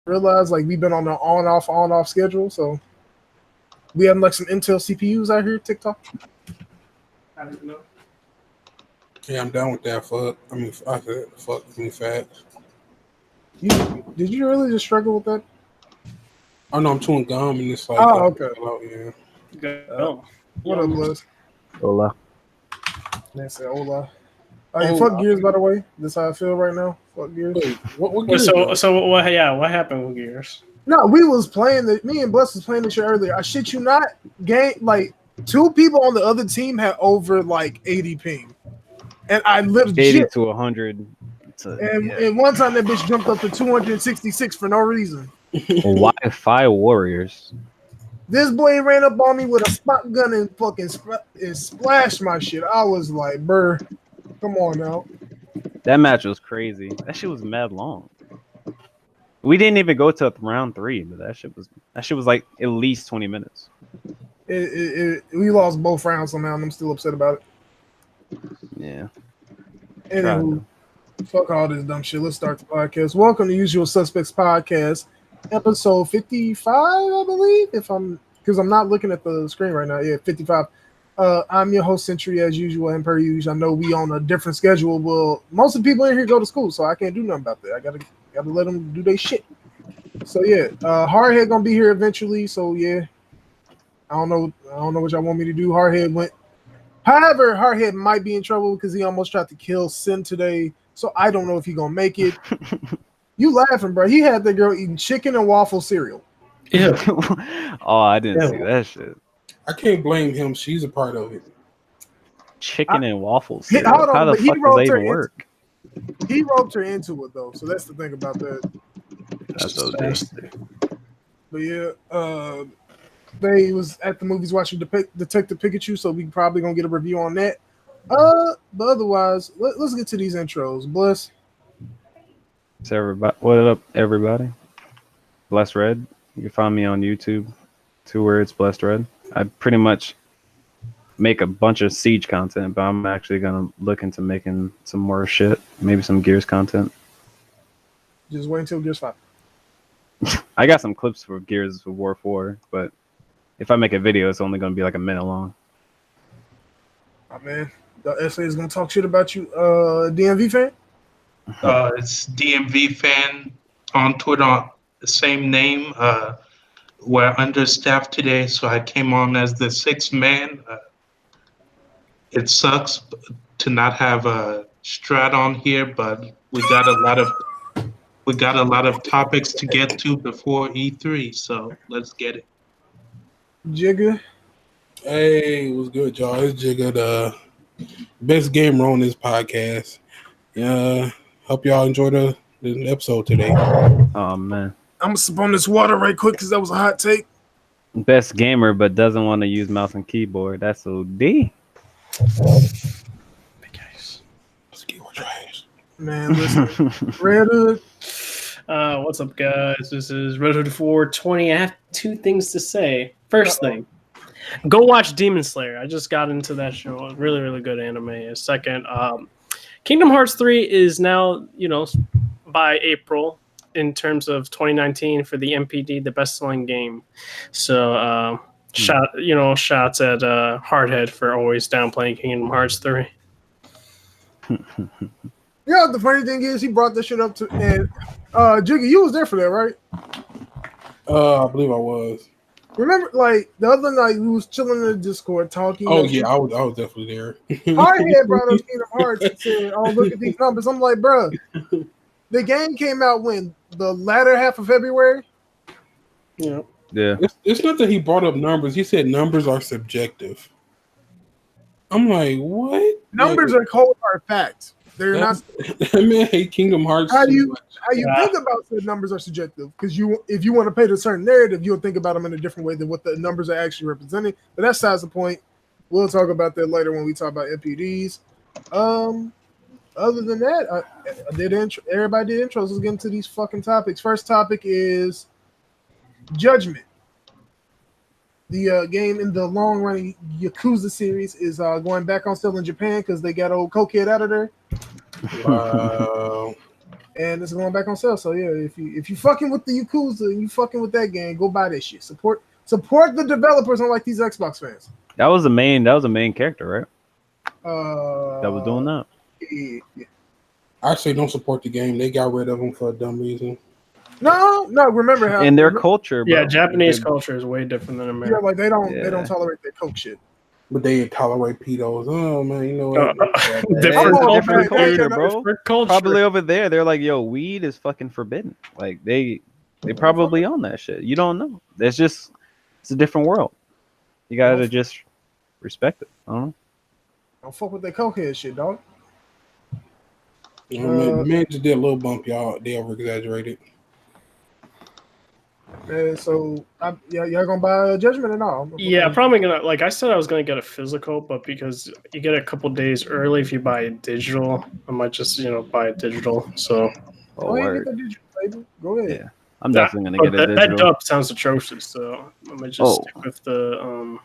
realized like we've been on the on off schedule, so we have like some Intel CPUs out here. TikTok. I don't know. Yeah, I'm down with that. I said fuck me fat. Did you really just struggle with that? I know I'm chewing gum and it's like. Oh, okay. Go. What up, Liz? Hola. They say hola. Fuck Gears, by the way. This is how I feel right now. Fuck Gears. Wait, what Gears? So what? Yeah, what happened with Gears? No, we was playing me and Bless was playing this shit earlier. I shit you not. Like 2 people on the other team had over like 80 ping, and I legit 80 to 100. And one time that bitch jumped up to 266 for no reason. Wi-Fi warriors. This boy ran up on me with a spot gun and fucking splashed my shit. I was like, "Bruh, come on now." That match was crazy. That shit was mad long. We didn't even go to round 3, but that shit was like at least 20 minutes. We lost both rounds somehow, and I'm still upset about it. Yeah. Anywho, fuck all this dumb shit. Let's start the podcast. Welcome to Usual Suspects Podcast, episode 55, I believe. Because I'm not looking at the screen right now. Yeah, 55. I'm your host, Sentry, as usual, and per usual. I know we on a different schedule. Well, most of the people in here go to school, so I can't do nothing about that. I gotta let them do their shit. So yeah, Hardhead gonna be here eventually. So yeah, I don't know what y'all want me to do. Hardhead went. However, Hardhead might be in trouble because he almost tried to kill Sin today. So I don't know if he's gonna make it. You laughing, bro? He had the girl eating chicken and waffle cereal. Yeah. Oh, I didn't see that shit. I can't blame him. She's a part of it. Chicken and waffles. Hold on, how the fuck does that even work? He roped her into it though, so that's the thing about that. That's OD. But yeah, they was at the movies watching Detective Pikachu, so we probably gonna get a review on that. But otherwise, let's get to these intros. Bless. So everybody, what up, everybody? Blessed Red. You can find me on YouTube. 2 words, Blessed Red. I pretty much make a bunch of Siege content, but I'm actually gonna look into making some more shit. Maybe some Gears content. Just wait until Gears 5. I got some clips for Gears of War 4, but if I make a video, it's only gonna be like a minute long. Oh man, the SA is gonna talk shit about you. DMV fan? It's DMV fan on Twitter, the same name. We're understaffed today, so I came on as the 6th man. It sucks to not have a Strat on here, but we got a lot of topics to get to before E3, so let's get it. Jigga. Hey, what's good, y'all? It's Jigga, the best gamer on this podcast. Hope y'all enjoy the episode today. Oh man. I'm gonna sip on this water right quick because that was a hot take. Best gamer, but doesn't want to use mouse and keyboard. That's OD. Big guys. Man, listen. Redhood. What's up, guys? This is Redhood 420. I have 2 things to say. First thing, go watch Demon Slayer. I just got into that show. Really, really good anime. Second, Kingdom Hearts 3 is now, by April, in terms of 2019 for the NPD, the best-selling game. So, shots at Hardhead for always downplaying Kingdom Hearts 3. Yeah, the funny thing is he brought this shit up to, and Jiggy, you was there for that, right? I believe I was. Remember, like the other night we was chilling in the Discord talking. Oh yeah, I was definitely there. Hardhead brought up Kingdom Hearts and said, "Oh, look at these numbers." I'm like, bro, the game came out when the latter half of February. Yeah. It's not that he brought up numbers. He said numbers are subjective. I'm like, what? Numbers are cold hard facts. They're not. That man hate Kingdom Hearts. How you think about the numbers are subjective? Because if you want to paint a certain narrative, you'll think about them in a different way than what the numbers are actually representing. But that's besides the point. We'll talk about that later when we talk about NPDs. Other than that, I did everybody did intros. Let's get into these fucking topics. First topic is Judgment. The game in the long-running Yakuza series is going back on sale in Japan because they got old cokehead out of there. Wow. and it's going back on sale. So yeah, if you fucking with the Yakuza and you fucking with that game, go buy that shit. Support the developers, unlike these Xbox fans. That was the main character, right? That was doing that. Yeah. I say don't support the game. They got rid of them for a dumb reason. No. Remember how In their culture, bro. Yeah, Japanese culture is way different than American. like they don't tolerate that coke shit. But they tolerate pedos. Oh man, you know what? Different Different culture, culture, bro. different culture. Probably over there, they're like, yo, weed is fucking forbidden. Like they probably own that shit. You don't know. It's a different world. You gotta just respect it. I don't know. Don't fuck with that cokehead shit, dog. Man just did a little bump, y'all. They over exaggerated. So y'all gonna buy a Judgment and all? Yeah, probably gonna. Like I said, I was gonna get a physical, but because you get a couple days early if you buy it digital, I might just buy it digital. So Oh, go ahead word. and get the digital, baby. Go ahead. Yeah, I'm definitely gonna get it that digital. dub sounds atrocious, so I might just stick with the.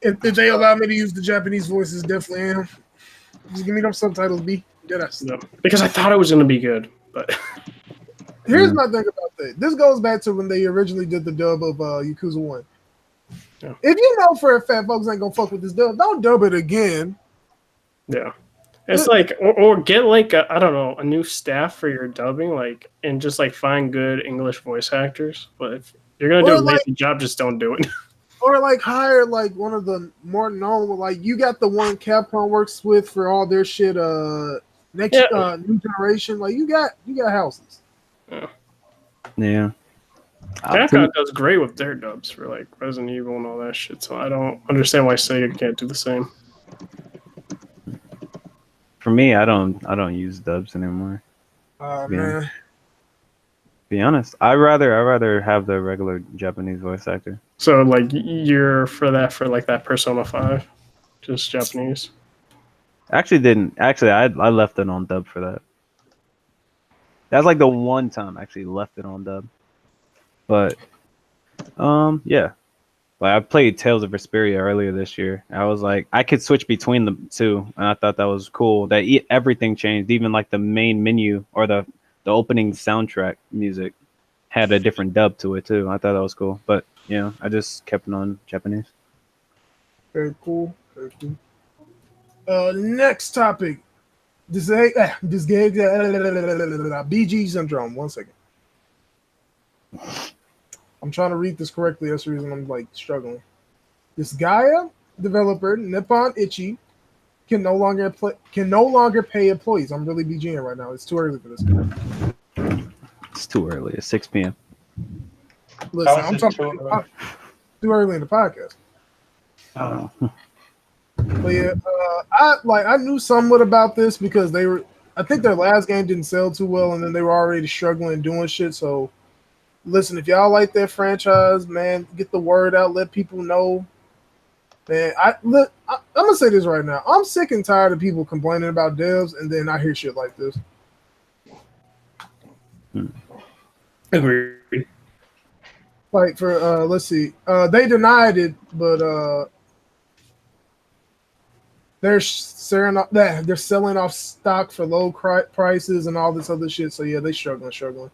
If they allow me to use the Japanese voices, definitely am. Just give me them subtitles, B. Because I thought it was gonna be good, but here's my thing about that. This goes back to when they originally did the dub of Yakuza 1. Yeah. If you know for a fact folks ain't gonna fuck with this dub, don't dub it again. yeah, it's like or get like I don't know, a new staff for your dubbing, like, and just like find good English voice actors. But if you're gonna do a lazy job, just don't do it. Or like hire like one of the more known, like you got the one Capcom works with for all their shit. New generation, like you got houses. Yeah. Capcom does great with their dubs for like Resident Evil and all that shit. So I don't understand why Sega can't do the same. For me, I don't use dubs anymore. Man, Be honest, I rather have the regular Japanese voice actor. So like you're for like that Persona 5, just Japanese. Actually, I left it on dub for that. That's like the one time I actually left it on dub. But yeah. Like I played Tales of Vesperia earlier this year. I was like, I could switch between the two, and I thought that was cool. That everything changed, even like the main menu or the opening soundtrack music had a different dub to it too. I thought that was cool. But yeah, I just kept it on Japanese. very cool. Very cool. Next topic. This BG syndrome. 1 second. I'm trying to read this correctly. That's the reason I'm like struggling. This Gaia developer, Nippon Ichi, can no longer pay employees. I'm really BGing right now. It's too early for this. It's too early. It's 6 p.m. Listen, I'm talking too early in the podcast. But yeah, I knew somewhat about this because I think their last game didn't sell too well, and then they were already struggling doing shit. So, listen, if y'all like that franchise, man, get the word out, let people know. Man, I'm gonna say this right now. I'm sick and tired of people complaining about devs, and then I hear shit like this. Agreed. Like for let's see, they denied it, but they're selling off stock for low prices and all this other shit. So yeah, they struggling.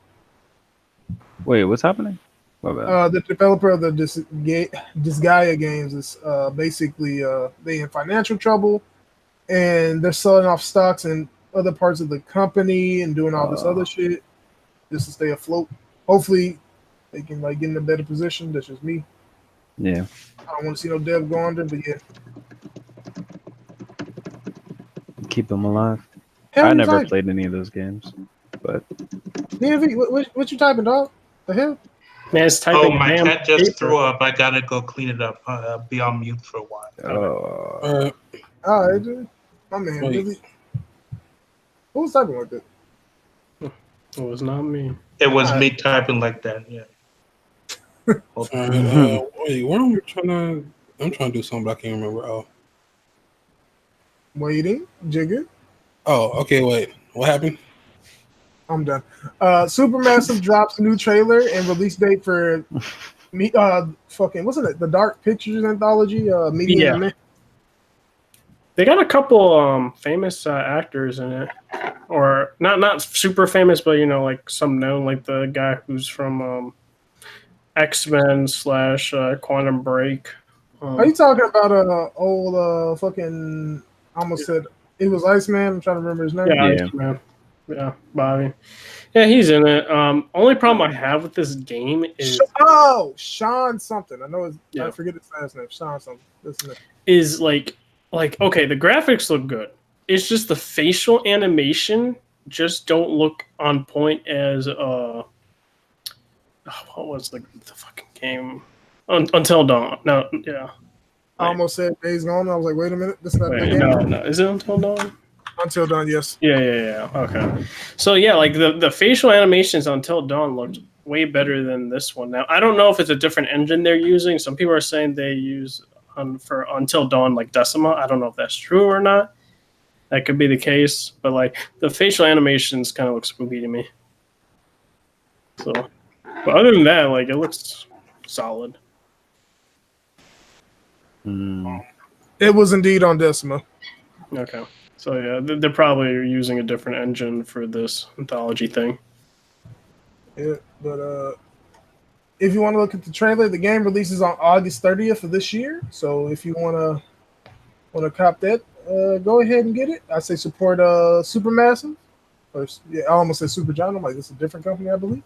Wait, what's happening? The developer of the Disgaea games is basically they in financial trouble, and they're selling off stocks in other parts of the company and doing all this other shit just to stay afloat. Hopefully, they can like get in a better position. That's just me. Yeah. I don't want to see no dev go under, but yeah. Keep them alive. Hell, I never played any of those games, but DMV, what you typing, dog? The hell? Man, it's typing. Oh, my cat just paper. threw up. I gotta go clean it up. Be on mute for a while. All right, dude. My man, really. Who was typing like that? It was not me. It was me typing like that. Yeah. Wait, what I'm trying to do something, but I can't remember. Oh, Waiting, Jigga. Oh, okay. Wait, what happened? I'm done. Supermassive drops new trailer and release date for me. Fucking wasn't it the Dark Pictures anthology? Media. They got a couple famous actors in it, or not super famous, but like some known, like the guy who's from X-Men / Quantum Break. Are you talking about old fucking? I almost said it was Iceman. I'm trying to remember his name. Yeah, Yeah. Iceman. Yeah, Bobby. Yeah, he's in it. Only problem I have with this game is Sean something. I know. Yeah. I forget his last name. Sean something. Listen to is like okay, the graphics look good. It's just the facial animation just don't look on point as what was the fucking game? Until Dawn. No, yeah. I almost said Days Gone. I was like, wait a minute. This is not the Wait, game. no. Is it Until Dawn? Until Dawn, yes. Yeah. Okay. So yeah, like the facial animations on Until Dawn looked way better than this one. Now I don't know if it's a different engine they're using. Some people are saying they use for Until Dawn like Decima. I don't know if that's true or not. That could be the case, but like the facial animations kind of look spooky to me. So, but other than that, like it looks solid. It was indeed on Decima. Okay. So yeah, they're probably using a different engine for this anthology thing. Yeah, but if you want to look at the trailer, the game releases on August 30th of this year. So if you want to cop that, go ahead and get it. I say support Supermassive. Or, yeah, I almost said Super John. I'm like, this is a different company, I believe.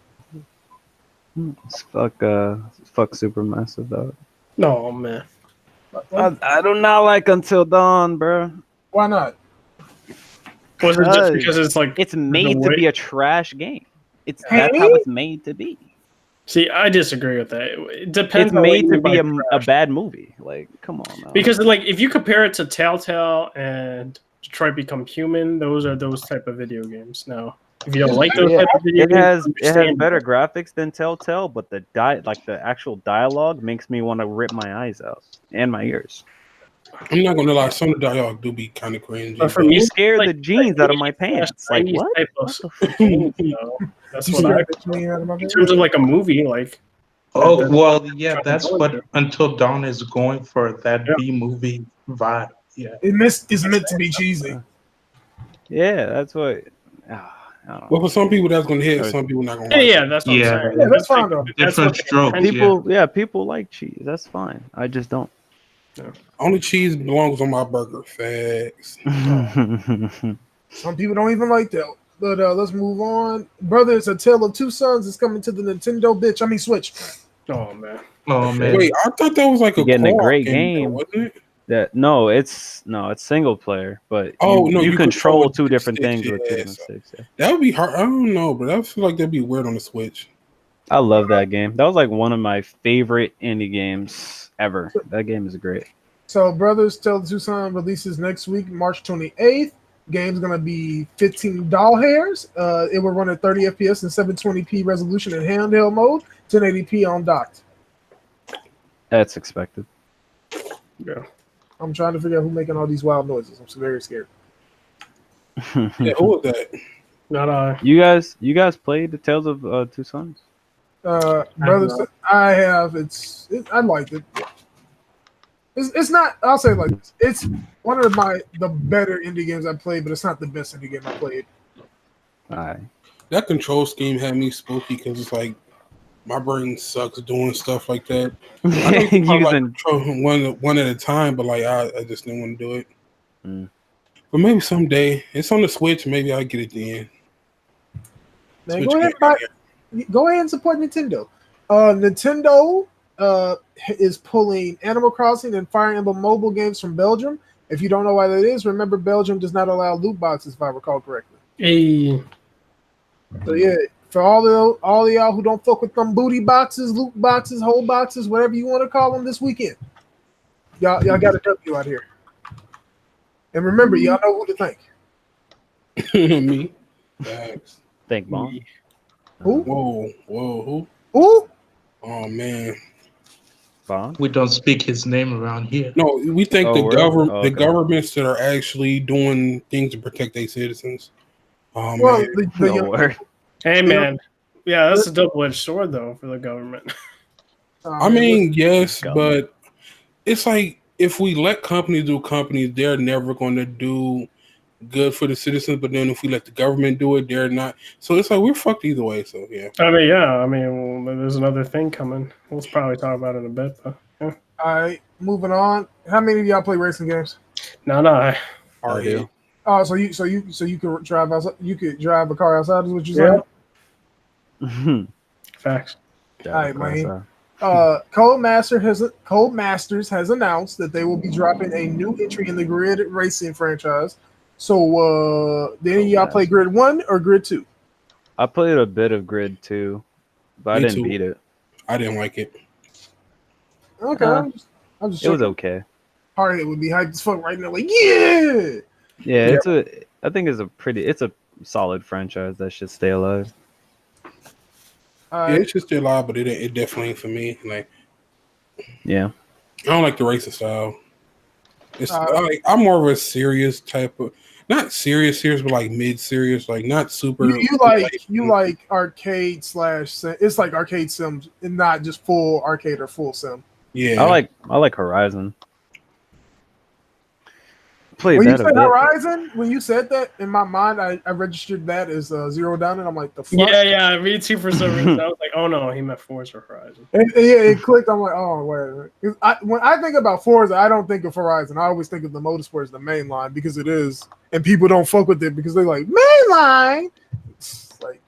Fuck Supermassive though. No man. I do not like Until Dawn, bro. Why not? Was it just because it's like It's made to be a trash game? That's how it's made to be. See, I disagree with that. It depends. It's on made what to you be mean by a trash. bad movie. Like, come on now. Because like if you compare it to Telltale and Detroit Become Human, those are those type of video games. Now, if you don't like those type of video it games, has better graphics than Telltale, but the actual dialogue makes me want to rip my eyes out and my ears. I'm not gonna lie, some of the dialogue do be kind of cringy. But for me, You scare like, the jeans out of my pants. Like what? Type of games, though. That's You what I. scared the queen out of my In face? terms of like a movie, like Oh That's- well, yeah, trying to that's go what into. Until Dawn is going for, that Yeah. B movie vibe. Yeah. It's meant to be cheesy. Yeah, that's what. I don't know. Well, for some people that's gonna hit, some people not gonna. yeah, Like that's what Yeah. I'm saying. Yeah, that's fine though. That's Different what the strokes. intention- People like cheese. That's fine. I just don't. Only cheese belongs on my burger. Facts. Some people don't even like that. But let's move on. Brothers, A Tale of Two Sons is coming to the Nintendo Switch. Oh man. Oh man. Wait, I thought that was like a Getting a co-op great though, game. wasn't it? It's single player, but you control control two different sticks, things with two yeah, different so- sticks. Yeah. That would be hard. I don't know, but I feel like that'd be weird on the Switch. I love that game. That was like one of my favorite indie games ever. That game is great. So, Brothers, Tale of Two Sons releases next week, March 28th. Game's going to be 15 doll hairs. It will run at 30 FPS and 720p resolution in handheld mode, 1080p on docked. That's expected. Yeah. I'm trying to figure out who's making all these wild noises. I'm so very scared. Yeah, who was that? Not I. You guys played the Tales of Two Sons? Brothers, I have. I liked it. It's not. I'll say it like this. It's one of the better indie games I played, but it's not the best indie game I played. Alright. That control scheme had me spooky because it's like my brain sucks doing stuff like that. I know you can probably, like, Using control one at a time, but like I just didn't want to do it. Mm. But maybe someday it's on the Switch. Maybe I'll get it then. Man, Switch go ahead and support Nintendo. Nintendo is pulling Animal Crossing and Fire Emblem mobile games from Belgium. If you don't know why that is, remember Belgium does not allow loot boxes, if I recall correctly. Hey. So yeah, for all of y'all who don't fuck with them booty boxes, loot boxes, whole boxes, whatever you want to call them this weekend, y'all got a W out here. And remember, y'all know who to thank. Me. Facts. Think bomb. Who? Whoa, who? Who? Oh man. Bomb. We don't speak his name around here. No, we think Oh, the really? government, Oh, okay. the governments that are actually doing things to protect their citizens. Oh Well, man. the No young- word. Hey man. Yeah, that's a double-edged sword though for the government. I mean, yes, Government. but it's like if we let companies do companies, they're never going to do good for the citizens. But then if we let the government do it, they're not. So it's like we're fucked either way. So yeah. I mean, yeah. I mean, well, there's another thing coming. We'll probably talk about it in a bit, though. Yeah. All right, moving on. How many of y'all play racing games? No. I do. Oh, so you could drive outside. You could drive a car outside. Is what you're saying? Facts. All right, man. Codemasters has announced that they will be dropping a new entry in the Grid Racing franchise. So, did any of y'all play Grid 1 or Grid 2? I played a bit of Grid 2, but I didn't beat it. I didn't like it. Okay, I'm just it was okay. Hardhead would be hyped as fuck right now, like yeah. I think it's a solid franchise that should stay alive. Yeah, it should stay alive, but it definitely ain't for me. Like, yeah, I don't like the racing style. It's I'm more of a serious type of, not serious, but like mid-serious, like not super. You like arcade / it's like arcade sims and not just full arcade or full sim. Yeah, I like Horizon. When you said Horizon, when you said that, in my mind, I registered that as Zero Dawn, and I'm like, the fuck? Yeah, me too for some reason. I was like, oh no, he meant Forza Horizon. And it clicked. I'm like, oh, wait. When I think about Forza, I don't think of Horizon. I always think of the Motorsports, the main line, because it is, and people don't fuck with it because they're like, main line? It's like,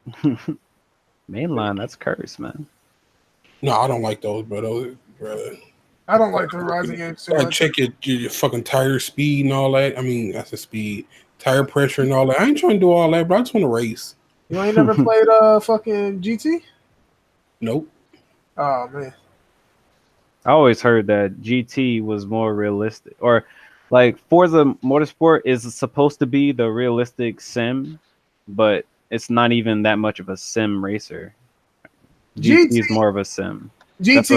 mainline, that's curse, man. No, I don't like those, brother. I don't like the Horizon games too much. Check your fucking tire speed and all that. I mean, that's a speed, tire pressure and all that. I ain't trying to do all that, but I just want to race. You ain't never played fucking GT? Nope. Oh man. I always heard that GT was more realistic, or like Forza Motorsport is supposed to be the realistic sim, but it's not even that much of a sim racer. GT is more of a sim. GT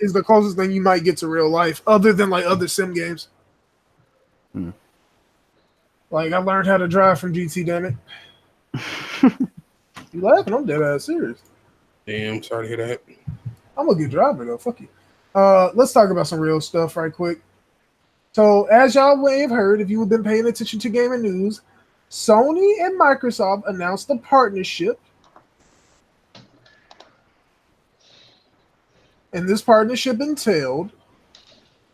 is the closest thing you might get to real life, other than like other sim games. Like I learned how to drive from GT. Damn it! You laughing? I'm dead ass serious. Damn, sorry to hear that. I'm a good driver though. Fuck you. Let's talk about some real stuff right quick. So, as y'all may have heard, if you have been paying attention to gaming news, Sony and Microsoft announced a partnership. And this partnership entailed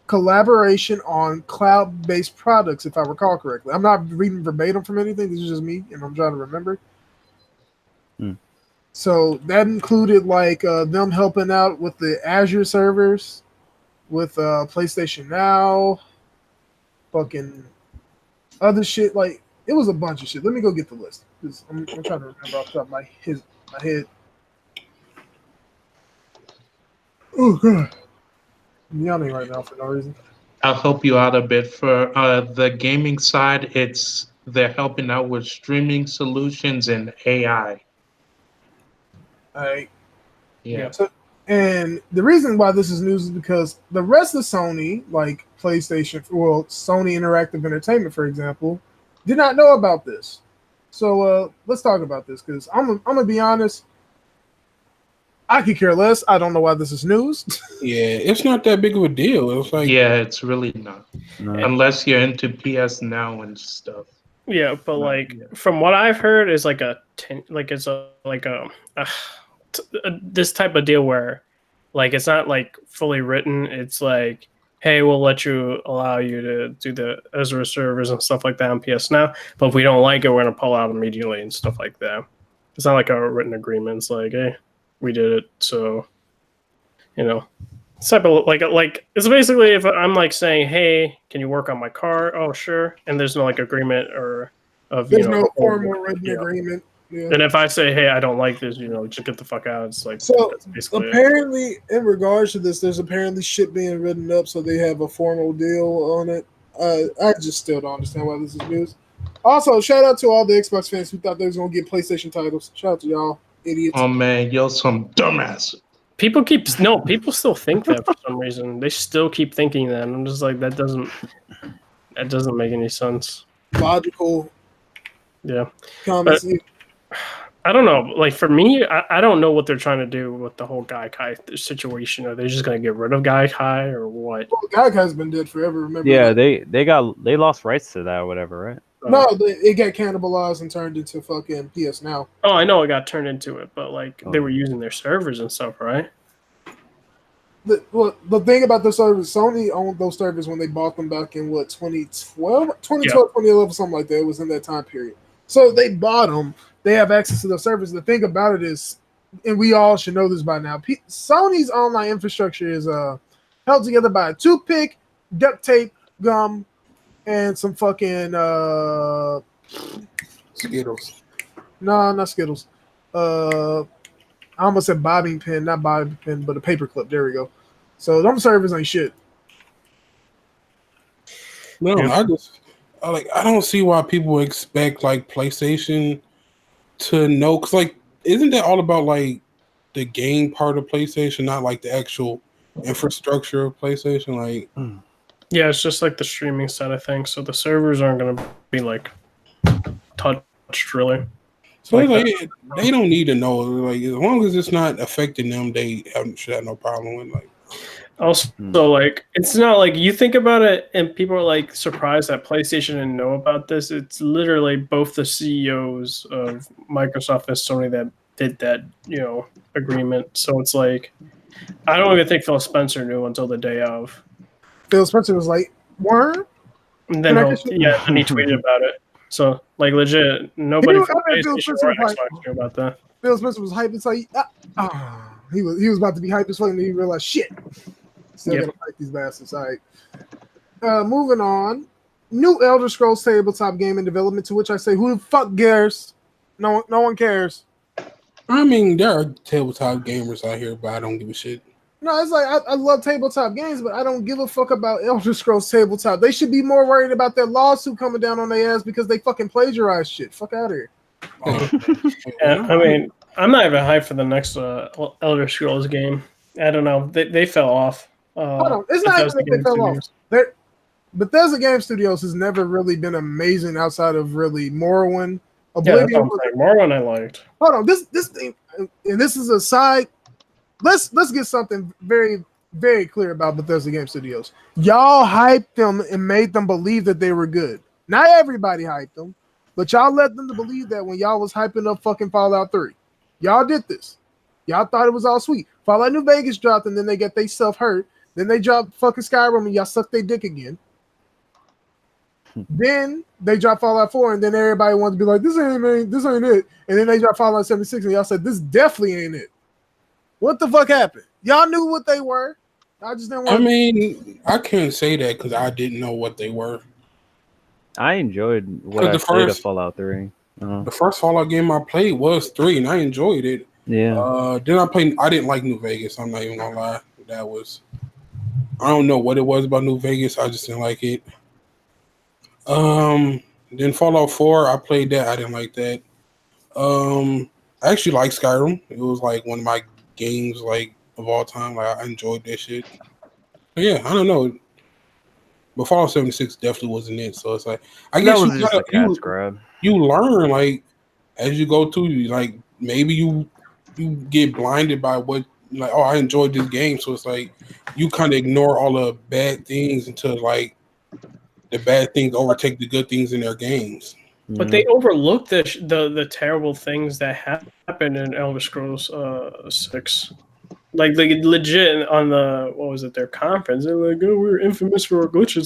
collaboration on cloud-based products, if I recall correctly. I'm not reading verbatim from anything. This is just me, and I'm trying to remember. So that included like them helping out with the Azure servers, with PlayStation Now, fucking other shit. Like it was a bunch of shit. Let me go get the list because I'm trying to remember off the top of my head. Oh god, I'm yawning right now for no reason. I'll help you out a bit. For the gaming side, they're helping out with streaming solutions and AI. Yeah. So, and the reason why this is news is because the rest of Sony, like PlayStation, Sony Interactive Entertainment, for example, did not know about this. So let's talk about this because I'm gonna be honest. I could care less. I don't know why this is news. Yeah, it's not that big of a deal. It's like it's really not, unless you're into PS Now and stuff. Yeah, but from what I've heard, is like this type of deal where, like, it's not like fully written. It's like, hey, we'll allow you to do the Azure servers and stuff like that on PS Now, but if we don't like it, we're gonna pull out immediately and stuff like that. It's not like a written agreement. It's like, hey, we did it, so it's type of like it's basically if I'm like saying, hey, can you work on my car? Oh, sure. And there's no like agreement or there's no formal written agreement. Yeah. And if I say, hey, I don't like this, just get the fuck out. It's like, so apparently in regards to this, there's apparently shit being written up so they have a formal deal on it. I just still don't understand why this is news. Also, shout out to all the Xbox fans who thought they was gonna get PlayStation titles. Shout out to y'all. Idiots. Oh man, you're some dumbass. People still think that for some reason. They still keep thinking that. And I'm just like, that doesn't make any sense. Logical. Yeah. Comments. I don't know. Like for me, I don't know what they're trying to do with the whole Gaikai situation. Are they just gonna get rid of Gaikai or what? Well, Gaikai's been dead forever. Remember? Yeah, that? they lost rights to that or whatever, right? No, it got cannibalized and turned into fucking PS Now. Oh, I know it got turned into it, but like they were using their servers and stuff, right? The thing about the servers, Sony owned those servers when they bought them back in 2011, something like that. It was in that time period. So they bought them. They have access to the servers. The thing about it is, and we all should know this by now, Sony's online infrastructure is held together by a toothpick, duct tape, gum, and some fucking Skittles. No, not Skittles. I almost said bobbing pin, not bobbing pin, but a paper clip. There we go. So them servers ain't shit. No, I don't see why people expect like PlayStation to know, because like isn't that all about like the game part of PlayStation, not like the actual infrastructure of PlayStation? Like, yeah, it's just like the streaming side of things. So the servers aren't gonna be like touched really. So like they don't need to know. Like as long as it's not affecting them, they should have no problem with like. Also, like it's not like you think about it, and people are like surprised that PlayStation didn't know about this. It's literally both the CEOs of Microsoft and Sony that did that, agreement. So it's like I don't even think Phil Spencer knew until the day of. Phil Spencer was like, "What?" And then and he tweeted about it. So like legit, nobody from PlayStation or Xbox knew about that. Phil Spencer was hyped. It's like, he was about to be hyped as fuck, and then he realized, shit. Still gonna fight these bastards. All right. Moving on. New Elder Scrolls tabletop game in development. To which I say, who the fuck cares? No one cares. I mean, there are tabletop gamers out here, but I don't give a shit. No, it's like I love tabletop games, but I don't give a fuck about Elder Scrolls tabletop. They should be more worried about that lawsuit coming down on their ass because they fucking plagiarized shit. Fuck out of here. Yeah, I mean, I'm not even hyped for the next Elder Scrolls game. I don't know. They fell off. Hold on. It's not even that they fell off. Bethesda Game Studios has never really been amazing outside of really Morrowind. Oblivion. Yeah, Morrowind I liked. Hold on. This thing, and this is a side. Let's get something very, very clear about Bethesda Game Studios. Y'all hyped them and made them believe that they were good. Not everybody hyped them, but y'all let them to believe that when y'all was hyping up fucking Fallout 3. Y'all did this. Y'all thought it was all sweet. Fallout New Vegas dropped, and then they get they self hurt. Then they dropped fucking Skyrim, and y'all sucked their dick again. Then they dropped Fallout 4, and then everybody wanted to be like, this ain't it. And then they dropped Fallout 76, and y'all said, this definitely ain't it. What the fuck happened? Y'all knew what they were. I just didn't want I can't say that because I didn't know what they were. I enjoyed what I played of Fallout 3. The first Fallout game I played was 3, and I enjoyed it. Yeah. Then I didn't like New Vegas. I'm not even gonna lie. I don't know what it was about New Vegas. I just didn't like it. Then Fallout 4, I played that. I didn't like that. I actually like Skyrim. It was like one of my games like of all time. Like I enjoyed that shit. But yeah, I don't know. But Fallout 76 definitely wasn't it. So it's like I guess you learn like as you go through. Like maybe you get blinded by what like I enjoyed this game. So it's like you kind of ignore all the bad things until like the bad things overtake the good things in their games. But they overlooked the terrible things that happened in Elder Scrolls 6. Like legit on their conference, they're like, "Oh, we're infamous for our glitches."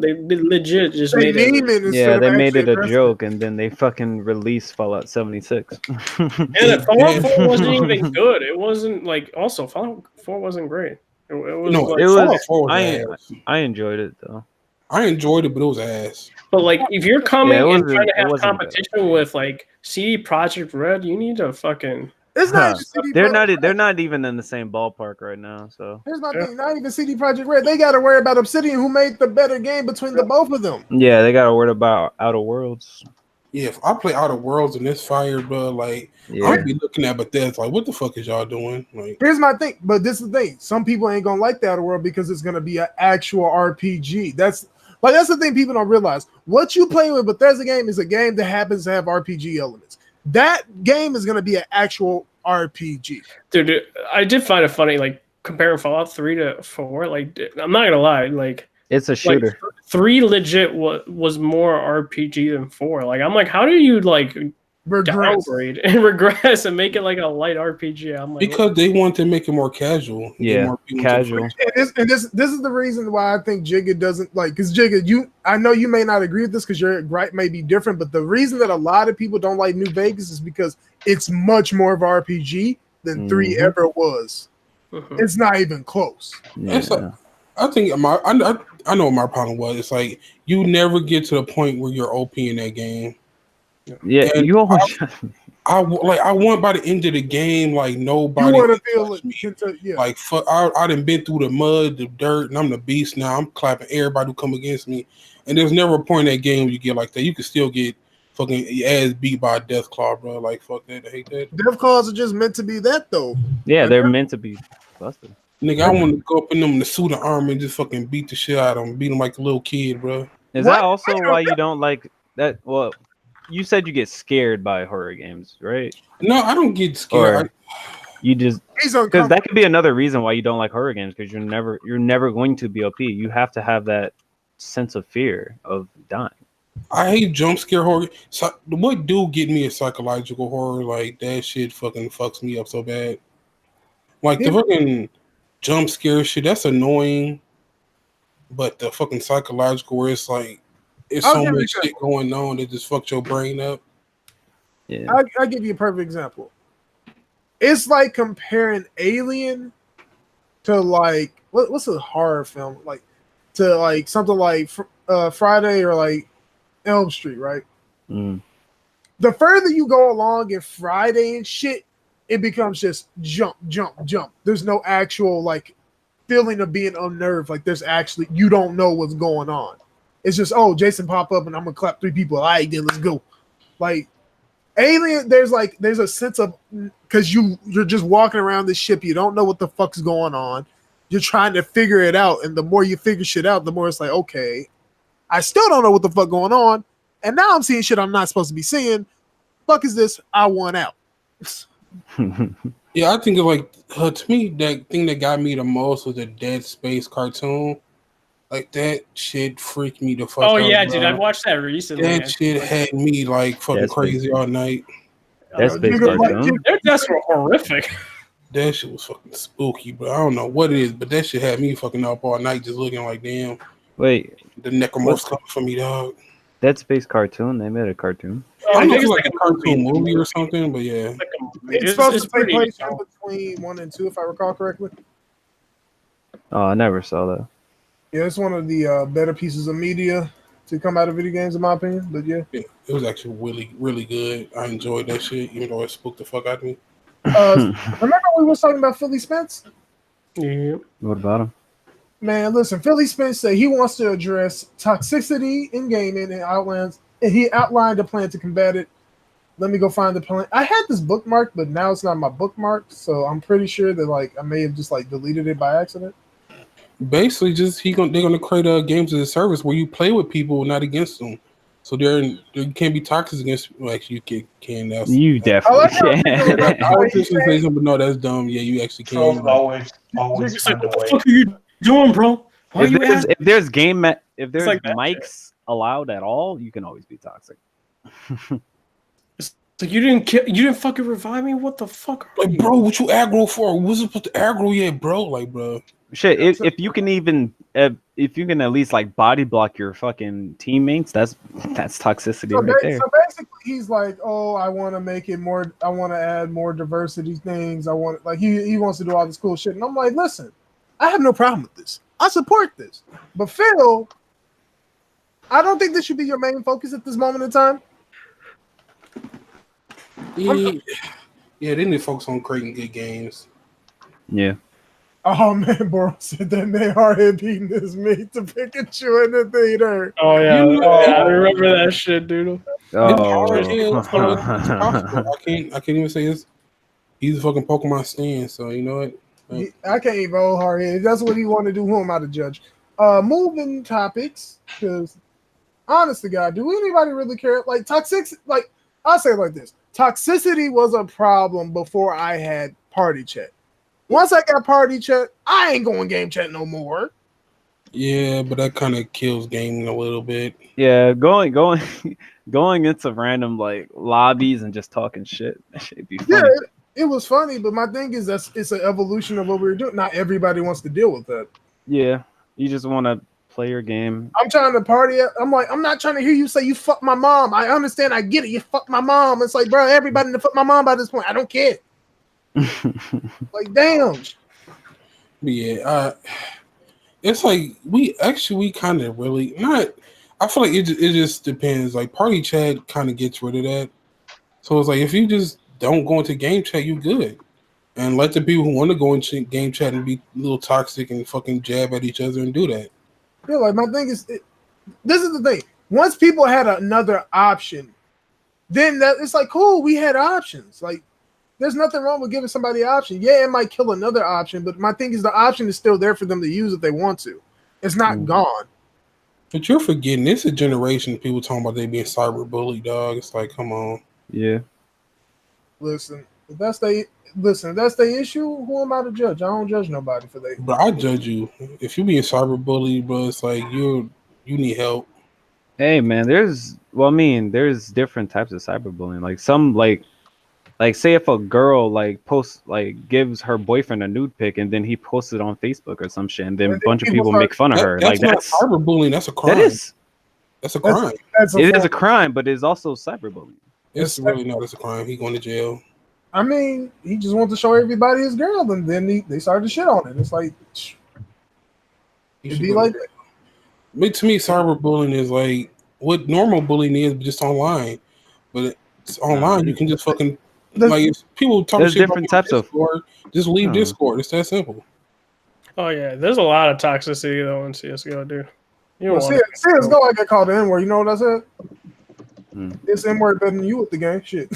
They legit just made it. Yeah, they made it a joke, and then they fucking released Fallout 76. And Fallout 4 wasn't even good. It wasn't like also Fallout 4 wasn't great. Fallout 4 was ass. I enjoyed it though. I enjoyed it, but it was ass. But like, if you're coming and trying to have competition with like CD Projekt Red, you need to fucking. It's not. They're not even in the same ballpark right now. So here's my thing: not even CD Projekt Red. They got to worry about Obsidian, who made the better game between the both of them. Yeah, they got to worry about Outer Worlds. Yeah, if I play Outer Worlds and this fire, bro, like I'd be looking at Bethesda like, what the fuck is y'all doing? Like, here's my thing, but this is the thing: some people ain't gonna like the Outer World because it's gonna be an actual RPG. That's the thing people don't realize. What you play with Bethesda game is a game that happens to have RPG elements. that game is going to be an actual RPG. Dude, I did find it funny, like comparing Fallout 3 to 4. Like, I'm not gonna lie, like It's a shooter. 3 legit was more RPG than 4. Like, I'm like, how do you like downgrade and regress and make it like a light RPG? I'm like, because they want to make it more casual. Yeah, more casual. And this is the reason why I think Jigga doesn't like, because Jigga, I know you may not agree with this because your gripe may be different, but the reason that a lot of people don't like New Vegas is because it's much more of RPG than 3 ever was. It's not even close. Yeah. I think I know what my problem was. It's like you never get to the point where you're OP in that game. Yeah, and you always. I want by the end of the game, like nobody. You want to feel it? Yeah. Like fuck, I done been through the mud, the dirt, and I'm the beast now. I'm clapping everybody who come against me. And there's never a point in that game where you get like that. You can still get fucking your ass beat by a death claw, bro. Like fuck that, I hate that. Death claws are just meant to be that though. Yeah, they're meant to be busted. Nigga, I want to go up in them in the suit of armor and just fucking beat the shit out of them, beat them like a little kid, bro. Is that also why you don't like that? Well, you said you get scared by horror games, right? No, I don't get scared. You just because that could be another reason why you don't like horror games, because you're never going to be OP. You have to have that sense of fear of dying. I hate jump scare horror. So, what do get me is psychological horror. Like that shit fucking fucks me up so bad. Like the fucking jump scare shit, that's annoying. But the fucking psychological, where it's like it's so much shit going on that just fucks your brain up. Yeah, I'll give you a perfect example. It's like comparing Alien to like what's a horror film, like to like something like Friday or like Elm Street, right? The further you go along in Friday and shit, it becomes just jump. There's no actual like feeling of being unnerved. Like there's actually, you don't know what's going on. It's just, oh, Jason pop up and I'm gonna clap 3 people. All right, then let's go. Like Alien, there's a sense of, because you're just walking around this ship, you don't know what the fuck's going on. You're trying to figure it out, and the more you figure shit out, the more it's like, okay, I still don't know what the fuck going on, and now I'm seeing shit I'm not supposed to be seeing. Fuck is this? I want out. Yeah, I think it's like to me that thing that got me the most was the Dead Space cartoon. Like that shit freaked me the fuck out. Oh yeah, bro. dude, I watched that recently. That shit had me like fucking crazy all night. That's Space cartoon. Their deaths were horrific. That shit was fucking spooky, bro. I don't know what it is, but that shit had me fucking up all night, just looking like, damn. Wait, the necromorphs coming for me, dog. Dead Space cartoon. They made a cartoon. I think it's like a cartoon movie or something, but yeah. It's supposed to take place in between 1 and 2, if I recall correctly. Oh, I never saw that. Yeah, it's one of the better pieces of media to come out of video games, in my opinion. But yeah, it was actually really, really good. I enjoyed that shit, even though it spooked the fuck out of me. Remember we was talking about Philly Spence? Yeah. What about him? Man, listen, Philly Spence said he wants to address toxicity in gaming and he outlined a plan to combat it. Let me go find the plan. I had this bookmark, but now it's not my bookmark, so I'm pretty sure that like I may have just like deleted it by accident. Basically, just they're gonna create a games as a service where you play with people, not against them. So they can't be toxic against. Well, actually, you can. You definitely can. I was just say something, but no, that's dumb. Yeah, you actually can. Always find a way. What the fuck are you doing, bro? If there's like mics allowed at all, you can always be toxic. So you didn't fucking revive me? What the fuck? Like, bro, what you aggro for? Wasn't supposed to aggro yet, bro. Like, bro. Shit, if you can at least like body block your fucking teammates, that's toxicity right there. So basically, he's like, oh, I want to make it more. I want to add more diversity things. I want like he wants to do all this cool shit, and I'm like, listen, I have no problem with this. I support this, but Phil, I don't think this should be your main focus at this moment in time. Yeah, they need to focus on creating good games. Yeah. Oh man, Boros said that man Hardhead beating his meat to Pikachu in the theater. Oh yeah, I remember that shit, dude. Oh. I can't even say this. He's a fucking Pokemon stand, so you know what? I can't even hold Hardhead. If that's what he want to do, who am I to judge? Moving topics, because honest to God, do anybody really care? Like toxic, like I'll say it like this: toxicity was a problem before I had party chat. Once I got party chat, I ain't going game chat no more. Yeah, but that kind of kills gaming a little bit. Yeah, going going into random like lobbies and just talking shit. That should be funny. Yeah, it was funny, but my thing is it's an evolution of what we were doing. Not everybody wants to deal with that. Yeah, you just want to play your game. I'm trying to party. I'm like, I'm not trying to hear you say you fuck my mom. I understand. I get it. You fuck my mom. It's like, bro, everybody to fuck my mom by this point. I don't care. Like, damn. Yeah, it's like we kind of really not. I feel like it just depends. Like party chat kind of gets rid of that. So it's like if you just don't go into game chat, you good, and let the people who want to go into game chat and be a little toxic and fucking jab at each other and do that. Yeah, like my thing is, this is the thing. Once people had another option, then that it's like cool. We had options. Like, there's nothing wrong with giving somebody an option. Yeah, it might kill another option, but my thing is the option is still there for them to use if they want to. It's not gone. But you're forgetting, it's a generation of people talking about they being cyberbullied, dog. It's like, come on. Yeah. Listen, if that's the issue, who am I to judge? I don't judge nobody for that. But I judge you. If you being cyberbullied, bro, it's like you need help. Hey man, there's different types of cyberbullying. Like some like say if a girl gives her boyfriend a nude pic and then he posts it on Facebook or some shit and then a bunch of people make fun of her. That's not cyberbullying, that's a crime. That's a crime. It is a crime, but it's also cyberbullying. It's really not. It's a crime. He going to jail. I mean, he just wants to show everybody his girl, and then they started to shit on it. It's like it'd be like that. But to me, cyberbullying is like what normal bullying is, but just online. But it's online, you can just fucking like if people talk there's shit different about types of Discord, just leave Discord. It's that simple. Oh yeah, there's a lot of toxicity though in CS:GO, dude. You don't want CS:GO, I get called the N-word. You know what I said? It's N-word better than you with the game. Shit.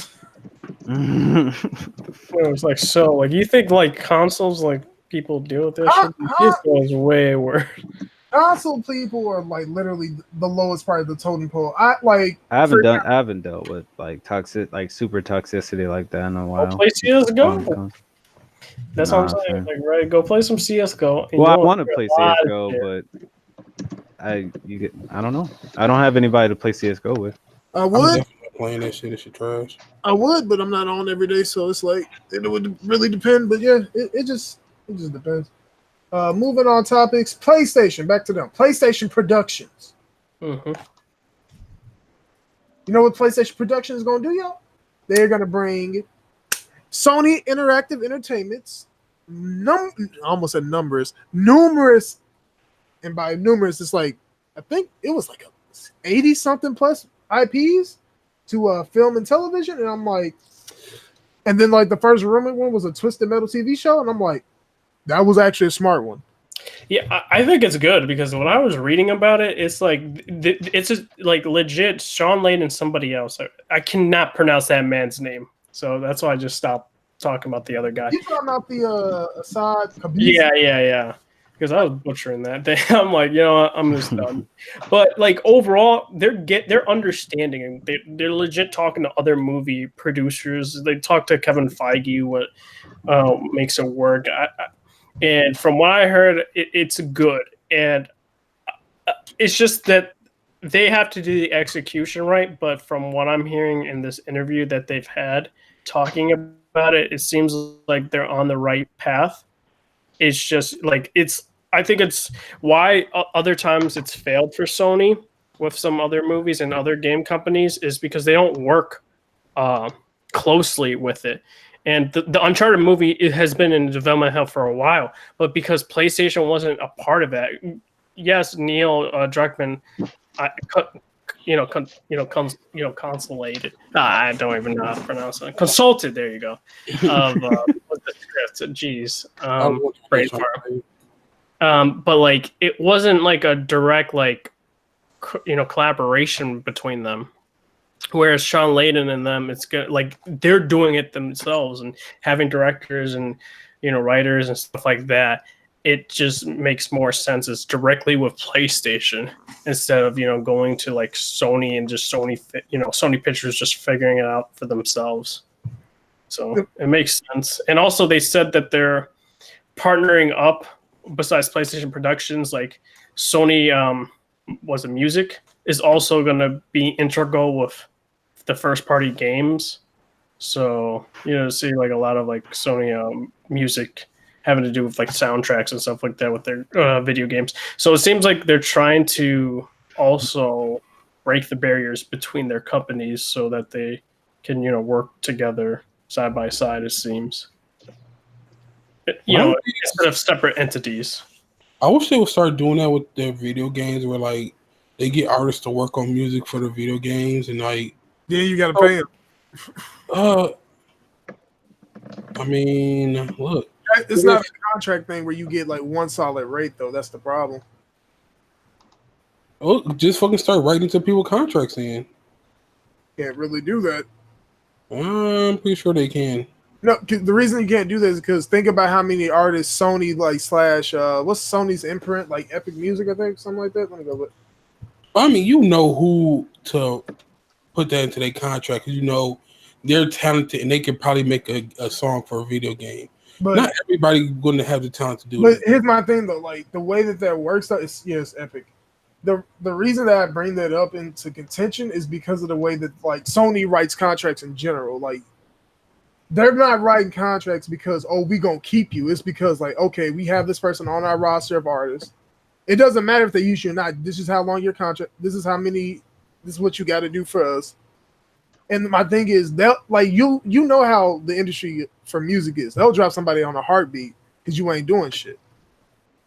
It's like so. Like you think like consoles like people deal with this shit? CS:GO is way worse. Console people are like literally the lowest part of the totem pole. I haven't dealt with like super toxicity like that in a while. Go play CS:GO. That's what I'm saying. Like, right, go play some CS:GO. Well, I want to play CS:GO, but I don't know. I don't have anybody to play CS:GO with. I would. I'm definitely not playing that shit. It's trash. I would, but I'm not on every day, so it's like it would really depend. But yeah, it just depends. Moving on topics. PlayStation. Back to them. PlayStation Productions. Mm-hmm. You know what PlayStation Productions is going to do, y'all? They're going to bring Sony Interactive Entertainment's almost said numbers, numerous, and by numerous, it's like I think it was like 80 something plus IPs to film and television, and I'm like, and then like the first rumored one was a Twisted Metal TV show, and I'm like, that was actually a smart one. Yeah, I think it's good because when I was reading about it, it's like it's just like legit Sean Layden and somebody else. I cannot pronounce that man's name, so that's why I just stopped talking about the other guy. You talking about the Assad Khabib? Yeah. Because I was butchering that thing. I'm like, you know what? I'm just done. But like overall, they're understanding and they're legit talking to other movie producers. They talk to Kevin Feige what makes it work. And from what I heard, it's good. And it's just that they have to do the execution right. But from what I'm hearing in this interview that they've had talking about it, it seems like they're on the right path. It's just like I think it's why other times it's failed for Sony with some other movies and other game companies is because they don't work closely with it. And the Uncharted movie, it has been in development hell for a while, but because PlayStation wasn't a part of that, yes, Neil Druckmann, consolated. I don't even know how to pronounce it. Consulted. There you go. Of with the script. Jeez. Great part. But like, it wasn't like a direct collaboration between them. Whereas Sean Layden and them, it's good. Like they're doing it themselves and having directors and writers and stuff like that. it just makes more sense. It's directly with PlayStation instead of going to like Sony and just Sony Pictures just figuring it out for themselves. So it makes sense. And also they said that they're partnering up besides PlayStation Productions, like Sony was it music is also going to be integral with the first party games. So see like a lot of like Sony music having to do with like soundtracks and stuff like that with their video games. So it seems like they're trying to also break the barriers between their companies so that they can work together side by side. It seems instead of separate entities. I wish they would start doing that with their video games, where like they get artists to work on music for the video games, and like you got to pay them. I mean, look, it's not a contract thing where you get like one solid rate though. That's the problem. Oh, just fucking start writing to people contracts in. Can't really do that. I'm pretty sure they can. No, the reason you can't do that is because think about how many artists Sony / what's Sony's imprint, like Epic Music, I think, something like that. Let me go look. I mean, who to put that into their contract, because they're talented and they could probably make a song for a video game. But not everybody going to have the talent to do it. But here's my thing though, like the way that works out is it's Epic. The reason that I bring that up into contention is because of the way that like Sony writes contracts in general. Like they're not writing contracts because we gonna keep you. It's because like, okay, we have this person on our roster of artists. It doesn't matter if they use you or not. This is how long your contract. This is what you got to do for us. And my thing is they'll like you know how the industry for music is. They'll drop somebody on a heartbeat because you ain't doing shit.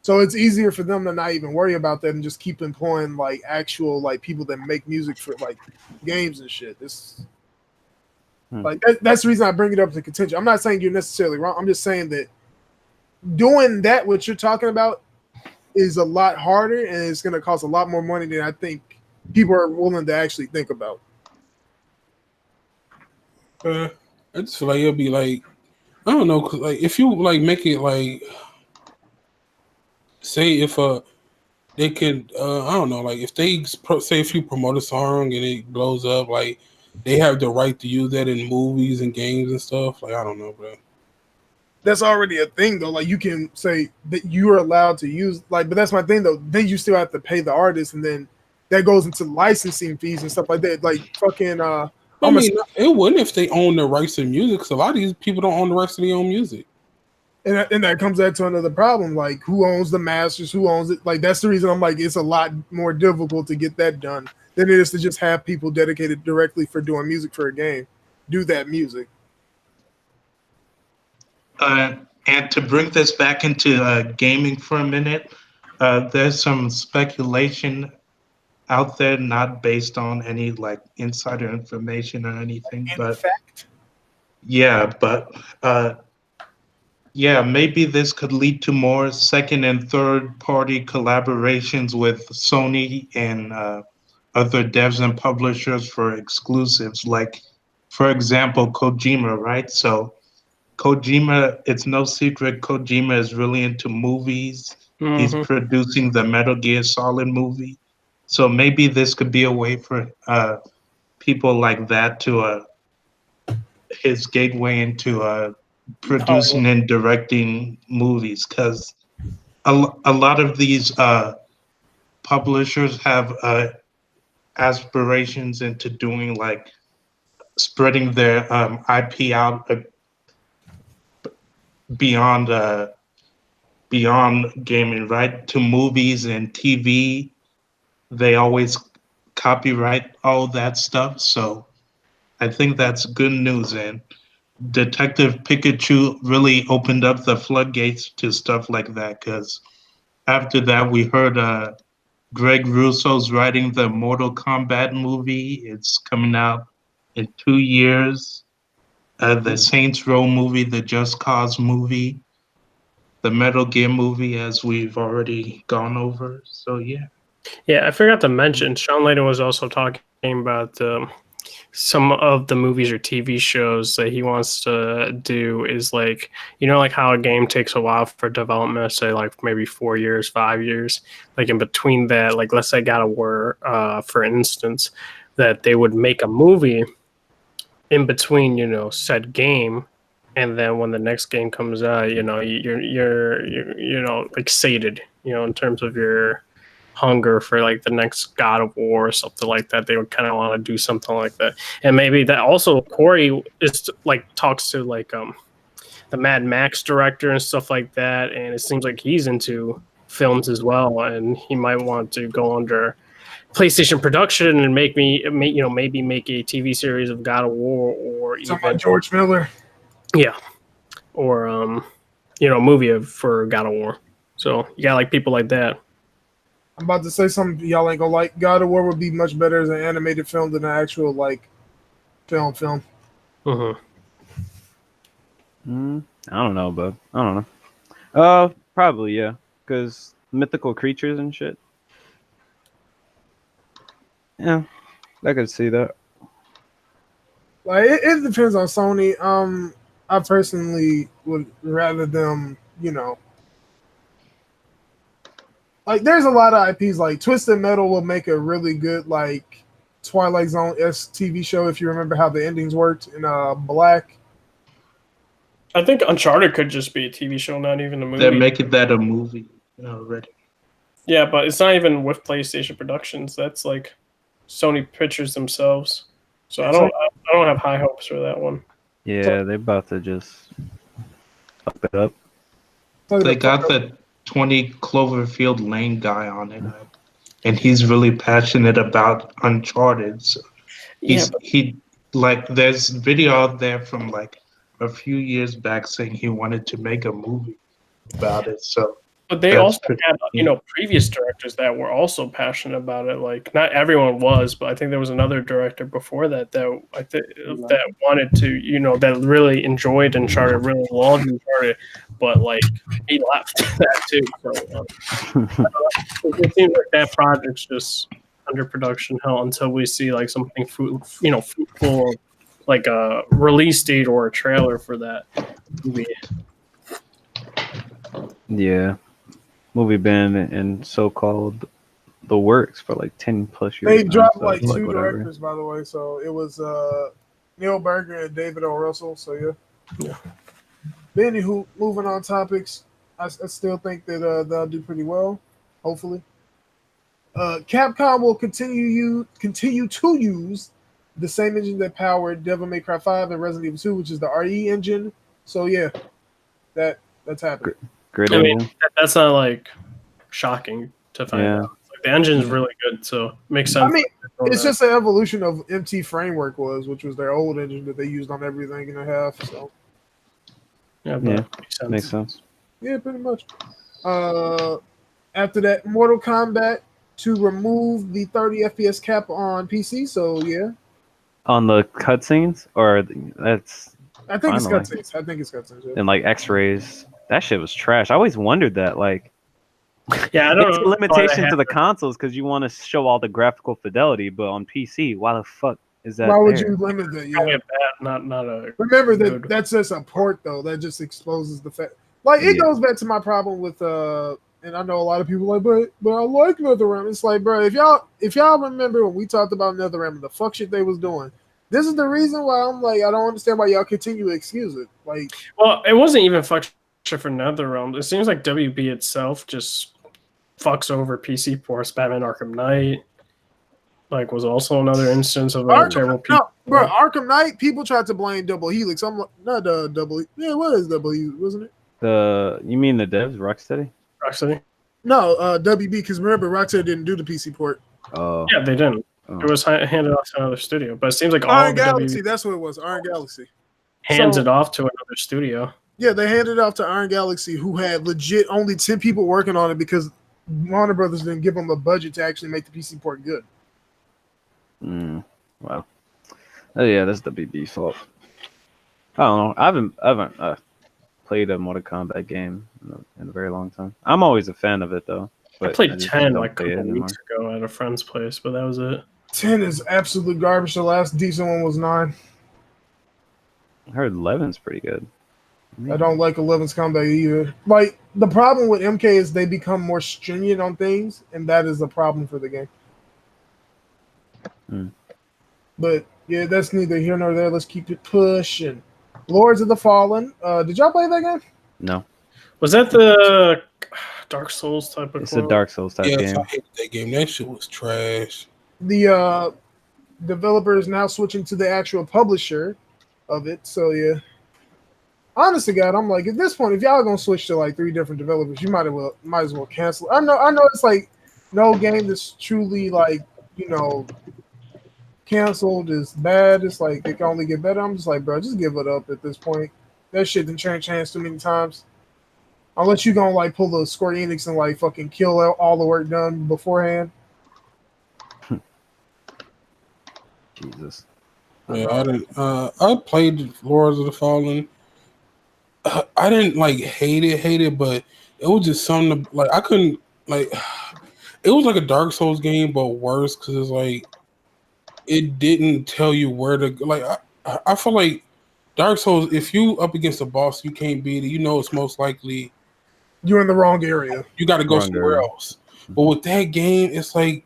So it's easier for them to not even worry about that and just keep employing like actual like people that make music for like games and shit. Like that's the reason I bring it up to contention. I'm not saying you're necessarily wrong. I'm just saying that doing that, what you're talking about, is a lot harder and it's going to cost a lot more money than I think people are willing to actually think about. I just feel like it'll be like, I don't know, cause like if you like make it like, say if they could I don't know, like if they say if you promote a song and it blows up, like they have the right to use that in movies and games and stuff. Like I don't know, bro. That's already a thing though. Like you can say that you are allowed to use but that's my thing though. Then you still have to pay the artist, and then that goes into licensing fees and stuff like that. Like fucking I mean, it wouldn't if they own the rights to music, because a lot of these people don't own the rights to their own music. And that comes back to another problem. Like who owns the masters? Who owns it? Like that's the reason I'm like it's a lot more difficult to get that done than it is to just have people dedicated directly for doing music for a game do that music. And to bring this back into gaming for a minute, there's some speculation out there, not based on any like insider information or anything, but fact. Maybe this could lead to more second and third party collaborations with Sony and other devs and publishers for exclusives. Like, for example, Kojima, right? So Kojima, it's no secret, Kojima is really into movies. Mm-hmm. He's producing the Metal Gear Solid movie. So maybe this could be a way for people like that to his gateway into producing and directing movies, because a lot of these publishers have aspirations into doing like spreading their IP out beyond gaming, right, to movies and TV. They always copyright all that stuff, so I think that's good news. And Detective Pikachu really opened up the floodgates to stuff like that, because after that we heard Greg Russo's writing the Mortal Kombat movie. It's coming out in 2 years. The Saints Row movie, the Just Cause movie, the Metal Gear movie, as we've already gone over. So yeah. Yeah, I forgot to mention, Sean Layden was also talking about some of the movies or TV shows that he wants to do is like, like how a game takes a while for development, say like maybe 4 years, 5 years, like in between that, like let's say God of War, for instance, that they would make a movie in between, said game, and then when the next game comes out, you're like sated, in terms of your hunger for like the next God of War or something like that. They would kind of want to do something like that, and maybe that also Corey is like talks to like the Mad Max director and stuff like that, and it seems like he's into films as well, and he might want to go under PlayStation production and maybe make a TV series of God of War, or Talking about George Miller. yeah, or a movie for God of War. So you got like people like that. I'm about to say something y'all ain't gonna like. God of War would be much better as an animated film than an actual like film. Uh-huh. I don't know, bud. I don't know. Probably yeah, because mythical creatures and shit. Yeah, I could see that. Like it depends on Sony. I personally would rather them, like there's a lot of IPs like Twisted Metal will make a really good like Twilight Zone-esque TV show if you remember how the endings worked in Black. I think Uncharted could just be a TV show, not even a movie. They're making that a movie already. Yeah, but it's not even with PlayStation Productions. That's like Sony Pictures themselves. So I don't have high hopes for that one. Yeah, they're about to just fuck it up. They got the 20 Cloverfield Lane guy on it, and he's really passionate about Uncharted. So there's video out there from like a few years back saying he wanted to make a movie about it. So, but they also had previous directors that were also passionate about it. Like not everyone was, but I think there was another director before that that wanted to, that really enjoyed Uncharted, really loved Uncharted, but like he left that too. So it seems like that project's just under production hell until we see like something fruitful, like a release date or a trailer for that movie. Yeah. Movie been in so-called the works for like 10 plus years. They dropped like two directors, by the way. So it was Neil Berger and David O. Russell. So yeah. But anywho, moving on topics, I still think that they'll do pretty well. Hopefully, Capcom will continue to use the same engine that powered Devil May Cry 5 and Resident Evil 2, which is the RE engine. So yeah, that's happening. Great. I mean, that's not like shocking to find out. Like, the engine's really good, so it makes sense. I mean, it's just an evolution of MT Framework which was their old engine that they used on everything and a half. So yeah, makes sense. Yeah, pretty much. After that, Mortal Kombat to remove the 30 FPS cap on PC. So yeah, on the cutscenes, or that's I think it's cutscenes. Yeah. And like X-rays. That shit was trash. I always wondered that. Like, yeah, I don't know. It's a limitation to the consoles because you want to show all the graphical fidelity, but on PC, why the fuck is that? Why would you limit that? Yeah, not a. Remember that that's just a port though. That just exposes the fact. Like it goes back to my problem with and I know a lot of people are like, but I like NetherRealm. It's like, bro, if y'all remember when we talked about NetherRealm and the fuck shit they was doing. This is the reason why I'm like, I don't understand why y'all continue to excuse it. Like, well, it wasn't even fuck for NetherRealm. It seems like WB itself just fucks over PC ports. Batman Arkham Knight like was also another instance of a terrible PC. No, bro, Arkham Knight, people tried to blame Double Helix. I'm like, not Double. Yeah, what is Double Helix? Wasn't it? You mean the devs, Rocksteady? Rocksteady? No, WB. Because remember, Rocksteady didn't do the PC port. Oh, yeah, they didn't. Oh. It was handed off to another studio, but it seems like Iron Galaxy. That's what it was. Iron Galaxy hands it off to another studio. Yeah, they handed it off to Iron Galaxy, who had legit only 10 people working on it because Warner Brothers didn't give them a budget to actually make the PC port good. Wow. Oh yeah, that's WB's fault. I don't know. I haven't played a Mortal Kombat game in a very long time. I'm always a fan of it though. I played 10 like a couple weeks ago at a friend's place, but that was it. 10 is absolute garbage. The last decent one was 9. I heard 11's pretty good. I don't like 11's combat either. Like, the problem with MK is they become more stringent on things, and that is a problem for the game. But, yeah, that's neither here nor there. Let's keep it pushing. Lords of the Fallen. Did y'all play that game? No. Was that the Dark Souls type of It's a Dark Souls type Yes, game. I hated that game. That shit was trash. The developer is now switching to the actual publisher of it. So, yeah. Honest to God, I'm like, at this point, if y'all gonna switch to like 3 different developers, you might as well cancel. I know it's like no game that's truly like, you know, canceled is bad. It's like it can only get better. I'm just like, bro, just give it up at this point. That shit done changed hands too many times. Unless you gonna like pull the Square Enix and like fucking kill all the work done beforehand. Jesus. Yeah, I didn't. I played Lords of the Fallen. I didn't like hate it, but it was just something like I couldn't like. It was like a Dark Souls game, but worse because it's like it didn't tell you where to go. Like I feel like Dark Souls, if you up against a boss, you can't beat it. You know it's most likely you're in the wrong area. You got to go somewhere else. But with that game, it's like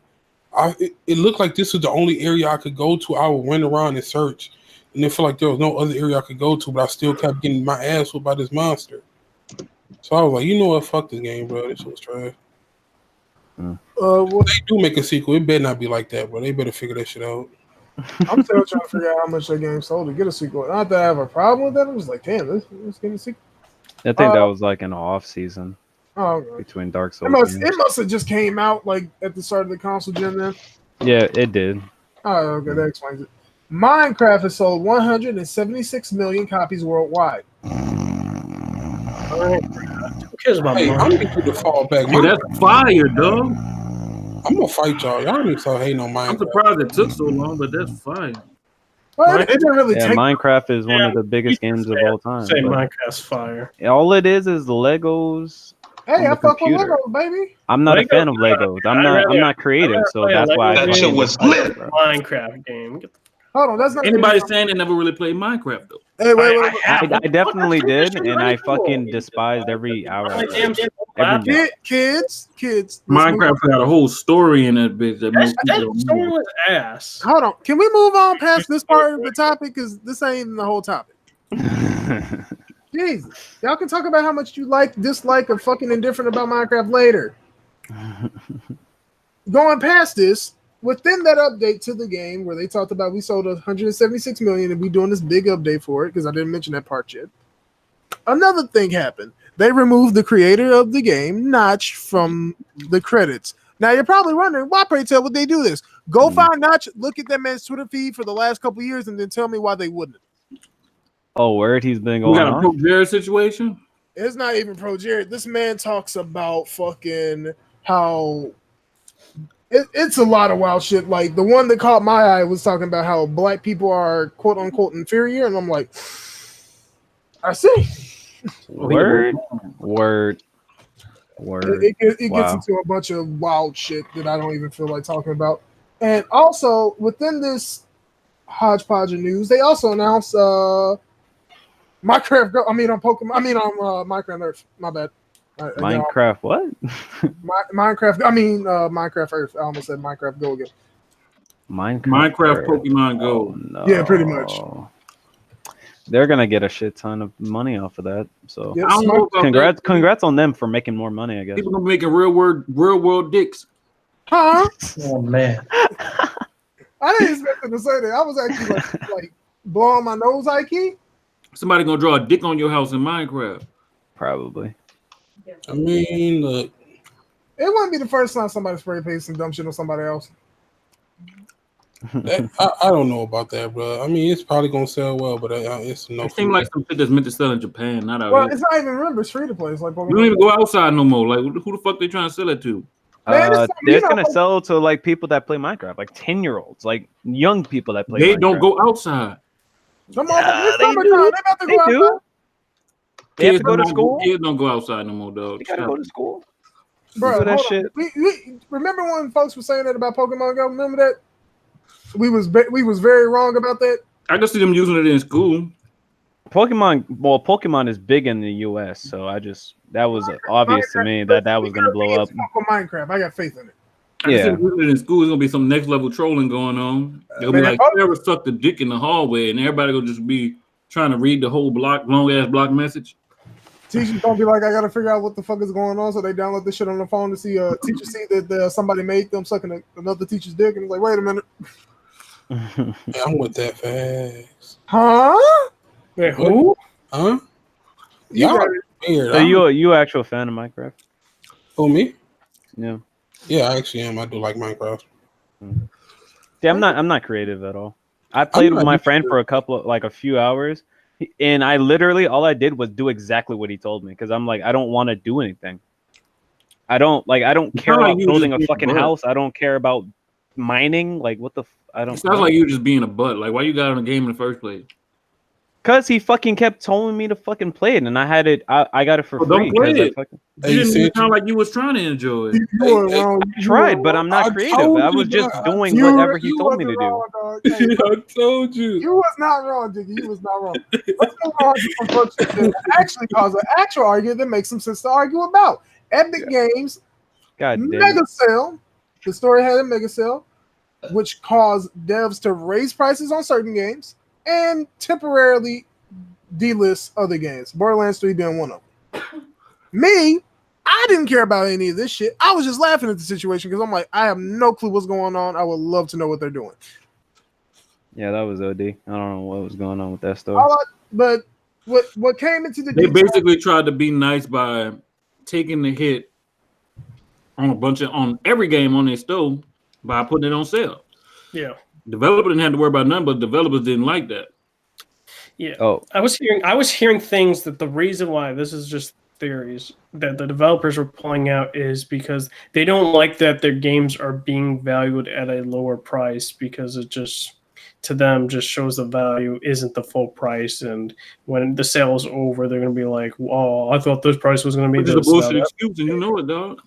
it looked like this was the only area I could go to. I would run around and search. And it felt like there was no other area I could go to, but I still kept getting my ass whooped by this monster. So I was like, you know what? Fuck this game, bro. This shit was trash. Well, they do make a sequel. It better not be like that, bro. They better figure that shit out. I'm still trying to figure out how much that game sold to get a sequel. Not that I have a problem with that. I'm just like, damn, let's get a sequel. I think that was like an off season between Dark Souls. It must have just came out like at the start of the console gen then. Yeah, it did. Oh, okay, that explains it. Minecraft has sold 176 million copies worldwide. Who cares about Hey, I'm going to fall back. Hey, that's fire, dog. I'm going to fight y'all. Y'all need to start hating on Minecraft. I'm surprised it took so long, but that's fire. Well, it didn't really take Minecraft is one of the biggest games of all time. Say Minecraft's fire. All it is Legos. Hey, I fuck with Legos, baby. I'm not a fan of Legos. I'm not creative, so that's why that shit was lit. Minecraft game. Hold on, that's not anybody saying they never really played Minecraft though. Hey, wait. I definitely did, and I fucking despised every hour. Kids. Minecraft had a whole story in that bitch. That story was ass. Hold on, can we move on past this part of the topic? Because this ain't the whole topic. Jesus, y'all can talk about how much you dislike, or fucking indifferent about Minecraft later. Going past this, within that update to the game where they talked about we sold 176 million and we doing this big update for it, because I didn't mention that part yet. Another thing happened. They removed the creator of the game, Notch, from the credits. Now you're probably wondering, why, pray tell, would they do this? Go find Notch, look at that man's Twitter feed for the last couple of years, and then tell me why they wouldn't. Oh, word, he's been going on. We got a Pro Jared situation? It's not even Pro Jared. This man talks about fucking how it's a lot of wild shit. Like the one that caught my eye was talking about how black people are quote unquote inferior, and I'm like, I see. Word. It gets into a bunch of wild shit that I don't even feel like talking about. And also within this hodgepodge of news, they also announced Minecraft. Minecraft Earth. My bad. Minecraft what? Minecraft. Minecraft Earth. I almost said Minecraft Go again. Minecraft Pokemon Go. Oh, no. Yeah, pretty much. They're gonna get a shit ton of money off of that. So Yep. I don't know about congrats on them for making more money, I guess. People gonna be making real world dicks. Huh? Oh man. I didn't expect them to say that. I was actually like blowing my nose, Ike. Somebody gonna draw a dick on your house in Minecraft. Probably. I mean, look. It wouldn't be the first time somebody spray painted some dumb shit on somebody else. I don't know about that, bro. I mean, it's probably gonna sell well, but it's no. It seems like some shit that's meant to sell in Japan, not out Well, here. it's not even remember it's free to play. It's like You don't even go outside no more. Like, who the fuck they trying to sell it to? They're gonna sell to like people that play Minecraft, like 10-year-olds, like young people that play. They Minecraft. don't go outside. Come on, it's summertime. They about to go outside. They have to go to school. Kids don't go outside no more, dog. They gotta go to school. Bro, that shit. We remember when folks were saying that about Pokemon Go? Remember that? we was very wrong about that. I can see them using it in school. Pokemon is big in the U.S., so that was obvious to me that was gonna blow up. Minecraft, I got faith in it. I can see them using it in school. There's gonna be some next level trolling going on. It'll be like Sarah sucked the dick in the hallway, and everybody will just be trying to read the whole long ass block message. Teachers gonna be like, I gotta figure out what the fuck is going on, so they download this shit on the phone to see teachers see that somebody made them sucking another teacher's dick, and it's like, wait a minute. Yeah, I'm with that fast. Huh? Wait, who? Huh? You Weird. So you actual fan of Minecraft? Oh, me? Yeah. Yeah, I actually am. I do like Minecraft. Yeah, I'm not creative at all. I played with my friend for a few hours, and I literally all I did was do exactly what he told me because I'm like I don't want to do anything. I don't care about building a fucking house. I don't care about mining. Like what the I don't. It sounds like you just being a butt. Like why you got on the game in the first place? Because he fucking kept telling me to fucking play it, and I had it. I got it for free. Don't play it. You didn't Sentry. sound like you was trying to enjoy it. wrong. I tried, but I'm not creative. I was just doing whatever he told me to do. Hey, I told you. you was not wrong, Jiggy. You was not wrong. Let's move on to some folks that actually cause an actual argument that makes some sense to argue about. Epic Games, God damn. Mega Sale. The story had a Mega Sale, which caused devs to raise prices on certain games and temporarily delist other games. Borderlands 3 being one of them. Me, I didn't care about any of this shit. I was just laughing at the situation because I'm like, I have no clue what's going on. I would love to know what they're doing. Yeah, that was OD. I don't know what was going on with that story. But what came into the They basically tried to be nice by taking the hit on every game on their store by putting it on sale. Yeah. Developer didn't have to worry about nothing, but developers didn't like that. Yeah. Oh, I was hearing things that the reason why, this is just theories, that the developers were pulling out is because they don't like that their games are being valued at a lower price because it just to them just shows the value isn't the full price, and when the sale is over they're going to be like, oh, I thought this price was going to be It's this. a bullshit excuse, and you know it, dog.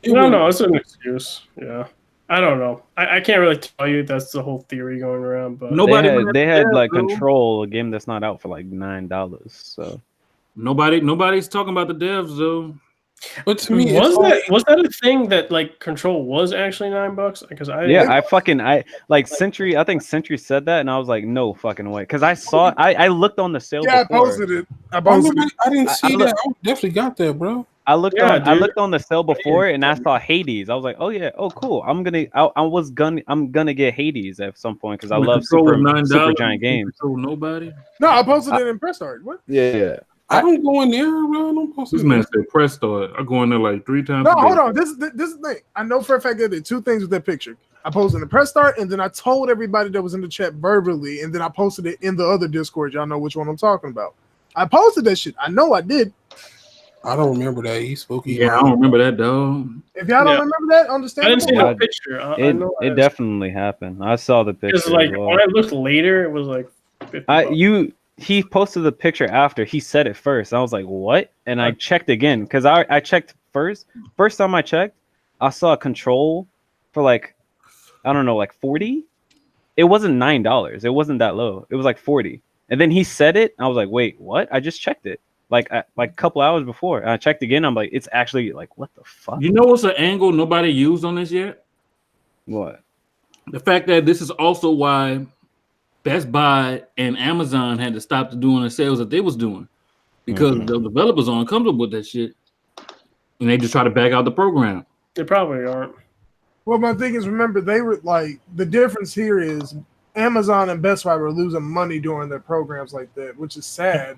No, it's an excuse. Yeah. I don't know. I can't really tell you. That's the whole theory going around. But they had like Control, a game that's not out for like $9. So nobody's talking about the devs though. But to me, was that a thing that like Control was actually $9? Because I like Sentry. I think Sentry said that, and I was like, no fucking way. Because I saw I looked on the sale. Yeah, before. I posted it. I didn't see that. I definitely got that, bro. I looked on the sale before, and I saw Hades. I was like, oh yeah, oh cool. I'm gonna get Hades at some point because I love super giant games. Nobody. No, I posted it in press start. What? Yeah. I don't go in there, bro. I don't post This man said press start. I go in there like 3 times. No, hold on. This is the thing. I know for a fact that I did 2 things with that picture. I posted in the press start, and then I told everybody that was in the chat verbally, and then I posted it in the other Discord. Y'all know which one I'm talking about. I posted that shit. I know I did. I don't remember that. He's spooky. Yeah, I don't remember that, dog. If y'all don't remember that, understand. I didn't see no picture. It definitely happened. I saw the picture. Because like when I looked later, it was like $50. He posted the picture after he said it first. I was like, what? And I checked again because I checked first. First time I checked, I saw a Control for like, I don't know, like 40. It wasn't $9. It wasn't that low. It was like 40. And then he said it. I was like, wait, what? I just checked it like a couple hours before. And I checked again. I'm like, it's actually like, what the fuck? You know what's an angle nobody used on this yet? What? The fact that this is also why Best Buy and Amazon had to stop doing the sales that they was doing because the developers aren't comfortable with that shit, and they just try to back out the program. They probably aren't. Well, my thing is, remember, they were like, the difference here is Amazon and Best Buy were losing money during their programs like that, which is sad.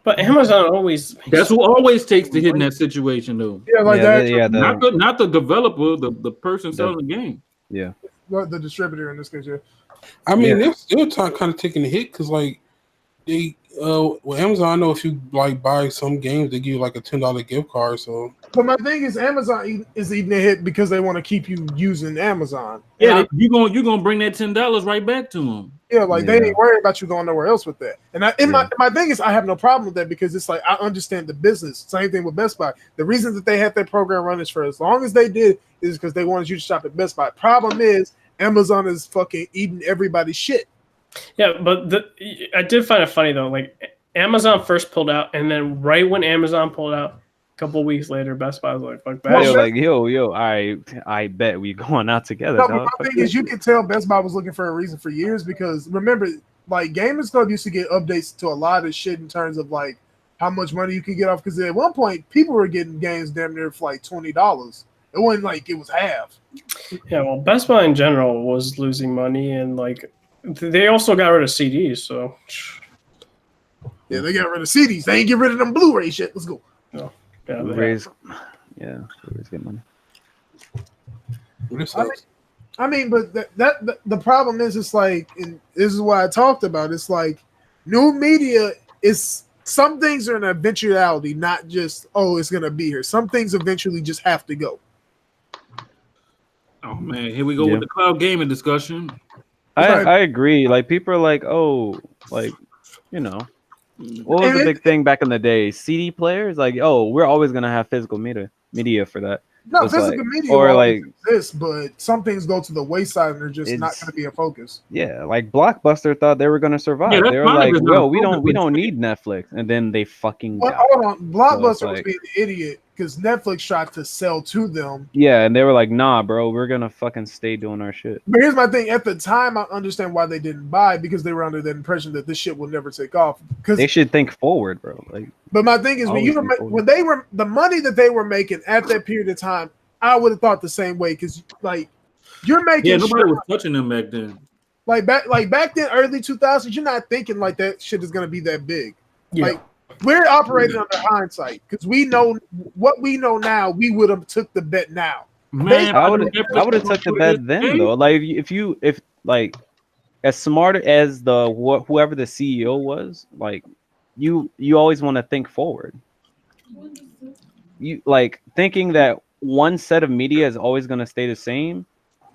But Amazon always. That's who always takes the hit in that situation, though. Yeah, like that. Not the developer, the person selling the game. Yeah. The distributor in this case, yeah. I mean, they're kind of taking a hit because, like, they with Amazon, I know if you like buy some games, they give you like a $10 gift card. So, but my thing is, Amazon is eating a hit because they want to keep you using Amazon. Yeah, you're gonna bring that $10 right back to them. Yeah, like they ain't worried about you going nowhere else with that. And my thing is, I have no problem with that because it's like I understand the business. Same thing with Best Buy. The reason that they had that program run is for as long as they did is because they wanted you to shop at Best Buy. Problem is, Amazon is fucking eating everybody's shit. Yeah, but I did find it funny though. Like Amazon first pulled out, and then right when Amazon pulled out, a couple weeks later, Best Buy was like, "Fuck that." They were like, yo, I bet we going out together. No, Dog. but my thing is, you can tell Best Buy was looking for a reason for years because remember, like Gamers Club used to get updates to a lot of shit in terms of like how much money you could get off. Because at one point, people were getting games damn near for like $20. It wasn't like it was half. Yeah, well, Best Buy in general was losing money, and like they also got rid of CDs. So Yeah, they got rid of CDs. They ain't get rid of them Blu-ray shit. Let's go. yeah, Blu-rays, yeah, Blu-rays get money. I mean, but the problem is, it's like, and this is what I talked about. It's like new media is some things are an eventuality, not just it's gonna be here. Some things eventually just have to go. Oh man, here we go with the cloud gaming discussion. I agree. Like people are like, like what was the big thing back in the day? CD players, like, we're always gonna have physical media for that. No, It's physical like, media or will like exist, but some things go to the wayside and they're just not going to be a focus. Yeah, like Blockbuster thought they were going to survive. Yeah, they were like, it's not "Yo, a we focus, don't need Netflix," and then they fucking. Well, died. hold on, Blockbuster So was being an idiot because Netflix tried to sell to them. Yeah, and they were like, "Nah, bro, we're gonna fucking stay doing our shit." But here's my thing: at the time, I understand why they didn't buy because they were under the impression that this shit will never take off. Because they should think forward, bro. Like, but my thing is, when they were the money that they were making at that period of time, I would have thought the same way because like you're making nobody was touching them back then. Like back then, early 2000s, you're not thinking like that shit is gonna be that big. Yeah. Like we're operating under hindsight because we know what we know now. We would have took the bet now. Man, I would have took the bet then though. Like if like as smart as whoever the CEO was, like you always want to think forward. You like thinking that one set of media is always going to stay the same.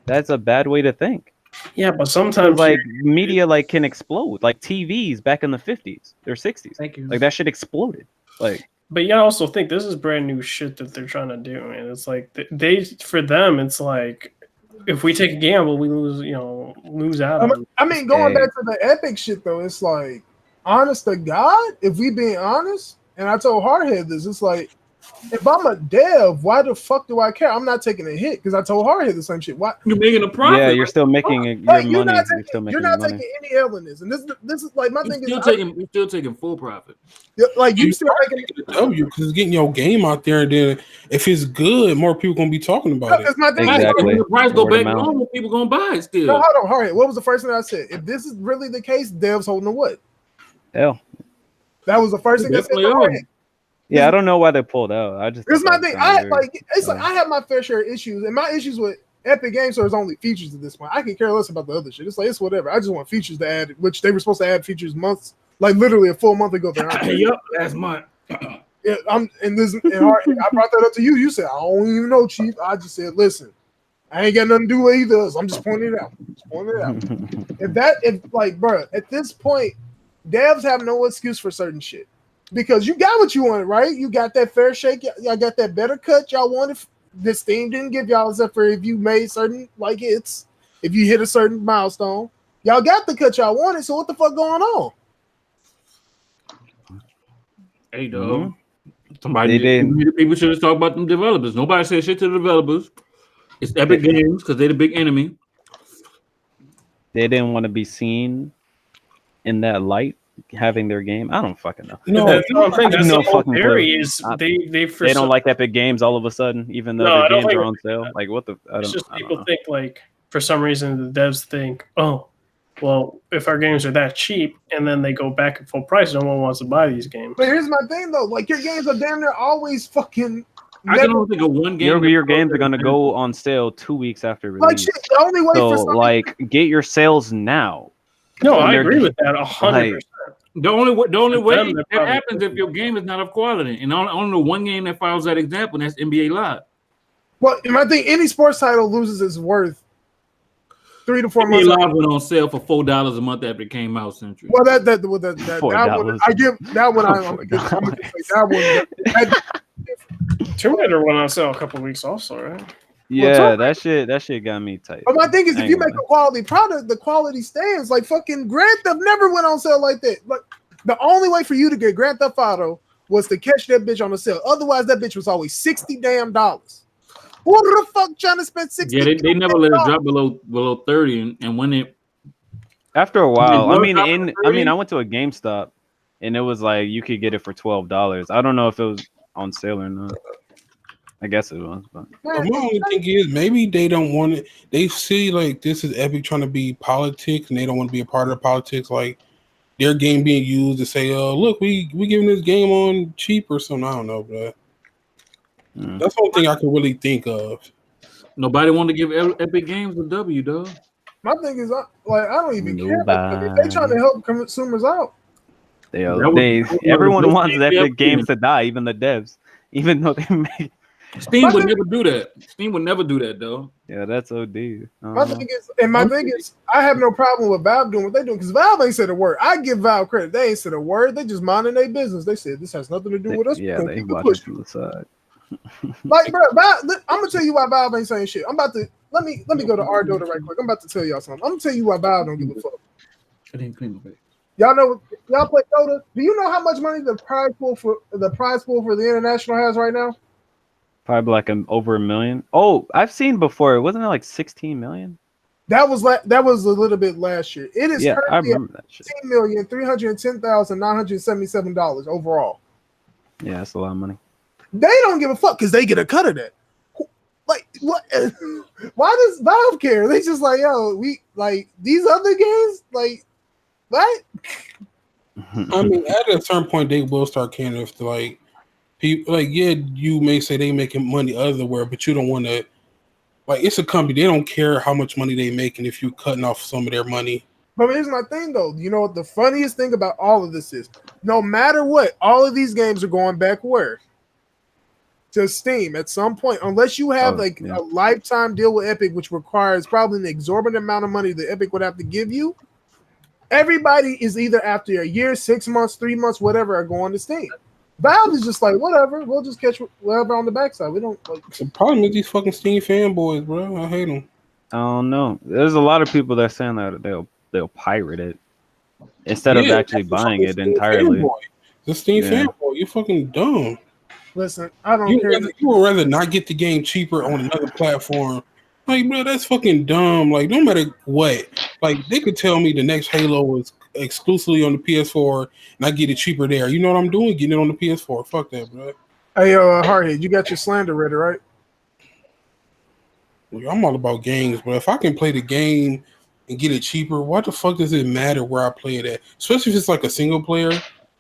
That's a bad way to think. Yeah, but sometimes like media like can explode. Like TVs back in the 50s or 60s. Thank you. Like that shit exploded. Like, but you gotta also think this is brand new shit that they're trying to do, and it's like for them, it's like if we take a gamble, we lose out. I mean, going back to the Epic shit though, it's like honest to God, if we being honest, and I told Hardhead this, it's like. If I'm a dev, why the fuck do I care? I'm not taking a hit because I told Hardhead the same shit. Why? You're making a profit. Yeah, you're still making your money. You're not taking any L in this, and this is like my thing. You're still taking full profit. Like you still making W because it's getting your game out there, and then if it's good, more people gonna be talking about it. My thing exactly. When the price go back normal, people gonna buy it still. No, hold on, Hardhead. What was the first thing I said? If this is really the case, devs holding the what? L. That was the first thing I said. Yeah, I don't know why they pulled out. I just. Here's my thing. I have my fair share of issues, and my issues with Epic Games Store is only features at this point. I can care less about the other shit. It's like it's whatever. I just want features to add, which they were supposed to add features months, like literally a full month ago. Yep, last month. Yeah, I brought that up to you. You said I don't even know, Chief. I just said, listen, I ain't got nothing to do with either. I'm just pointing it out. Bro, at this point, devs have no excuse for certain shit. Because you got what you wanted, right? You got that fair shake. Y'all got that better cut y'all wanted. This team didn't give y'all except for if you made certain hits, if you hit a certain milestone. Y'all got the cut y'all wanted. So what the fuck going on? Hey, dog. People should have talked about them developers. Nobody said shit to the developers. It's Epic Games because they're the big enemy. They didn't want to be seen in that light. Having their game, I don't fucking know. No, that's the whole theory is they don't like Epic Games all of a sudden, even though their games are on sale. Like what the? It's just people think like for some reason the devs think, oh, well, if our games are that cheap, and then they go back at full price, no one wants to buy these games. But here's my thing though, like your games are damn near always fucking. I can only think of one game. Your games are gonna go on sale 2 weeks after release. Like shit, the only way so get your sales now. No, I agree with that 100%. The only way that happens if your game is not of quality, and I only know one game that follows that example, and that's NBA Live. Well, I think any sports title loses its worth 3 to 4 months. NBA Live went on sale for $4 a month after it came out. Sentry. Well, that one, I give that one. I'm gonna say that one. Tomb Raider went on sale a couple of weeks also, right? Yeah, that shit got me tight. But my thing is, I if ain't you gonna make a quality product, the quality stands. Like fucking Grand Theft never went on sale like that. Like the only way for you to get Grand Theft Auto was to catch that bitch on a sale. Otherwise, that bitch was always $60 damn. Who the fuck trying to spend 60? Yeah, they never let it drop below 30, and when it After a when it while, I was mean, dropping to 30, I went to a GameStop, and it was like you could get it for $12. I don't know if it was on sale or not. I guess it was, but But my only thing is maybe they don't want it. They see like this is Epic trying to be politics, and they don't want to be a part of the politics. Like their game being used to say, look, we giving this game on cheap or something." I don't know, bro. That's the only thing I can really think of. nobody wanted to give Epic Games a W, dog. My thing is, like, I don't even care about them. If they trying to help consumers out, everyone wants Epic Games to die, even the devs, even though they make. Steam would never do that. Steam would never do that, though. Yeah, that's OD. My thing is, I have no problem with Valve doing what they doing because Valve ain't said a word. I give Valve credit; they ain't said a word. They just minding their business. They said this has nothing to do with us. Yeah, they watching from the side. Like, bro, I'm gonna tell you why Valve ain't saying shit. I'm about to let me go to our Dota right quick. I'm about to tell y'all something. I'm gonna tell you why Valve don't give a fuck. Y'all know, y'all play Dota. Do you know how much money the prize pool for the international has right now? Probably like over $1 million. Oh, I've seen before. Wasn't it like 16 million? That was a little bit last year. It is I remember that shit. $10,310,977 overall. Yeah, that's a lot of money. They don't give a fuck because they get a cut of that. Like what? Why does Valve care? They just like, yo, we like these other games, like what? I mean, at a certain point, they will start caring if like people like you may say they making money otherwhere, but you don't want to. Like it's a company, they don't care how much money they making if you cutting off some of their money. But here's my thing, though. You know what the funniest thing about all of this is? No matter what, all of these games are going back where? To Steam at some point, unless you have a lifetime deal with Epic, which requires probably an exorbitant amount of money that Epic would have to give you. Everybody is either after a year, 6 months, 3 months, whatever, are going to Steam. Valve is just like, whatever, we'll just catch whatever on the backside. We don't like. The problem is these fucking Steam fanboys, bro. I hate them. I don't know. There's a lot of people that are saying that they'll pirate it instead of actually buying it entirely. Fanboy. The Steam fanboy, you fucking dumb. Listen, I don't care. You would rather not get the game cheaper on another platform. Like, bro, that's fucking dumb. Like, no matter what, like they could tell me the next Halo was exclusively on the PS4 and I get it cheaper there. You know what I'm doing? Getting it on the PS4. Fuck that, bro. Hey, Hardhead, you got your slander ready, right? I'm all about games, but if I can play the game and get it cheaper, why the fuck does it matter where I play it at? Especially if it's like a single player.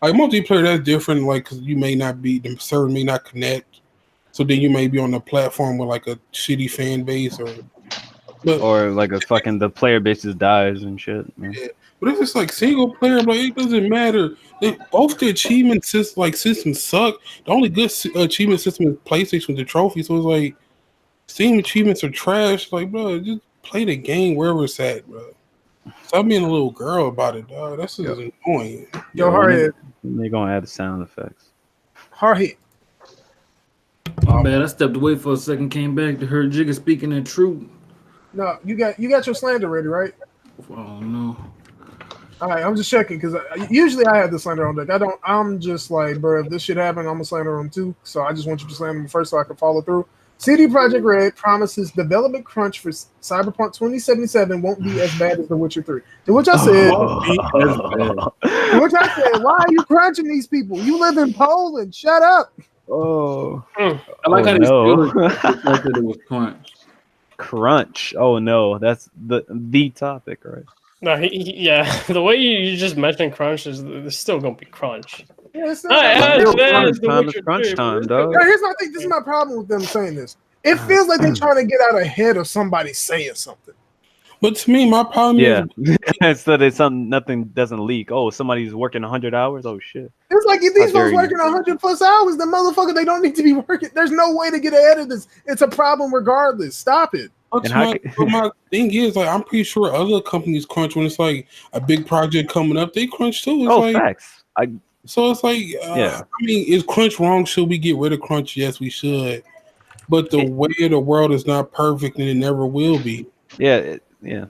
Like multiplayer, that's different. Like, cause you may not be the server may not connect, so then you may be on a platform with like a shitty fan base, or like a fucking the player base just dies and shit. Yeah. But if it's like single player, like it doesn't matter. Both the achievement systems suck. The only good achievement system is PlayStation with the trophy. So it's like Steam achievements are trash. Like, bro, just play the game wherever it's at, bro. Stop being a little girl about it, dog. That's just annoying. Yo, Hardhead. They're gonna add the sound effects. Hardhead. My bad. I stepped away for a second, came back to hear Jigga speaking that truth. No, you got your slander ready, right? Oh no. All right, I'm just checking because usually I have the slander on deck. I'm just like, bro, if this shit happen, I'm gonna slander him too. So I just want you to slander him first so I can follow through. CD Projekt Red promises development crunch for Cyberpunk 2077 won't be as bad as The Witcher 3. To which I said, why are you crunching these people? You live in Poland. Shut up. Oh, I like how they still that it was crunch. Crunch. Oh no, that's the topic, right? No, the way you just mentioned crunch is there's still gonna be crunch. Yeah, it's crunch time, dog. Here's my thing. This is my problem with them saying this. It feels like they're trying to get out ahead of somebody saying something. But to me, my problem is so that nothing doesn't leak. Oh, somebody's working 100 hours. Oh shit! It's like if these folks working 100+ hours, the motherfucker they don't need to be working. There's no way to get ahead of this. It's a problem regardless. Stop it. My thing is, like, I'm pretty sure other companies crunch when it's like a big project coming up. They crunch too. It's facts. So it's like, I mean, is crunch wrong? Should we get rid of crunch? Yes, we should. But the way the world is not perfect and it never will be. Yeah, yeah.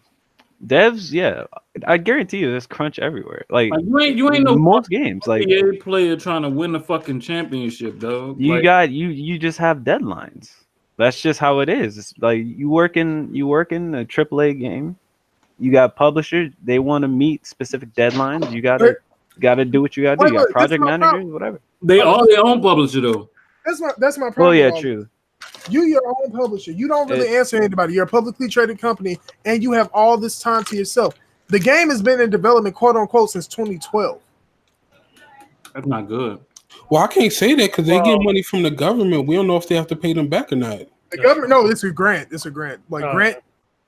Devs, yeah. I guarantee you, there's crunch everywhere. Like you ain't no most games. Like NBA player trying to win the fucking championship, dog. you just have deadlines. That's just how it is. It's like you work in a AAA game. You got publishers. They want to meet specific deadlines. You gotta do what you gotta do. You got project managers, whatever. They are their own publisher though. That's my problem. Well, yeah, true. You're your own publisher. You don't really answer anybody. You're a publicly traded company, and you have all this time to yourself. The game has been in development, quote unquote, since 2012. That's not good. Well, I can't say that because they get money from the government. We don't know if they have to pay them back or not. The government, no, it's a grant. It's a grant. Like grant,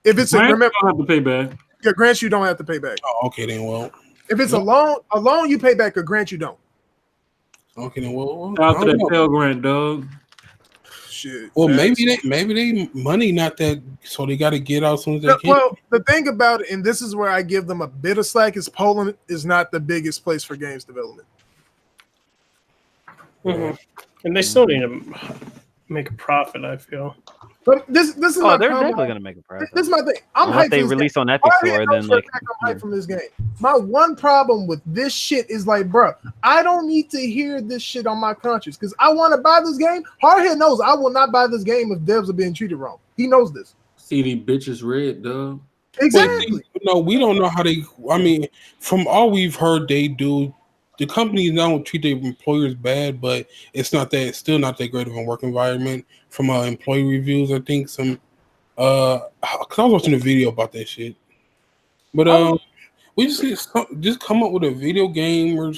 if it's grant, remember, you don't have to pay back. Yeah, grants you don't have to pay back. Oh, okay then. Well, if it's a loan you pay back. A grant you don't. Okay then. Well, shout out to that Pell Grant, dog. Shit. Well, maybe they money not that, so they got to get out as soon as they can. Well, the thing about it, and this is where I give them a bit of slack, is Poland is not the biggest place for games development. Mm-hmm. And they still need to make a profit, I feel. But this is they're definitely gonna make a profit. This is my thing. I'm Unless hyped they for this release game. on Epic Store, then like I'm hyped from this game. My one problem with this shit is like, bro, I don't need to hear this shit on my conscience because I want to buy this game. Hardhead knows I will not buy this game if devs are being treated wrong. He knows this. See these bitches red, dog. Exactly. No, we don't know how they. I mean, from all we've heard, they do. The companies don't treat their employers bad, but it's still not that great of a work environment. From employee reviews, I think some. Cause I was watching a video about that shit. But we just come up with a video game or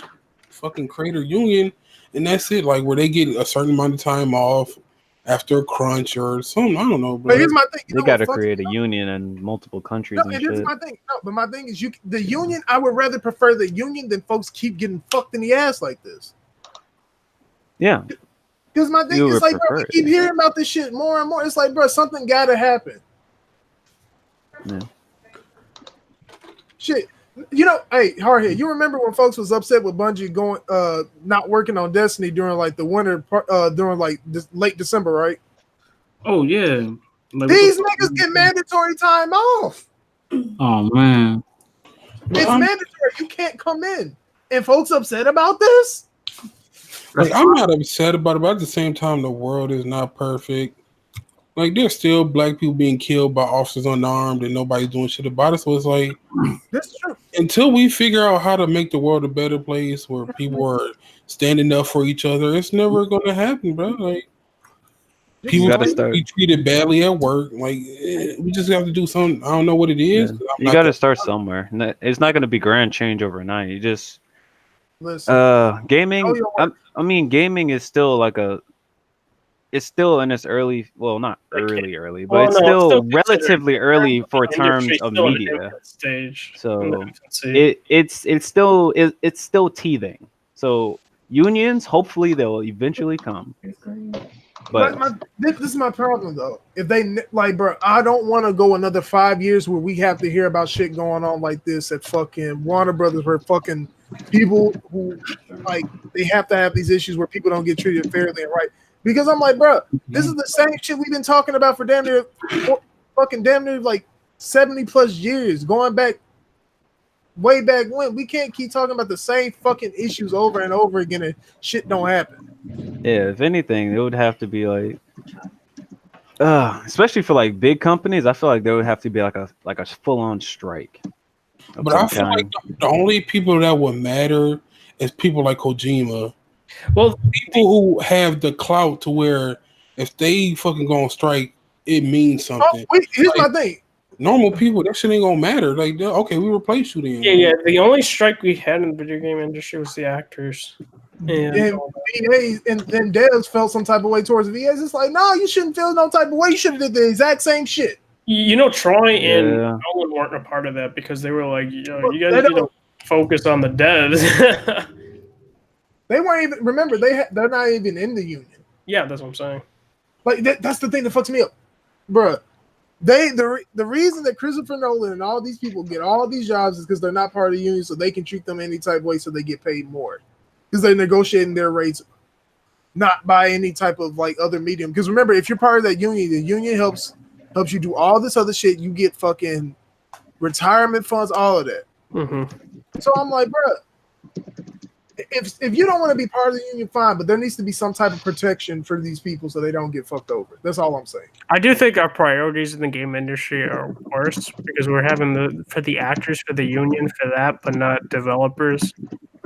fucking creator union, and that's it. Like where they get a certain amount of time off after a crunch or something. I don't know. Bro. But here's my thing. They got to create a union in multiple countries. No, and here's my thing. No, but my thing is, the union. I would rather prefer the union than folks keep getting fucked in the ass like this. Yeah. Because my thing is like, bro, we keep hearing about this shit more and more. It's like, bro, something got to happen. Yeah. Shit. You know, hey, Hardhead, you remember when folks was upset with Bungie going not working on Destiny during like the winter during like late December, right? Oh yeah. Like, these niggas get mandatory time off. Oh man. It's mandatory. You can't come in. And folks upset about this? Like I'm not upset about it, but at the same time, the world is not perfect. Like there's still black people being killed by officers unarmed and nobody's doing shit about it. So it's like that's true. Until we figure out how to make the world a better place where people are standing up for each other, it's never gonna happen, bro. Like people be treated badly at work. Like we just have to do something. I don't know what it is. Yeah. You got to start somewhere. It's not going to be grand change overnight. You just gaming. I mean, gaming is still like it's still in its early. Well, not early, but it's still relatively early for terms of media stage. So it's still teething. So unions, hopefully, they'll eventually come. But this is my problem though. If they like, bro, I don't want to go another 5 years where we have to hear about shit going on like this at fucking Warner Brothers, where fucking people who like they have to have these issues where people don't get treated fairly and right. Because I'm like, bro, this is the same shit we've been talking about for damn near like 70 plus years, going back way back when. We can't keep talking about the same fucking issues over and over again and shit don't happen. Yeah, if anything, it would have to be like, especially for like big companies. I feel like there would have to be like a full on strike. But I feel like the only people that would matter is people like Kojima. Well, people who have the clout to where if they fucking go on strike, it means something. Here's my thing. Normal people, that shit ain't gonna matter. Like, okay, we replace you then. Yeah. The only strike we had in the video game industry was the actors. And VAs and devs felt some type of way towards VAs. It's like, no, you shouldn't feel no type of way. You should have did the exact same shit. You know, Troy and Nolan weren't a part of that because they were like, you guys need to focus on the devs. They weren't even. Remember, they're not even in the union. Yeah, that's what I'm saying. Like that's the thing that fucks me up, bruh. The reason that Christopher Nolan and all these people get all these jobs is because they're not part of the union, so they can treat them any type of way, so they get paid more because they're negotiating their rates not by any type of like other medium. Because remember, if you're part of that union, the union helps you do all this other shit. You get fucking retirement funds, all of that. So I'm like, bro, if you don't want to be part of the union, fine, but there needs to be some type of protection for these people so they don't get fucked over. That's all I'm saying. I do think our priorities in the game industry are worse because we're having for the actors for the union for that, but not developers.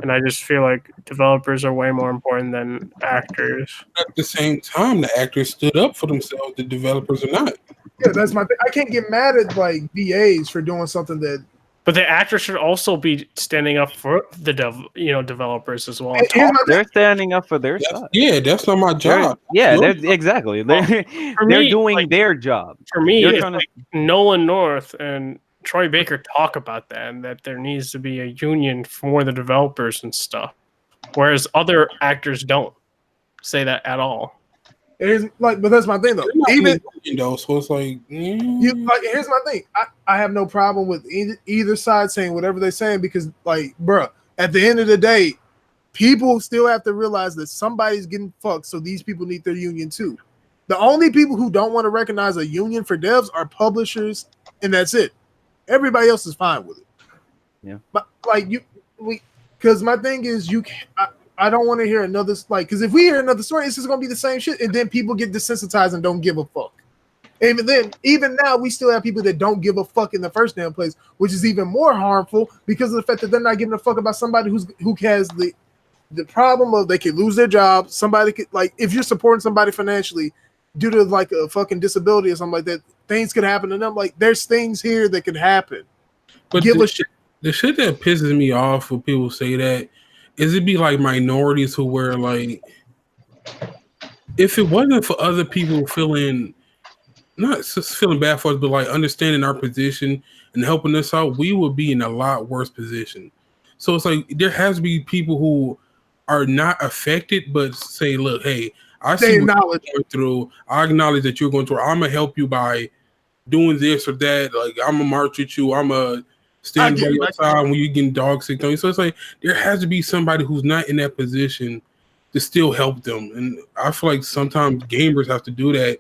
And I just feel like developers are way more important than actors. At the same time, the actors stood up for themselves. The developers are not. Yeah, that's my thing. I can't get mad at like VAs for doing something that. But the actors should also be standing up for the developers as well. They're standing up for their side. Yeah, that's not my job. Exactly. They're doing their job. For me, it's like Nolan North and Troy Baker talk about that, and that there needs to be a union for the developers and stuff, whereas other actors don't say that at all. Here's but that's my thing though. Even so it's like, here's my thing. I have no problem with either side saying whatever they're saying because, like, bro, at the end of the day, people still have to realize that somebody's getting fucked. So these people need their union too. The only people who don't want to recognize a union for devs are publishers, and that's it. Everybody else is fine with it. Yeah, but like because my thing is I don't want to hear another because if we hear another story, it's just gonna be the same shit, and then people get desensitized and don't give a fuck. Even now, we still have people that don't give a fuck in the first damn place, which is even more harmful because of the fact that they're not giving a fuck about somebody who has the problem of they could lose their job. Somebody could if you're supporting somebody financially due to like a fucking disability or something like that, things could happen to them. Like there's things here that could happen. But the shit that pisses me off when people say that is it be like minorities who were like, if it wasn't for other people feeling, not just feeling bad for us, but like understanding our position and helping us out, we would be in a lot worse position. So it's like there has to be people who are not affected, but say, look, hey, I see what you're going through. I acknowledge that you're going through. I'm gonna help you by doing this or that. Like I'm gonna march with you. I'm gonna stand by your side when you're getting dog sick. So it's like there has to be somebody who's not in that position to still help them. And I feel like sometimes gamers have to do that.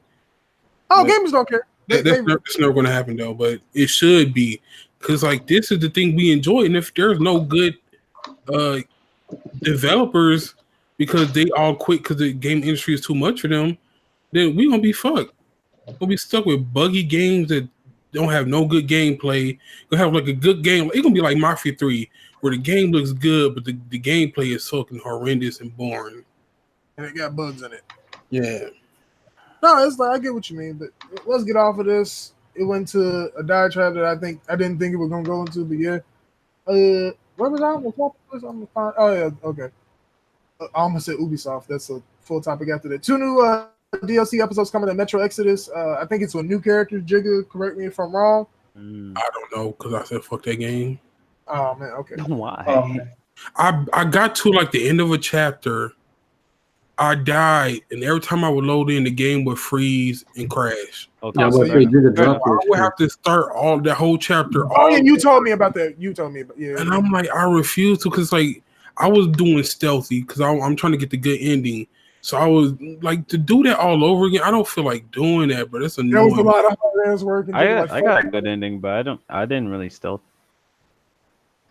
Oh, gamers don't care. That's never going to happen though. But it should be because like this is the thing we enjoy. And if there's no good developers because they all quit because the game industry is too much for them, then we gonna be fucked. We'll be stuck with buggy games that don't have no good gameplay. You'll have like a good game. It's gonna be like Mafia 3, where the game looks good, but the gameplay is fucking horrendous and boring. And it got bugs in it. Yeah. No, it's like I get what you mean, but let's get off of this. It went to a diatribe that I didn't think it was gonna go into, but yeah. Where was I? Oh yeah, okay. I almost said Ubisoft. That's a full topic after that. 2 new DLC episodes coming to Metro Exodus. I think it's with new characters. Jigga, correct me if I'm wrong. I don't know because I said fuck that game. Oh man, okay. Why? I got to like the end of a chapter. I died, and every time I would load in, the game would freeze and crash. Okay, I would have to start the whole chapter. Oh yeah, you told me about that. And I'm like, I refuse to because like I was doing stealthy because I'm trying to get the good ending. So I was like to do that all over again. I don't feel like doing that, but it's annoying. There was a lot of hard ass work. I got a good ending, but I didn't really stealth.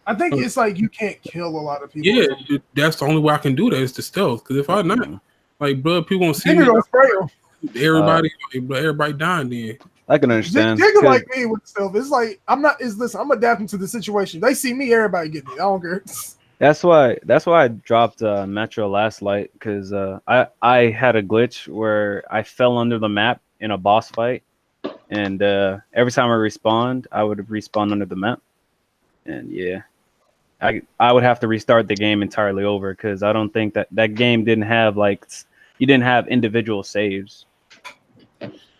I think it's like you can't kill a lot of people. Yeah, that's the only way I can do that is to stealth. Because if I not, like, bro, people gonna see me. Everybody dying then. I can understand. Jigga like me with stealth. It's like I'm adapting to the situation. They see me, everybody getting it. I don't care. That's why I dropped Metro Last Light because I had a glitch where I fell under the map in a boss fight, and every time I respawned, I would respawn under the map, and yeah, I would have to restart the game entirely over because I don't think that game didn't have you didn't have individual saves.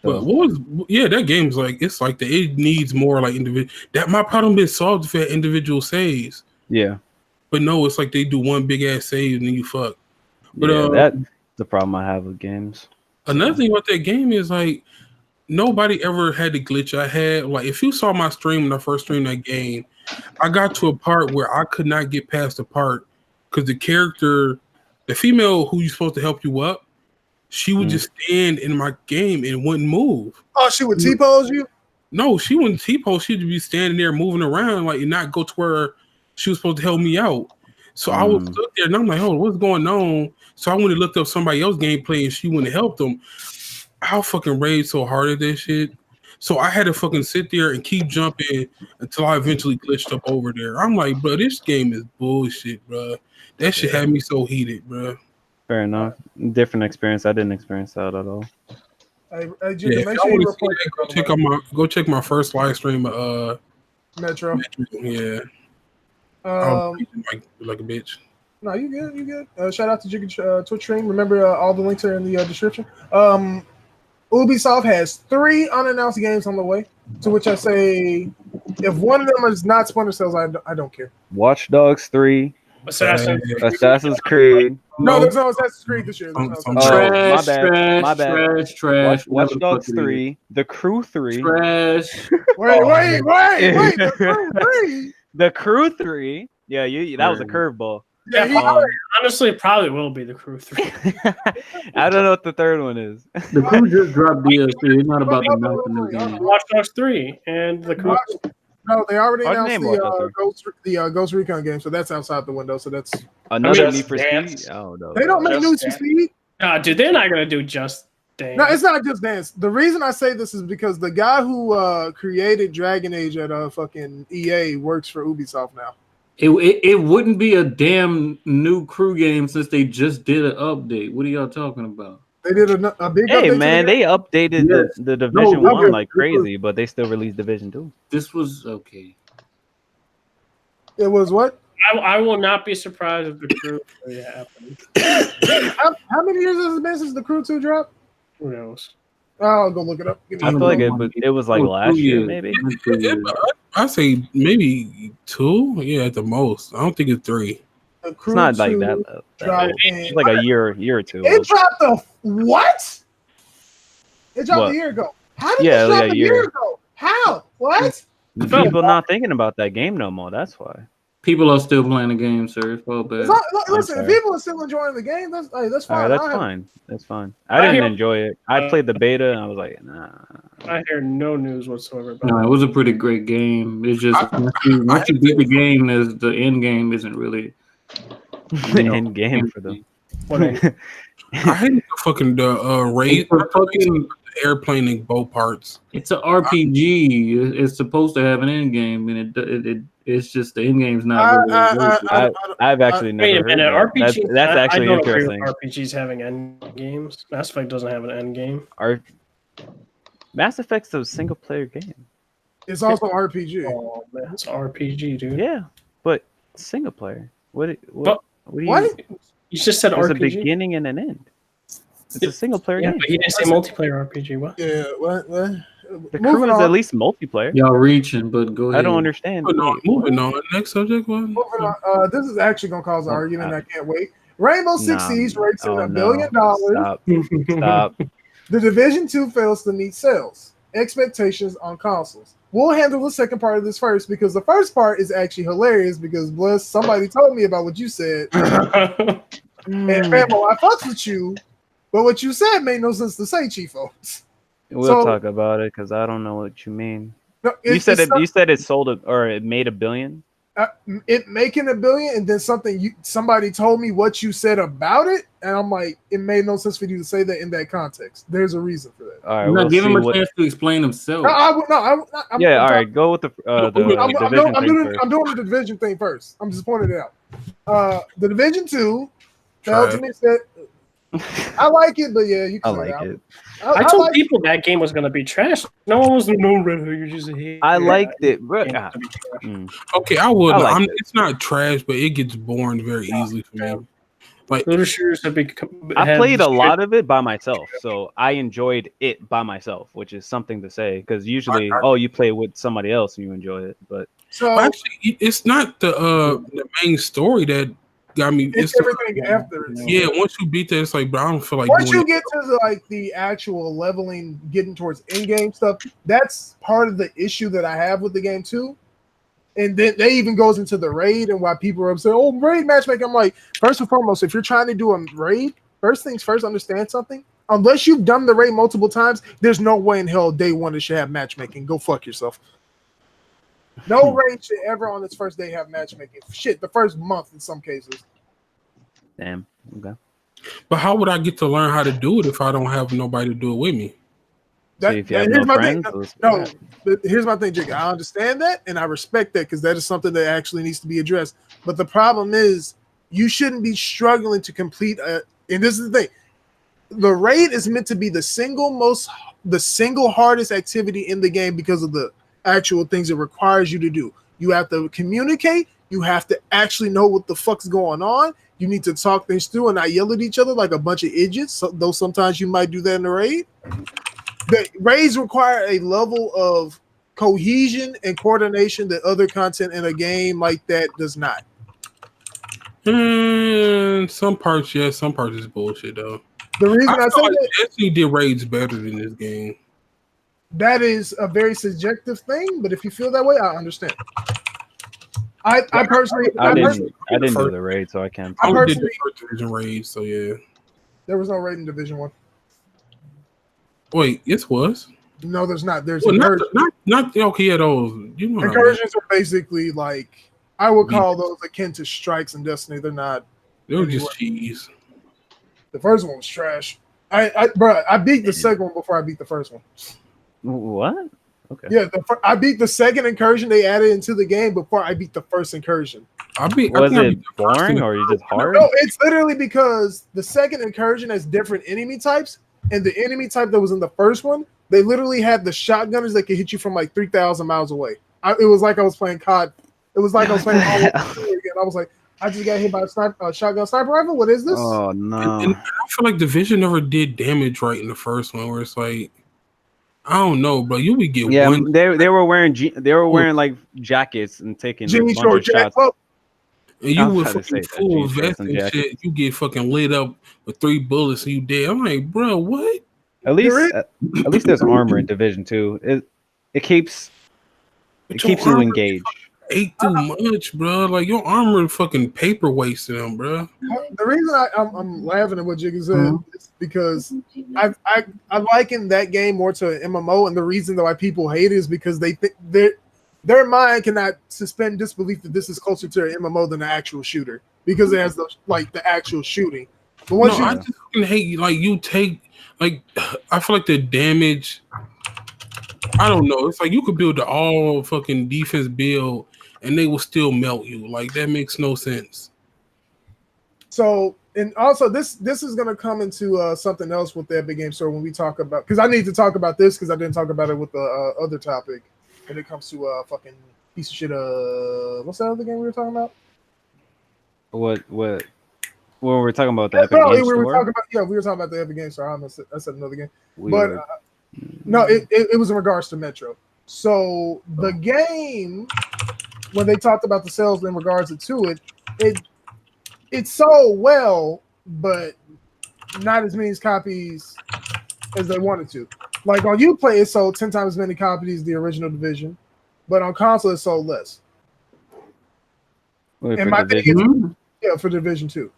But that game's like it's like it needs more like individual. That my problem been solved if it had individual saves. Yeah. But no, it's like they do one big ass save and then you fuck. But that's the problem I have with games. Another thing about that game is like nobody ever had the glitch I had. Like if you saw my stream when I first streamed that game, I got to a part where I could not get past the part because the character, the female who you're supposed to help you up, she would just stand in my game and wouldn't move. Oh, she would T-pose you? No, she wouldn't T-pose. She'd be standing there moving around like and not go to where she was supposed to help me out. So I was stood there and I'm like, oh, what's going on? So I went and looked up somebody else's gameplay and she wouldn't have helped them. I fucking raged so hard at that shit. So I had to fucking sit there and keep jumping until I eventually glitched up over there. I'm like, bro, this game is bullshit, bro. That shit had me so heated, bro. Fair enough. Different experience. I didn't experience that at all. Make sure you report go check my first live stream. Metro. Yeah. Like a bitch. No, you good. You good. Shout out to Jiggaapril Twitch stream. Remember, all the links are in the description. Ubisoft has 3 unannounced games on the way. To which I say, if one of them is not Splinter Cells, I don't care. Watch Dogs 3. Assassin's Creed. No, there's no Assassin's Creed this year. My bad. Trash. Watch Dogs 3. The Crew 3. Trash. Wait. The Crew 3. The Crew 3. Yeah, that was a curveball. Yeah, honestly, it probably will be the Crew 3. I don't know what the third one is. The Crew just dropped DLC. It's not about the new game. Watch Dogs 3 and the Crew. No, they already announced the Ghost Recon game, so that's outside the window. So that's another Need for Speed. Oh no, they don't make Need for Speed. Dude, they're not gonna do Just Dance. No, it's not Just Dance. The reason I say this is because the guy who created Dragon Age at fucking EA works for Ubisoft now. It wouldn't be a damn new Crew game since they just did an update. What are y'all talking about? They did a big update. Hey man, they updated the Division 1 like crazy, but they still released Division 2. This was okay. It was what? I will not be surprised if the Crew 3 happens. How many years has it been since the Crew 2 dropped? Who knows? I'll go look it up. I feel like it was like last year, maybe. I say maybe 2. Yeah, at the most. I don't think it's 3. It's not like that. It's like a year or two. It dropped what? It dropped a year ago. How did it drop a year ago? How? What? People not thinking about that game no more. That's why. People are still playing the game, sir. It's all bad. Listen, if people are still enjoying the game, that's fine. All right, that's fine. I didn't enjoy it. I played the beta and I was like, nah. I hear no news whatsoever about it. It was a pretty great game. It's just once you beat the game, the end game isn't really the end game for them. I hate the fucking raid. Fucking airplane and boat parts. It's an RPG. It's supposed to have an end game, and it's just the end game's not. I've actually never heard of that. RPG. That's actually interesting. RPGs having end games. Mass Effect doesn't have an end game. Mass Effect's a single player game. It's also RPG. Oh man, it's RPG, dude. Yeah, but single player. What? You just said There's RPG. a beginning and an end. It's a single player game. But he didn't say multiplayer RPG. What? Yeah. What? The Crew is at least multiplayer. Y'all reaching, but go ahead. I don't understand. Moving on. Next subject one. Moving on. This is actually gonna cause an argument. I can't wait. Rainbow Six Siege rates at $1 billion. Stop. The Division 2 fails to meet sales expectations on consoles. We'll handle the second part of this first because the first part is actually hilarious because somebody told me about what you said. And Famo, I fucked with you, but what you said made no sense to say, Chiefo. We'll talk about it because I don't know what you mean. No, you said it sold or it made $1 billion. It making $1 billion, and then somebody told me what you said about it, and I'm like, it made no sense for you to say that in that context. There's a reason for that. All right, I'm not giving him a chance to explain himself. All right, go with the division thing. I'm doing the division thing first. I'm just pointing it out. The Division 2, the Ultimate Set. I like it, but yeah, you can I like it. I told people that game was gonna be trash. No one was no Redhood. You just hate. I liked it, bro. Okay, I would. It's not trash, but it gets boring very easily for me. Like shooters have become. I played a lot of it by myself, so I enjoyed it by myself, which is something to say. Because usually, you play with somebody else and you enjoy it, but actually, it's not the main story that got me. It's everything after it. Yeah, once you beat that, it's like, but I don't feel like once you get to the actual leveling, getting towards in-game stuff, that's part of the issue that I have with the game too. And then they even goes into the raid and why people are upset. Oh, raid matchmaking. I'm like, first and foremost, if you're trying to do a raid, first things first, understand something. unless you've done the raid multiple times, there's no way in hell day one it should have matchmaking. Go fuck yourself. No raid should ever on its first day have matchmaking. Shit, the first month in some cases. Damn. Okay. But how would I get to learn how to do it if I don't have nobody to do it with me? See, if you have no friends, here's my thing, Jake. I understand that and I respect that because that is something that actually needs to be addressed. But the problem is you shouldn't be struggling to complete and this is the thing. The raid is meant to be the single hardest activity in the game because of the actual things it requires you to do. You have to communicate, you have to actually know what the fuck's going on. You need to talk things through and not yell at each other like a bunch of idiots, though sometimes you might do that in the raid. The raids require a level of cohesion and coordination that other content in a game like that does not. Some parts, yes. Some parts is bullshit, though. The reason I say like that Destiny did raids better than this game. That is a very subjective thing, but if you feel that way, I understand. I personally didn't do the raid, so I can't. I did the first division raid, so yeah. There was no raid in Division 1. Wait, it was. No, there's not. There's not okay. Yeah, those incursions are basically like I would call those akin to strikes in Destiny. They're not. They were just cheese. The first one was trash. I beat the second one before I beat the first one. What? Okay. Yeah, I beat the second incursion they added into the game before I beat the first incursion. Was it boring or you just hard? No, it's literally because the second incursion has different enemy types, and the enemy type that was in the first one, they literally had the shotgunners that could hit you from like 3,000 miles away. It was like I was playing COD. It was like I was playing again. I was like, I just got hit by a shotgun sniper rifle. What is this? Oh no! And I feel like Division never did damage right in the first one, where it's like, I don't know, bro. You would get one. They were wearing like jackets and taking Jimmy a bunch of shots. And you would fucking full vest and shit. You get fucking lit up with 3 bullets and you dead. I'm like, bro, what? At least there's armor in Division 2. It keeps you engaged. Ate too much, bro. Like your armor fucking paperweights to them, bro. The reason I'm laughing at what Jigga said is because I liken that game more to an MMO, and the reason why people hate it is because they think their mind cannot suspend disbelief that this is closer to an MMO than an actual shooter because it has the actual shooting. But once I just fucking hate like you take like I feel like the damage. I don't know. It's like you could build the all fucking defense build and they will still melt you. Like that makes no sense. So, and also this is gonna come into something else with the Epic Game Store when we talk about, because I need to talk about this because I didn't talk about it with the other topic when it comes to fucking piece of shit. What's that other game we were talking about? What we're talking about the Epic Game Store? We were talking about the Epic Game Store. I said another game, no, it was in regards to Metro. So the game, when they talked about the sales in regards to it sold well, but not as many copies as they wanted to. Like on Uplay, it sold 10 times as many copies as the original Division, but on console, it sold less. Wait, for Division? For Division 2.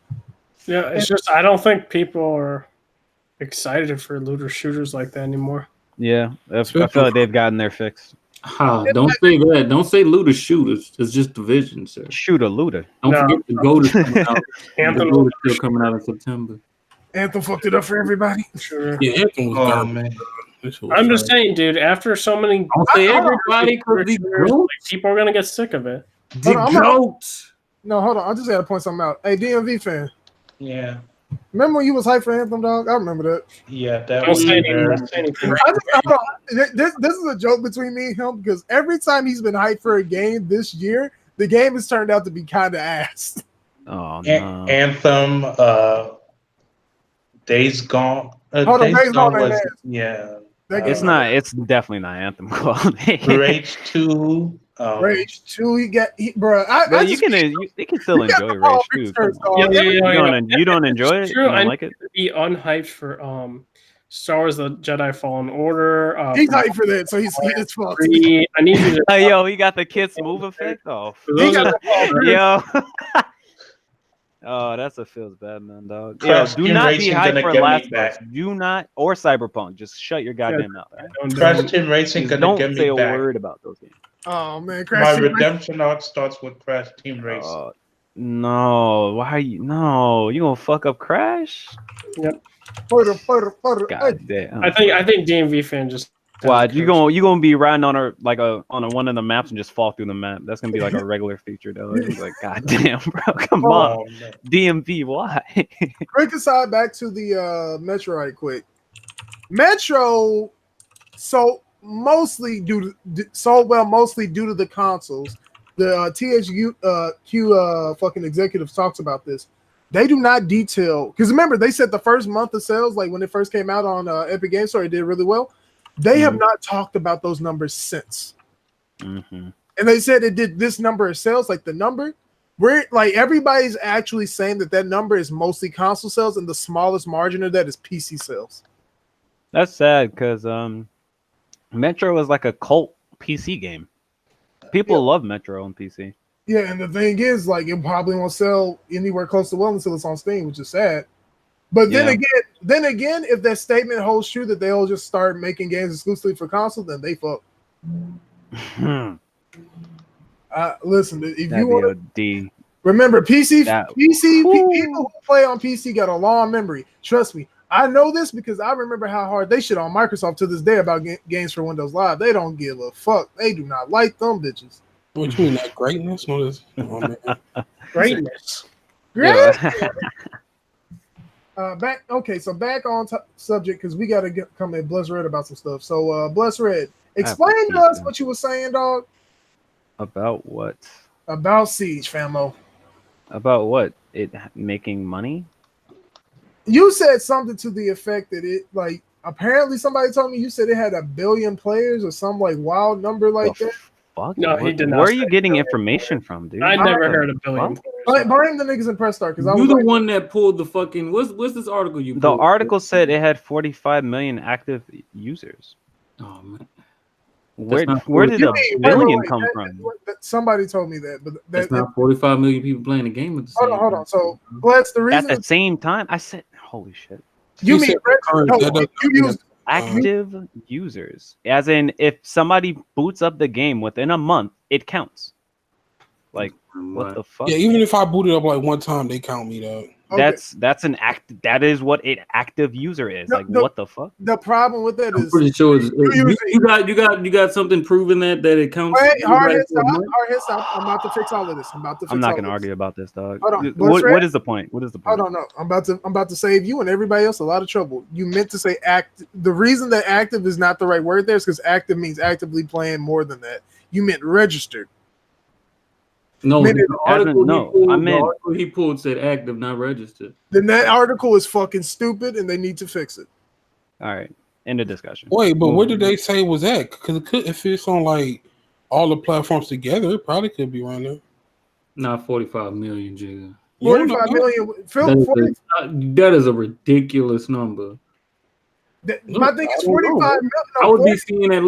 Yeah, it's just I don't think people are excited for looter shooters like that anymore. Yeah, I feel like they've gotten their fix. Don't say that. Don't say looter shooters. It's just Division, sir. Shooter looter. Don't forget the Gold is coming out. The Gold is still coming out in September. Anthem fucked it up for everybody. Sure. Yeah, Anthem was garbage. I'm just saying, dude. After so many, don't say everybody because people are gonna get sick of it. No, hold on. I just gotta point something out. Hey, DMV fan. Yeah. Remember when you was hyped for Anthem, dog? I remember that. Yeah, that was. This is a joke between me and him because every time he's been hyped for a game this year, the game has turned out to be kind of ass. Oh no! Anthem, Days Gone. Days Gone was, yeah. It's not. It's definitely not Anthem quality. Rage 2. Rage 2, you can still enjoy Rage 2. You don't enjoy it? True, you don't like it? Be unhyped for Star Wars: The Jedi Fallen Order. He's hyped for that, so he's fucked. I need you to. Yo, he got the kids move effect off. Yo. Oh, that's a feels bad, man, dog. Yo, Crash do Team not be Racing hyped gonna for get Last me of Us. back. Do not, or Cyberpunk. Just shut your goddamn mouth. Right? Crash Team Racing Just gonna don't get say me a back. word about those games. Oh man, My Crash Team Racing. redemption arc starts with Crash Team Racing. No, why are you? No, you gonna fuck up Crash? Yep. Hey, God damn. I think DMV fan just. Why you gonna be riding on one of the maps and just fall through the map? That's gonna be like a regular feature though. It's like, god damn, bro, come on, Oh, man. DMV, why? quick aside, back to the Metro right quick. Metro sold mostly due to the consoles. The THQ fucking executives talks about this. They do not detail because remember they said the first month of sales, like when it first came out on Epic Games Store, it did really well. They have not talked about those numbers since. Mm-hmm. And they said it did this number of sales, like the number. We're like everybody's actually saying that number is mostly console sales, and the smallest margin of that is PC sales. That's sad because Metro is like a cult PC game. People love Metro on PC. Yeah, and the thing is, like, it probably won't sell anywhere close to well until it's on Steam, which is sad. But then again, if that statement holds true that they'll just start making games exclusively for console, then they fuck. Listen, if you want to remember PC people who play on PC got a long memory. Trust me, I know this because I remember how hard they shit on Microsoft to this day about games for Windows Live. They don't give a fuck. They do not like them bitches. What you mean, that greatness? What is greatness? Great. Back on subject because we got to come at Bless Red about some stuff. So Bless Red, explain to us what you were saying, dog. About what? About Siege, famo. About what? It making money? You said something to the effect that it, like, apparently somebody told me you said it had 1 billion players or some like wild number like that. Fuck? No, he did not. Where are you getting information from, dude? I never heard 1 billion. Blame the niggas in Press Start because you're the one that pulled the fucking. What's this article you? The article said it had 45 million active users. Oh man. Where did a billion come from? Somebody told me that, but that's not 45 million people playing the game at the same time. Hold on. So that's the reason. At the same time, I said, "Holy shit!" You mean you used active users, as in if somebody boots up the game within a month, it counts. Like what the fuck? Yeah, even if I booted up like one time, they count me though. That's an act. That is what an active user is. What the fuck? The problem with that is, I'm pretty sure you got something proving that it counts. Wait, Hardhead, stop. I'm about to fix all of this. I'm not gonna argue about this, dog. Hold on. What is the point? What is the point? I don't know. I'm about to save you and everybody else a lot of trouble. You meant to say act. The reason that active is not the right word there is because active means actively playing more than that. You meant registered. No, the article he pulled said active, not registered. Then that article is fucking stupid, and they need to fix it. All right, end of discussion. Wait, but where did they say it was at? Because it could, if it's on like all the platforms together, it probably could be around there. Not 45 million, Jigga. 45 million. That is a ridiculous number. My thing is 45 million. I would be seeing at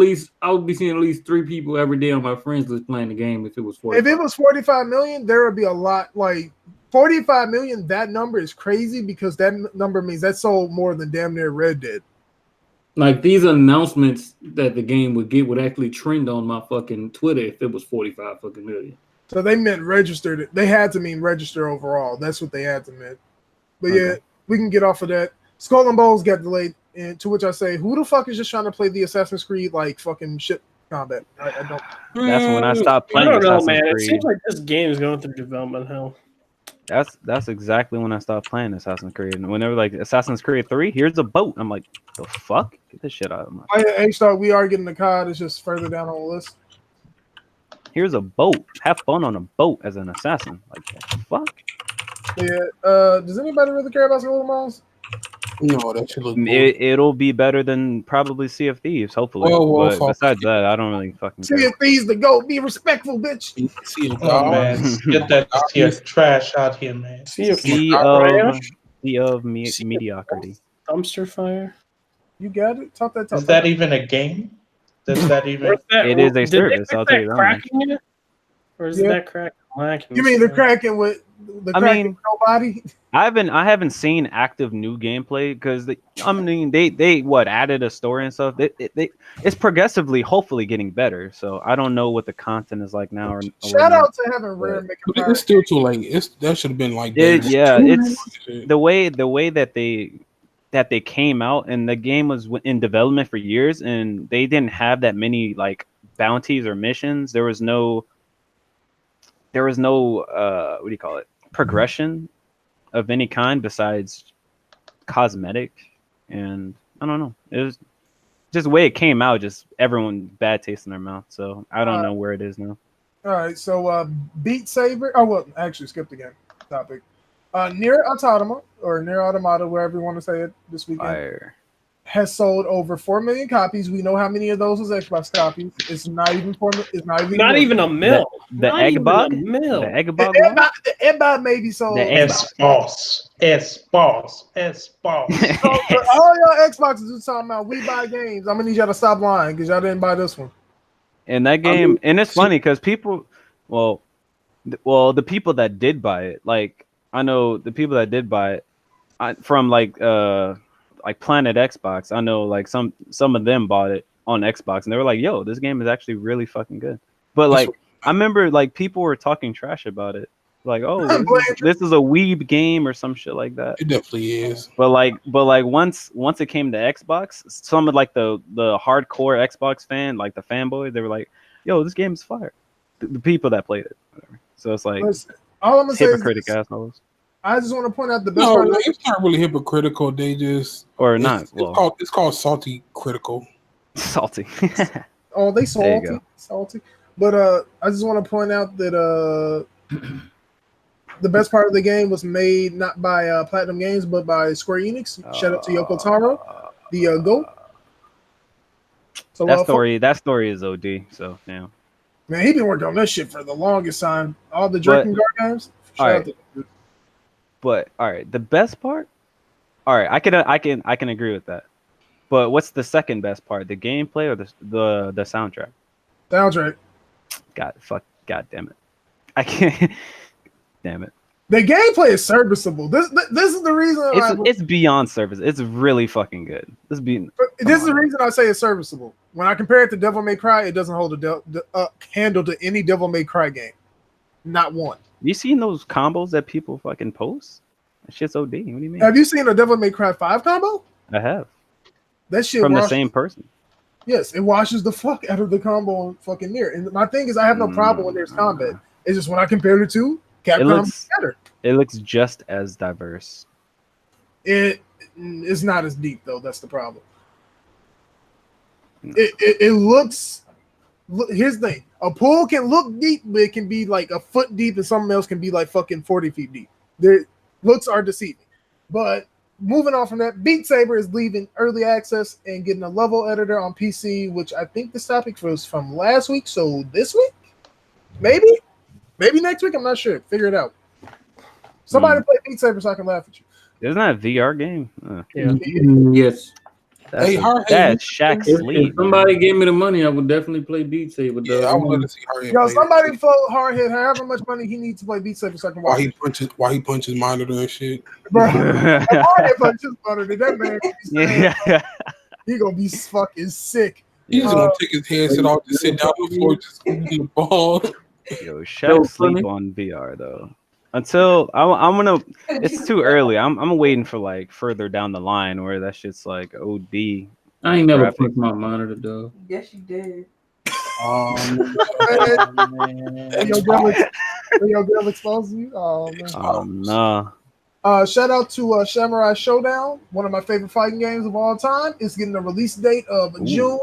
least 3 people every day on my friends list playing the game if it was 45. If it was 45 million, there would be a lot. Like 45 million, that number is crazy because that number means that sold more than damn near Red Dead. Like these announcements that the game would get would actually trend on my fucking Twitter if it was 45 fucking million. So they meant registered. They had to mean register overall. That's what they had to mean. But yeah, we can get off of that. Skull and Bones got delayed. And to which I say, who the fuck is just trying to play the Assassin's Creed like fucking shit combat? I don't. That's when I stopped playing. I don't know, Assassin's man. Creed. It seems like this game is going through development hell. That's exactly when I stopped playing Assassin's Creed. And whenever like Assassin's Creed 3, here's a boat. I'm like, the fuck? Get this shit out of my. H-Star, we are getting the COD. It's just further down on the list. Here's a boat. Have fun on a boat as an assassin. Like, the fuck? Yeah. Does anybody really care about Skull and Bones? No, that should look. It'll be better than probably Sea of Thieves, hopefully. Well, but besides that, I don't really fucking care. Sea of Thieves, the GOAT. Be respectful, bitch. Oh man, get that sea of trash out here, man. Sea of mediocrity. Dumpster fire. You got it. Talk that talk. Is that even a game? Does that even? It is a service. I'll tell you that. Cracking it, or is that crack? You mean the Kraken with the Kraken with nobody? I haven't seen active new gameplay because they what added a story and stuff. It's progressively, hopefully, getting better. So I don't know what the content is like now. Shout out to having Rare make a It's still too late. That should have been like it's the way that they came out, and the game was in development for years, and they didn't have that many like bounties or missions. There was no what do you call it, progression of any kind besides cosmetic, and I don't know, it was just the way it came out, just everyone bad taste in their mouth. So I don't know where it is now. All right, so Beat Saber. Oh well, actually skipped again. Topic. Nier Automata, or Nier Automata, wherever you want to say it this weekend, has sold over 4 million copies. We know how many of those was Xbox copies. It's not even 4 million. It's not even a mil. The egg bug. The egg bug. The egg bug maybe sold. S-Boss. So, all y'all Xboxes are talking about we buy games. I'm gonna need y'all to stop lying because y'all didn't buy this one. And that game, and it's funny because people, the people that did buy it, like I know the people that did buy it from like Planet Xbox. I know like some of them bought it on Xbox, and they were like, "Yo, this game is actually really fucking good." But like I remember like people were talking trash about it, like, "Oh, this is a weeb game" or some shit like that. It definitely is. But once it came to Xbox, some of like the hardcore Xbox fan, like the fanboys, they were like, "Yo, this game is fire." The people that played it, whatever. So it's like all I'm gonna say hypocritic assholes. I just want to point out the best part. It's not really hypocritical. They just It's called salty critical. Salty. Oh, they salty. But I just want to point out that the best part of the game was made not by Platinum Games but by Square Enix. Shout out to Yoko Taro, the GOAT. So that story is OD. So yeah. Man, he been working on this shit for the longest time. All the Drakengard games. But all right, the best part. All right, I can agree with that. But what's the second best part? The gameplay or the soundtrack? Soundtrack. God damn it! I can't. Damn it. The gameplay is serviceable. This is the reason. It's beyond service. It's really fucking good. This is the reason I say it's serviceable. When I compare it to Devil May Cry, it doesn't hold a handle to any Devil May Cry game. Not one. You seen those combos that people fucking post? That shit's OD. What do you mean? Have you seen a Devil May Cry 5 combo? I have. That shit from the same person. Yes, it washes the fuck out of the combo on fucking Nier. And my thing is, I have no problem when there's combat. It's just when I compare the two, Capcom's better. It looks just as diverse. It's not as deep though. That's the problem. It looks. Here's the thing: a pool can look deep, but it can be like a foot deep, and something else can be like fucking 40 feet deep. Their looks are deceiving. But moving on from that, Beat Saber is leaving early access and getting a level editor on PC, which I think this topic was from last week. So this week, maybe next week. I'm not sure. Figure it out. Somebody play Beat Saber so I can laugh at you. Isn't that a VR game? Yeah. Yes. That's Shaq Sleep. If somebody gave me the money, I would definitely play Beat Saber. Yeah, I would to see Hardhead. Yo, somebody float Hardhead however much money he needs to play Beat Saber so I can watch Why he punches monitor and shit. Bro, Hardhead punches monitor. That man, he gonna be fucking sick. He's gonna take his headset off and sit down on the floor just the ball. Yo, Shaq Sleep on VR though. Until I'm gonna, it's too early. I'm waiting for like further down the line where that shit's like OD. I ain't never put my monitor though. Yes, you did. Your girl exposed you. Oh man. Nah. Shout out to Samurai Showdown, one of my favorite fighting games of all time. It's getting a release date of June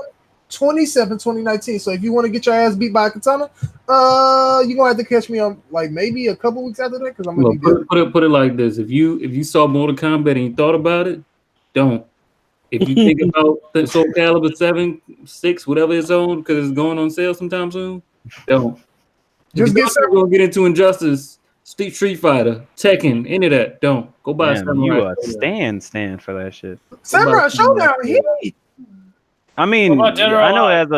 27, 2019. So if you want to get your ass beat by a katana, you're gonna have to catch me on like maybe a couple weeks after that because I'm gonna put it like this. If you saw Mortal Kombat and you thought about it, don't. If you think about the Soul Calibur 7, 6, whatever it's on, because it's going on sale sometime soon, don't. Just gonna get into Injustice, Street Fighter, Tekken, any of that. Don't go buy. You stand for that shit. Samurai Showdown. I mean, What about Dead or I know Alive?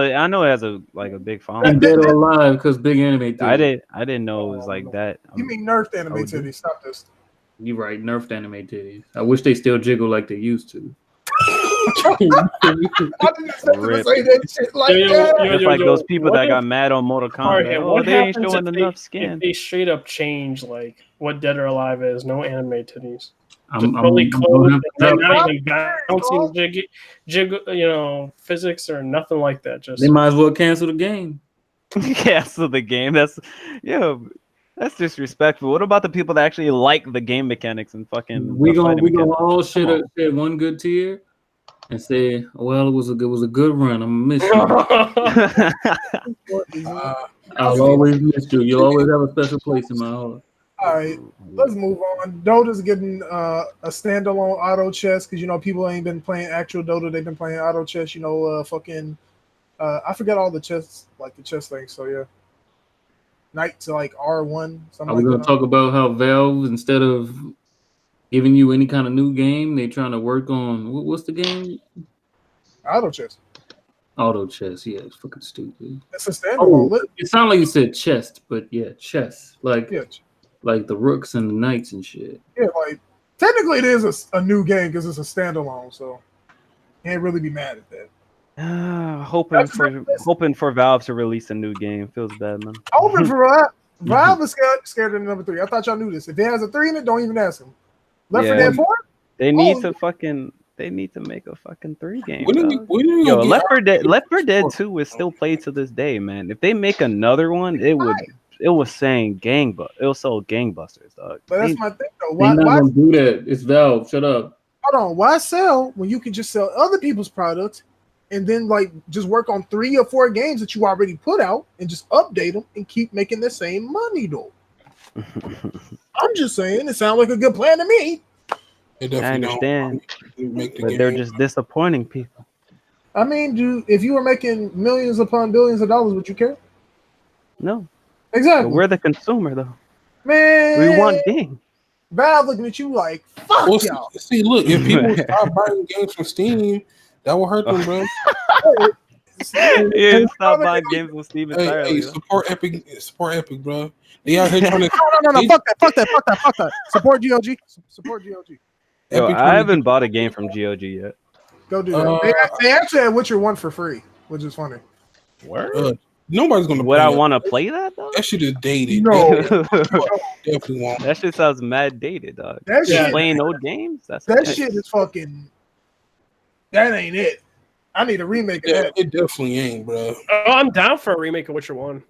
it has a like a big And following. Dead or Alive because big anime. I didn't know it was like that. You mean nerfed anime would do. titties? Stop this. You're right. Nerfed anime titties. I wish they still jiggle like they used to. I didn't expect him to Rip. say that shit like Yo, that. yo, It's yo, like yo, those people what that if- got mad on Mortal Kombat. Hardhead, Oh, what they ain't happens showing if enough if skin. they straight up change like what Dead or Alive is? No anime titties. I'm Just fully gonna clothed have to and drop- not even bouncing physics or nothing like that. Just They might as well cancel the game. Cancel the game. That's disrespectful. What about the people that actually like the game mechanics and fucking? We the gonna fighting we gonna mechanics? all Come shit one good tier and say, well, it was a good run. I'm gonna miss you. I'll always miss you. You'll always have a special place in my heart. All right, let's move on. Dota's getting a standalone auto chess because people ain't been playing actual Dota. They've been playing auto chess. I forget all the chess things. So yeah, knight to like R1. Something Are we like gonna that. talk about how Valve, instead of giving you any kind of new game, they trying to work on what's the game? Auto chess. Auto chess. Yeah, it's fucking stupid. It's a standalone. Oh, it sounded like you said chest, but yeah, chess. Like the rooks and the knights and shit. Yeah, like technically it is a new game because it's a standalone, so can't really be mad at that. hoping for Valve to release a new game. Feels bad, man. Hoping for that. Valve is scared of the number 3. I thought y'all knew this. If it has a 3 in it, don't even ask them. Left 4 Dead 4? They need to make a fucking 3 game. Yo, Left 4 Dead 2 is still played to this day, man. If they make another one, it was saying it was so gangbusters, dog. But that's my thing though. Why not gonna do that? It's Valve. Shut up. Hold on. Why sell when you can just sell other people's products and then like just work on 3 or 4 games that you already put out and just update them and keep making the same money though? I'm just saying, it sounds like a good plan to me. I understand, but they're just disappointing people. I mean, if you were making millions upon billions of dollars, would you care? No. Exactly. But we're the consumer, though. Man, we want games. Valve looking at you like, fuck y'all. See, look, if people stop buying games from Steam, that will hurt them, bro. Yeah, stop buying games from Steam entirely. Hey, support Epic, bro. They out here trying to. No, fuck that. Support GOG. Support GOG. Yo, I haven't bought a game from GOG yet. Go do that. They actually had Witcher 1 for free, which is funny. Word? Nobody's gonna. Would I want to play that though? That shit is dated. No, definitely won't. That shit sounds mad dated, dog. That shit playing old games. That shit is fucking. That ain't it. I need a remake of that. It definitely ain't, bro. Oh, I'm down for a remake of Witcher 1.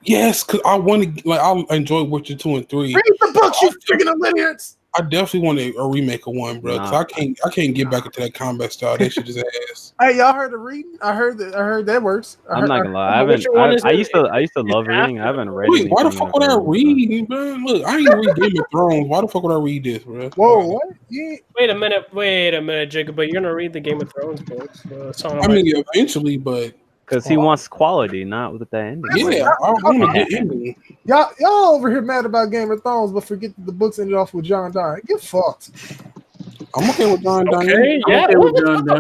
Yes, because I want to. I enjoy Witcher 2 and 3. Read the books, you freaking illiterate. I definitely want a remake of 1, bro. Because I can't get back into that combat style. That shit is ass. Hey, y'all heard the reading? I heard that works. I'm not gonna lie. I used to love reading. I haven't read. Wait, why the fuck would I read, bro? Look, I ain't read Game of Thrones. Why the fuck would I read this, bro? Whoa, what? Yeah. Wait a minute, Jacob. But you're gonna read the Game of Thrones books. I mean, eventually, but because he wants quality, not with the ending. Yeah, I want a good ending. Y'all over here mad about Game of Thrones, but forget that the books ended off with John dying. Get fucked. I'm okay with John dying. Okay, yeah,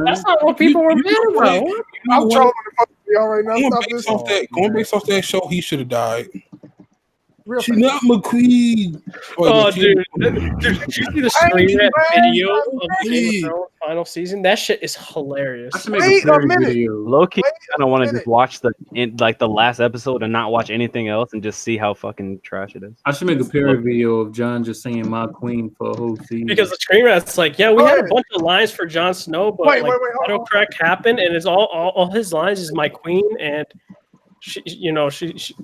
that's not what people were mad about. I'm trolling the fuck y'all right now. Going based off that show, he should have died. She's not McQueen. Oh, dude, did you see the screen rant video of Game of Thrones final season? That shit is hilarious. Wait a minute. Low key, I don't want to just watch the last episode and not watch anything else and just see how fucking trash it is. I should make a parody video of John just saying "my queen" for a whole season. Because the screen rant's like, yeah, we had a bunch of lines for Jon Snow, but autocorrect happened, and it's all his lines is "my queen," and she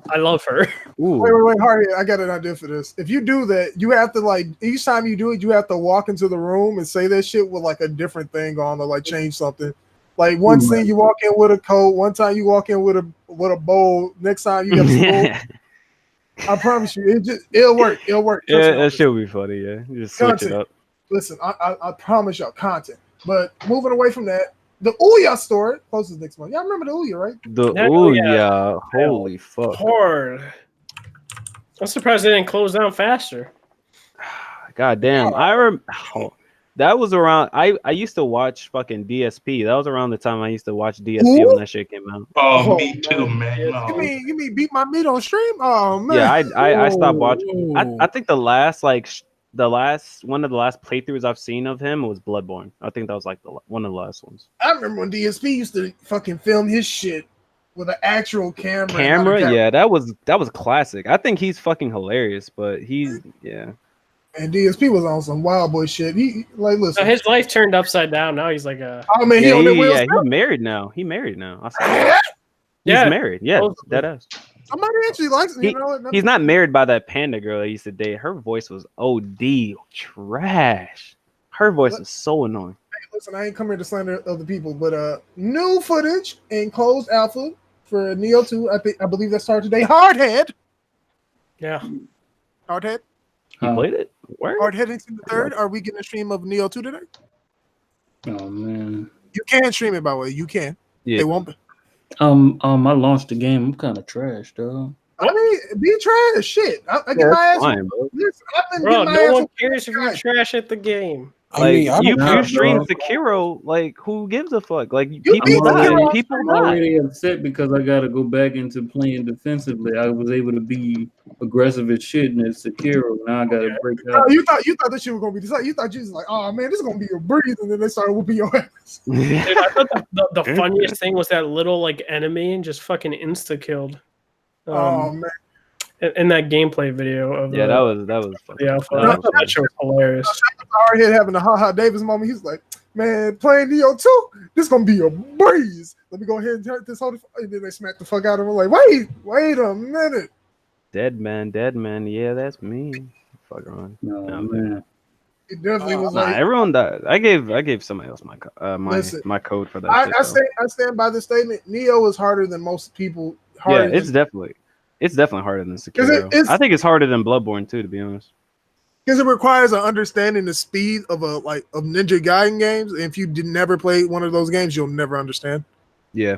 I love her. Ooh. Wait, Hardy, I got an idea for this. If you do that, you have to each time you do it, you have to walk into the room and say that shit with a different thing on or change something. Like one scene you walk in with a coat, one time you walk in with a bowl, next time you have a spoon. I promise you, it'll work. It'll work. Yeah, that shit will be funny. Yeah, you just switch it up. Listen, I promise y'all content. But moving away from that. The Ouya store closes next month. Y'all remember the Ouya, right? The Ouya, holy fuck! Hard. I'm surprised they didn't close down faster. God damn! That was around. I used to watch fucking DSP. That was around the time I used to watch DSP Who? when that shit came out. Oh, Oh, me too, man. Yes. No. You mean beat my meat on stream? Oh man. Yeah, I stopped watching. Whoa. I think the last one of the last playthroughs I've seen of him was Bloodborne. I think that was like one of the last ones. I remember when DSP used to fucking film his shit with an actual camera. Yeah, that was classic. I think he's fucking hilarious, but yeah. And DSP was on some wild boy shit. He like So listen. his life turned upside down. Now he's like a Oh man, he on the wheels. He's married now. He's Yeah. married. Yeah, that is. Somebody actually likes it. He's not married by that panda girl that used to date. Her voice was OD trash. Her voice is so annoying. Hey, listen, I ain't come here to slander other people, but new footage and closed alpha for Neo 2. I believe that started today. Hardhead. yeah. Hardhead. You played it? Where? Hardhead into the third. Are we getting a stream of Neo 2 today? Oh man. You can stream it, by the way. You can. Yeah. It won't be. I launched the game. I'm kind of trash, though. I mean, be trash. Shit. I get my ass. Fine, bro. Listen, I've been Bro, getting my no ass one whooped. cares if you're trash at the game. Like, you know, stream bro. Sekiro, like who gives a fuck? Like beat people die. Sekiro. People I'm die. already upset because I got to go back into playing defensively. I was able to be aggressive as shit in this Sekiro. Now I got to break Oh, out. you thought this shit was gonna be decided. You thought you was like, oh man, this is gonna be a breeze, and then they started whooping your ass. Dude, I thought the funniest thing was that little like enemy and just fucking insta killed. Oh man. In that gameplay video of Yeah, that was fucking. the alpha. that I was thought that shit was hilarious. Hardhead having a Ha Davis moment. He's like, man, playing Neo 2, this gonna be a breeze. Let me go ahead and turn this whole. And then they smack the fuck out of him. Like, wait a minute. Dead man. Yeah, that's me. Fuck around. No, Nah, man. It definitely was Nah, like. everyone died. I gave somebody else my code for that. I stand by the statement. Neo is harder than most people. Yeah, it's definitely harder than Sekiro. I think it's harder than Bloodborne too, to be honest. Because it requires an understanding the speed of of Ninja Gaiden games. And if you never played one of those games, you'll never understand. Yeah,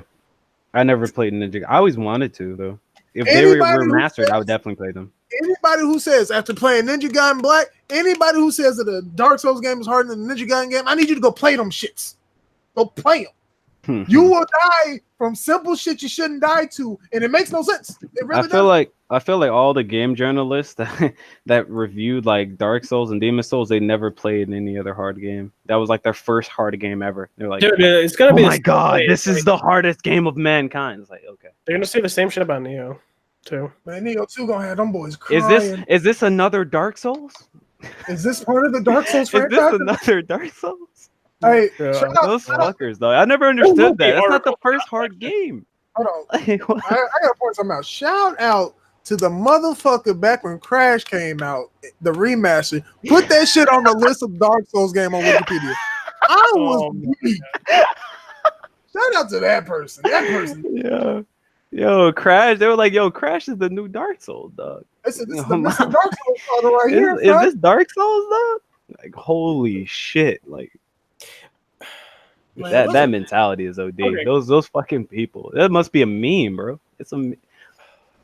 I never played Ninja. I always wanted to though. If they were remastered, I would definitely play them. Anybody who says after playing Ninja Gaiden Black, anybody who says that a Dark Souls game is harder than the Ninja Gaiden game, I need you to go play them shits. Go play them. You will die from simple shit you shouldn't die to, and it makes no sense. It really I feel like all the game journalists that reviewed like Dark Souls and Demon Souls, they never played any other hard game. That was like their first hard game ever. They're like, Dude, it's gonna be. Oh my god, this is the hardest game of mankind. It's like, okay. They're gonna say the same shit about Neo, too. Man, Neo 2 gonna have them boys crying. Is this another Dark Souls? Is this part of the Dark Souls Is franchise? this another Dark Souls? Hey, Yeah. shout out, Those fuckers though. I never understood that. That's not the first hard game. hold on. Like, what? I gotta point something out. Shout out to the motherfucker back when Crash came out, the remaster. Put that shit on the list of Dark Souls game on Wikipedia. I was weak. Shout out to that person. That person. Yeah. Yo, Crash. They were like, yo, Crash is the new Dark Souls, dog. I said, this is the Mr. Dark Souls father right here. Is this Dark Souls, dog? Like, holy shit. Like, that mentality is OD. Okay. Those fucking people. That must be a meme, bro.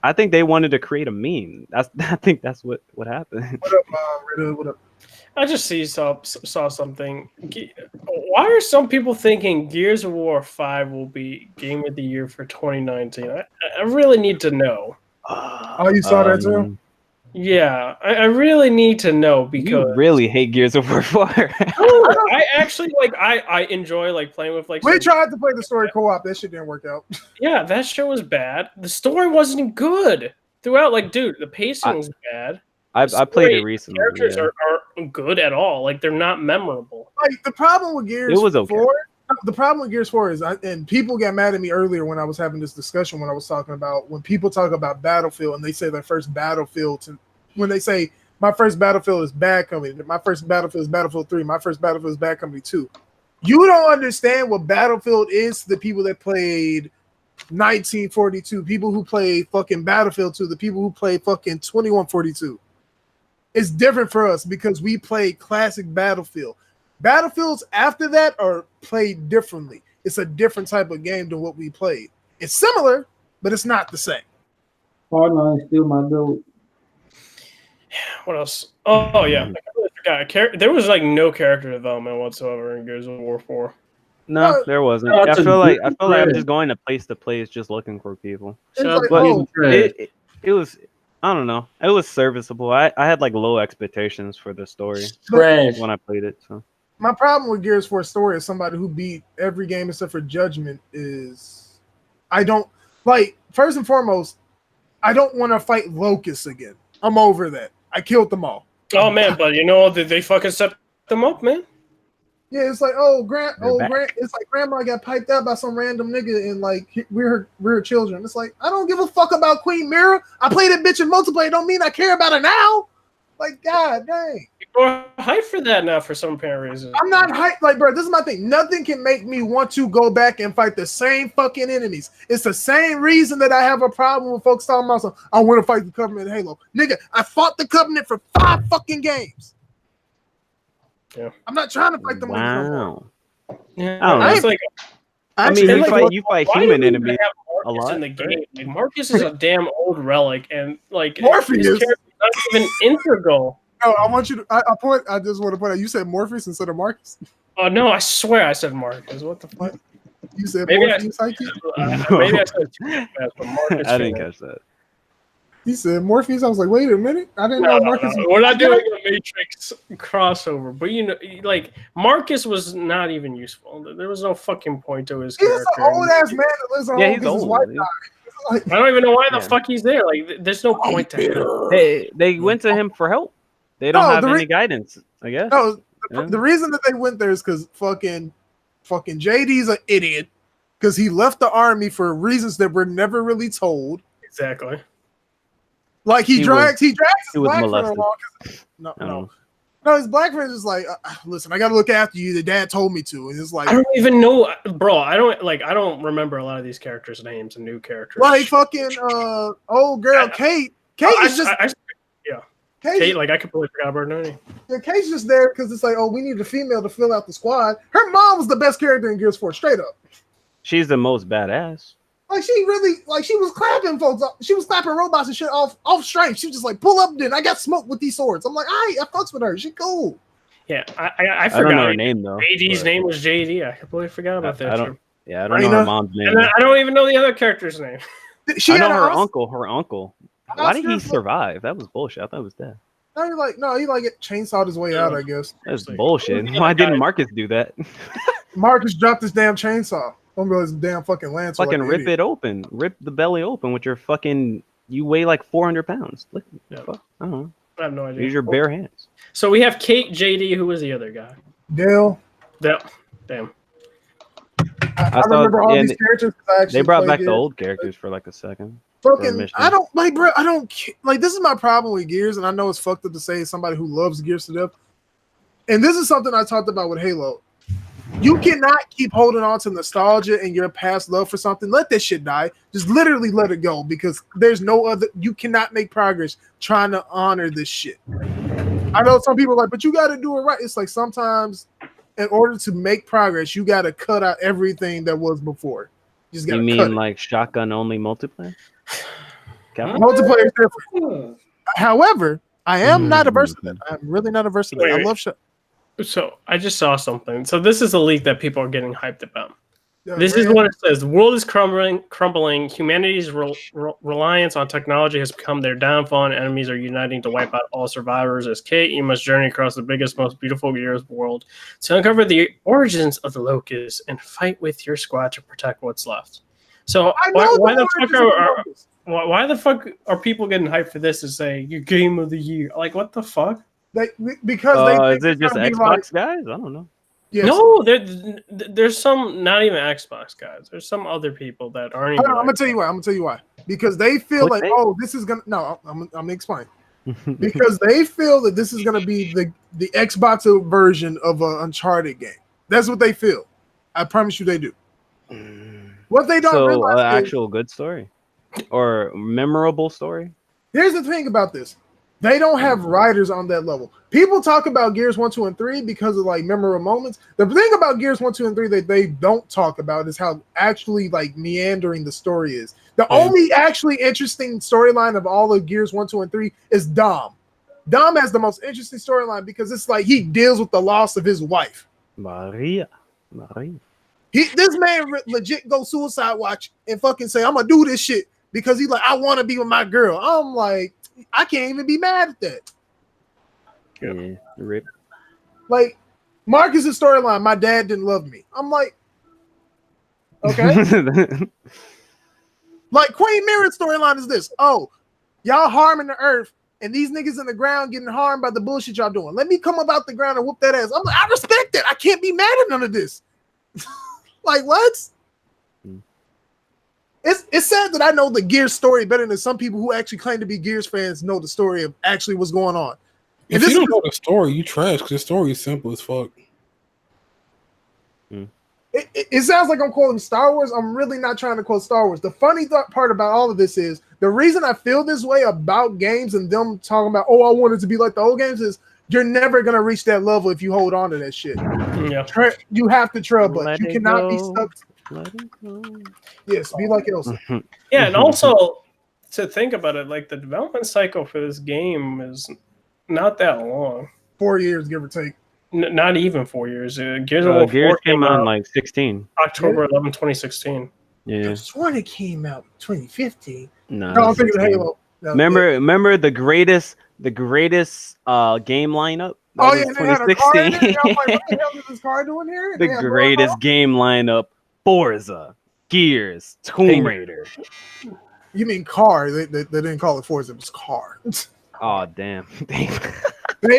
I think they wanted to create a meme. I think that's what happened. What up, Redhood? What up? I just saw something. Why are some people thinking Gears of War 5 will be Game of the Year for 2019? I really need to know. Oh, you saw that too? Yeah, I really need to know because You really hate Gears of War 4. I actually I enjoy like playing with like. We tried to play the story co-op. That shit didn't work out. Yeah, that shit was bad. The story wasn't good throughout. Like, dude, the pacing was bad. I played it recently. Characters Yeah. aren't good at all. Like, they're not memorable. Like the problem with Gears It was okay. 4. The problem with Gears 4 is, and people got mad at me earlier when I was having this discussion when I was talking about when people talk about Battlefield and they say their first Battlefield when they say my first Battlefield is Bad Company, my first Battlefield is Battlefield 3, my first Battlefield is Bad Company 2. You don't understand what Battlefield is to the people that played 1942, people who played fucking Battlefield 2, the people who played fucking 2142. It's different for us because we played classic Battlefield. Battlefields after that are played differently. It's a different type of game than what we played. It's similar, but it's not the same. Hardline is still my goat. What else? Oh yeah, I completely Yeah, there was like no character development whatsoever in Gears of War 4. No, there wasn't. I feel like I'm just going to place just looking for people. It's But it was, I don't know. It was serviceable. I had like low expectations for the story when I played it. So my problem with Gears 4 story is somebody who beat every game except for Judgment is I don't like. First and foremost, I don't want to fight locusts again. I'm over that. I killed them all. Oh man, but you know they fucking set them up, man. Yeah, it's like it's like grandma got piped out by some random nigga and like we're her children. It's like I don't give a fuck about Queen Mira. I played that bitch in multiplayer. Don't mean I care about her now. Like god dang. People are hyped for that now for some apparent reason. I'm not hyped. Like bro, this is my thing. Nothing can make me want to go back and fight the same fucking enemies. It's the same reason that I have a problem with folks talking about I want to fight the Covenant in Halo. Nigga, I fought the Covenant for 5 fucking games. Yeah. I'm not trying to fight them. Wow. Yeah, I don't know. I mean, you fight human enemies a lot. In the game. Like, Marcus is a damn old relic, and like Morpheus his character is not even integral. No, I want you to. I just want to point out. You said Morpheus instead of Marcus. Oh no! I swear I said Marcus. What the fuck? You said maybe Morpheus. Maybe I said too fast, but Marcus. I didn't catch that. He said Morpheus. I was like, wait a minute. I didn't know Marcus. No. We're not doing a Matrix crossover, but you know, like Marcus was not even useful. There was no fucking point to his character. He's an old ass man that lives on home because his wife died. I don't even know why the fuck he's there. Like, there's no point to him. They went to him for help. They don't have any guidance, I guess. No, the reason that they went there is because fucking JD's an idiot because he left the army for reasons that were never really told. Exactly. Like he drags his black friend along. No, his black friend is like, listen, I got to look after you. The dad told me to, and it's like I don't even know, bro. I don't remember a lot of these characters' names and new characters. Like fucking old girl Kate. Kate is just Kate, like I completely forgot about her name. Yeah, Kate's just there because it's like, oh, we need a female to fill out the squad. Her mom was the best character in Gears 4, straight up. She's the most badass. Like she was clapping folks. She was clapping robots and shit off strength. She was just like, pull up, then I got smoked with these swords. I'm like, I fucks with her. She cool. Yeah, I forgot don't know her name though. JD's name was JD. I completely forgot about that. I don't know her mom's name. And I don't even know the other character's name. I know her uncle. Her uncle. Why did he survive? That was bullshit. I thought it was dead. No, he chainsawed his way out, I guess. That's bullshit. Why didn't Marcus do that? Marcus dropped his damn chainsaw. Don't go his damn fucking lance. Fucking rip it open. Rip the belly open with your fucking. You weigh like 400 pounds. Look, I don't know. I have no idea. Use your bare hands. So we have Kate, JD. Who was the other guy? Dale. Damn. I remember all these characters. They brought back the old characters for like a second. Fucking, I don't like, bro. I don't like. This is my problem with Gears, and I know it's fucked up to say somebody who loves Gears to death. And this is something I talked about with Halo. You cannot keep holding on to nostalgia and your past love for something. Let that shit die. Just literally let it go because there's no other. You cannot make progress trying to honor this shit. I know some people are like, but you got to do it right. It's like sometimes, in order to make progress, you got to cut out everything that was before. You mean like shotgun only multiplayer? Multiplayer is different. However, I am not averse to that. I'm really not averse to that. I love shot. So I just saw something. So this is a leak that people are getting hyped about. This is what it says. The world is crumbling. Humanity's reliance on technology has become their downfall, and enemies are uniting to wipe out all survivors. As Kate, you must journey across the biggest, most beautiful Gears world to uncover the origins of the Locust and fight with your squad to protect what's left. So why the fuck are people getting hyped for this to say your game of the year? Like, what the fuck? Because is it just Xbox guys? I don't know. Yes. No, there's some not even Xbox guys. There's some other people that aren't. I'm gonna tell you why. Because they feel this is gonna. No, I'm gonna explain. Because they feel that this is gonna be the Xbox version of an Uncharted game. That's what they feel. I promise you, they do. What they don't realize is actual good story or memorable story. Here's the thing about this. They don't have writers on that level. People talk about Gears 1, 2, and 3 because of like memorable moments. The thing about Gears 1, 2, and 3 that they don't talk about is how actually like meandering the story is. The only actually interesting storyline of all of Gears 1, 2, and 3 is Dom. Dom has the most interesting storyline because it's like he deals with the loss of his wife. Maria. This man legit go suicide watch and fucking say, I'm gonna do this shit because he's like, I want to be with my girl. I'm like, I can't even be mad at that. Yeah, rip. Like Marcus's storyline, my dad didn't love me. I'm like, okay. Like Queen Mirror's storyline is this. Oh, y'all harming the earth and these niggas in the ground getting harmed by the bullshit y'all doing. Let me come up out the ground and whoop that ass. I'm like, I respect that. I can't be mad at none of this. Like what? It's sad that I know the Gears story better than some people who actually claim to be Gears fans know the story of actually what's going on. If you don't know the story, you trash because the story is simple as fuck. It sounds like I'm quoting Star Wars. I'm really not trying to quote Star Wars. The funny part about all of this is the reason I feel this way about games and them talking about, oh, I want it to be like the old games is you're never going to reach that level if you hold on to that shit. Yeah. You have to trail, but you cannot be stuck. Let it go. Yes, be like Elsa. Yeah, and also to think about it, like the development cycle for this game is not that long. 4 years, give or take. Not even 4 years. Gears of War Gears 4 came out in like 16. October 11, 2016. Yeah. I sworn it came out in 2015. No, No, I'm thinking of Halo. No, remember the greatest game lineup? Oh yeah, and they had a car in 2016. there. I'm like, what the hell is this car doing here? The greatest game lineup: Forza, Gears, Tomb Raider. You mean car? They didn't call it Forza. It was car. Oh damn! They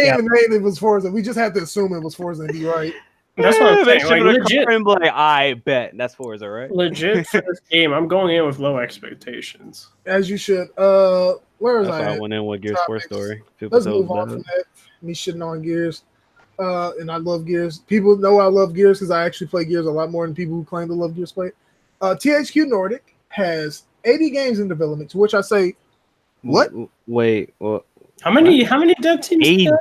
even named it was Forza. We just had to assume it was Forza and be right. That's what I'm saying. Like, legit. Like, I bet that's Forza, right? Legit for this game, I'm going in with low expectations. As you should. Where is That's I? why I went in with Gears 4 story. Let's move on from that. Me shitting on Gears. And I love Gears. People know I love Gears because I actually play Gears a lot more than people who claim to love Gears play. THQ Nordic has 80 games in development, to which I say, what? Wait, what? How many dev teams? AD?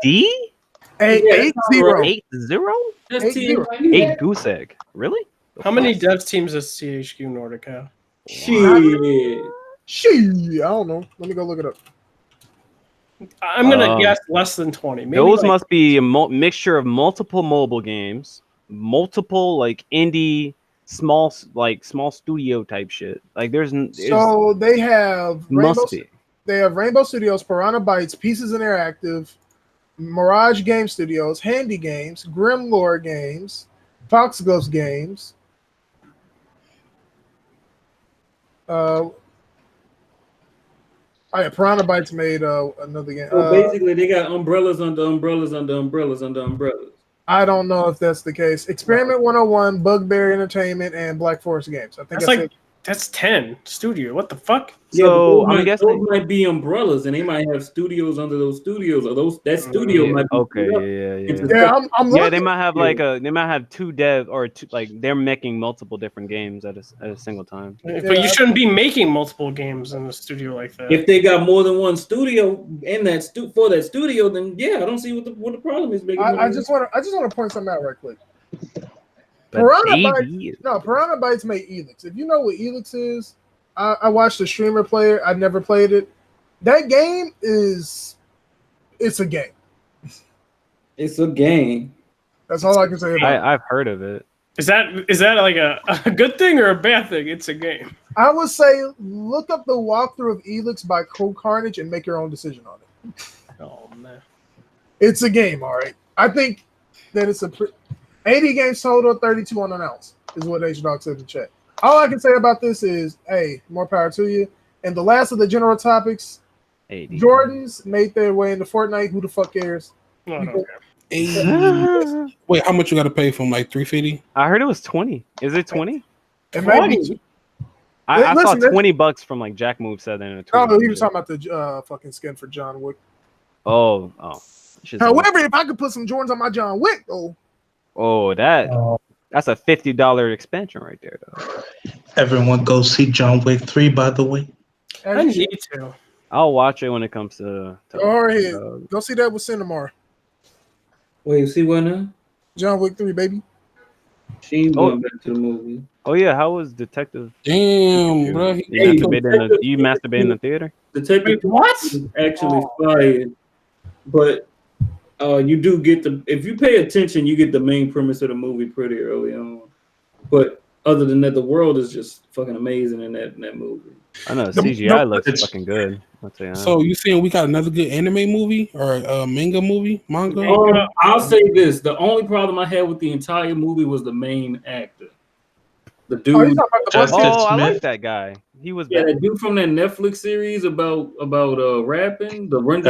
8-0. 8-0? That's 8-0. 8 goose egg. Really? How many dev teams does THQ Nordic have? Shit. I don't know. Let me go look it up. I'm gonna guess less than 20. Maybe those like, must be a mixture of multiple mobile games, multiple like indie, small studio type shit. Like So they have must be. They have Rainbow Studios, Piranha Bytes, Pieces Interactive, Mirage Game Studios, Handy Games, Grimlore Games, Fox Ghost Games. Piranha Bytes made another game. So basically, they got umbrellas under umbrellas under umbrellas under umbrellas. I don't know if that's the case. Experiment 101, Bugbear Entertainment, and Black Forest Games. I think that's 10 studio. What the fuck? So yeah, I'm guessing those might be umbrellas, and they might have studios under those studios, or that studio might be Yeah, they might have they might have two dev or two, like they're making multiple different games at a single time. But you shouldn't be making multiple games in a studio like that. If they got more than one studio in that for that studio, then yeah, I don't see what the problem is. I just want to point something out right quick. Piranha Bytes made Elix. If you know what Elix is, I watched a streamer play it. I never played it. That game it's a game. It's a game. That's all I can say about it. I've heard of it. Is that like a good thing or a bad thing? It's a game. I would say look up the walkthrough of Elix by Cold Carnage and make your own decision on it. Oh man, it's a game, all right. I think that it's 80 games total, 32 unannounced is what H-Dog said in the chat. All I can say about this is, hey, more power to you. And the last of the general topics, 80. Jordans made their way into Fortnite. Who the fuck cares? Okay. Wait, how much you got to pay for them? Like $350? I heard it was 20. Is it 20? It might be. I saw $20 from like Jack Move said in a tweet. Oh, he was talking about the fucking skin for John Wick. Oh. However, if I could put some Jordans on my John Wick, that's a $50 expansion right there, though. Everyone go see John Wick 3, by the way. I need to. I'll watch it when it comes to go ahead. Go see that with Cinemar. Wait, see what now? John Wick 3, baby. She ain't going back to the movie. Oh yeah, how was Detective? Damn, bro. You masturbated in the theater? Detective what? Actually fired. but you do get if you pay attention, you get the main premise of the movie pretty early on. But other than that, the world is just fucking amazing in that movie. I know CGI looks fucking good. So you saying we got another good anime movie or a manga movie? Manga? I'll say this: the only problem I had with the entire movie was the main actor, the dude. Oh, you talking about the Justice Bucky? I Smith. like that guy. He was Yeah, bad. that dude from that Netflix series about rapping, the Run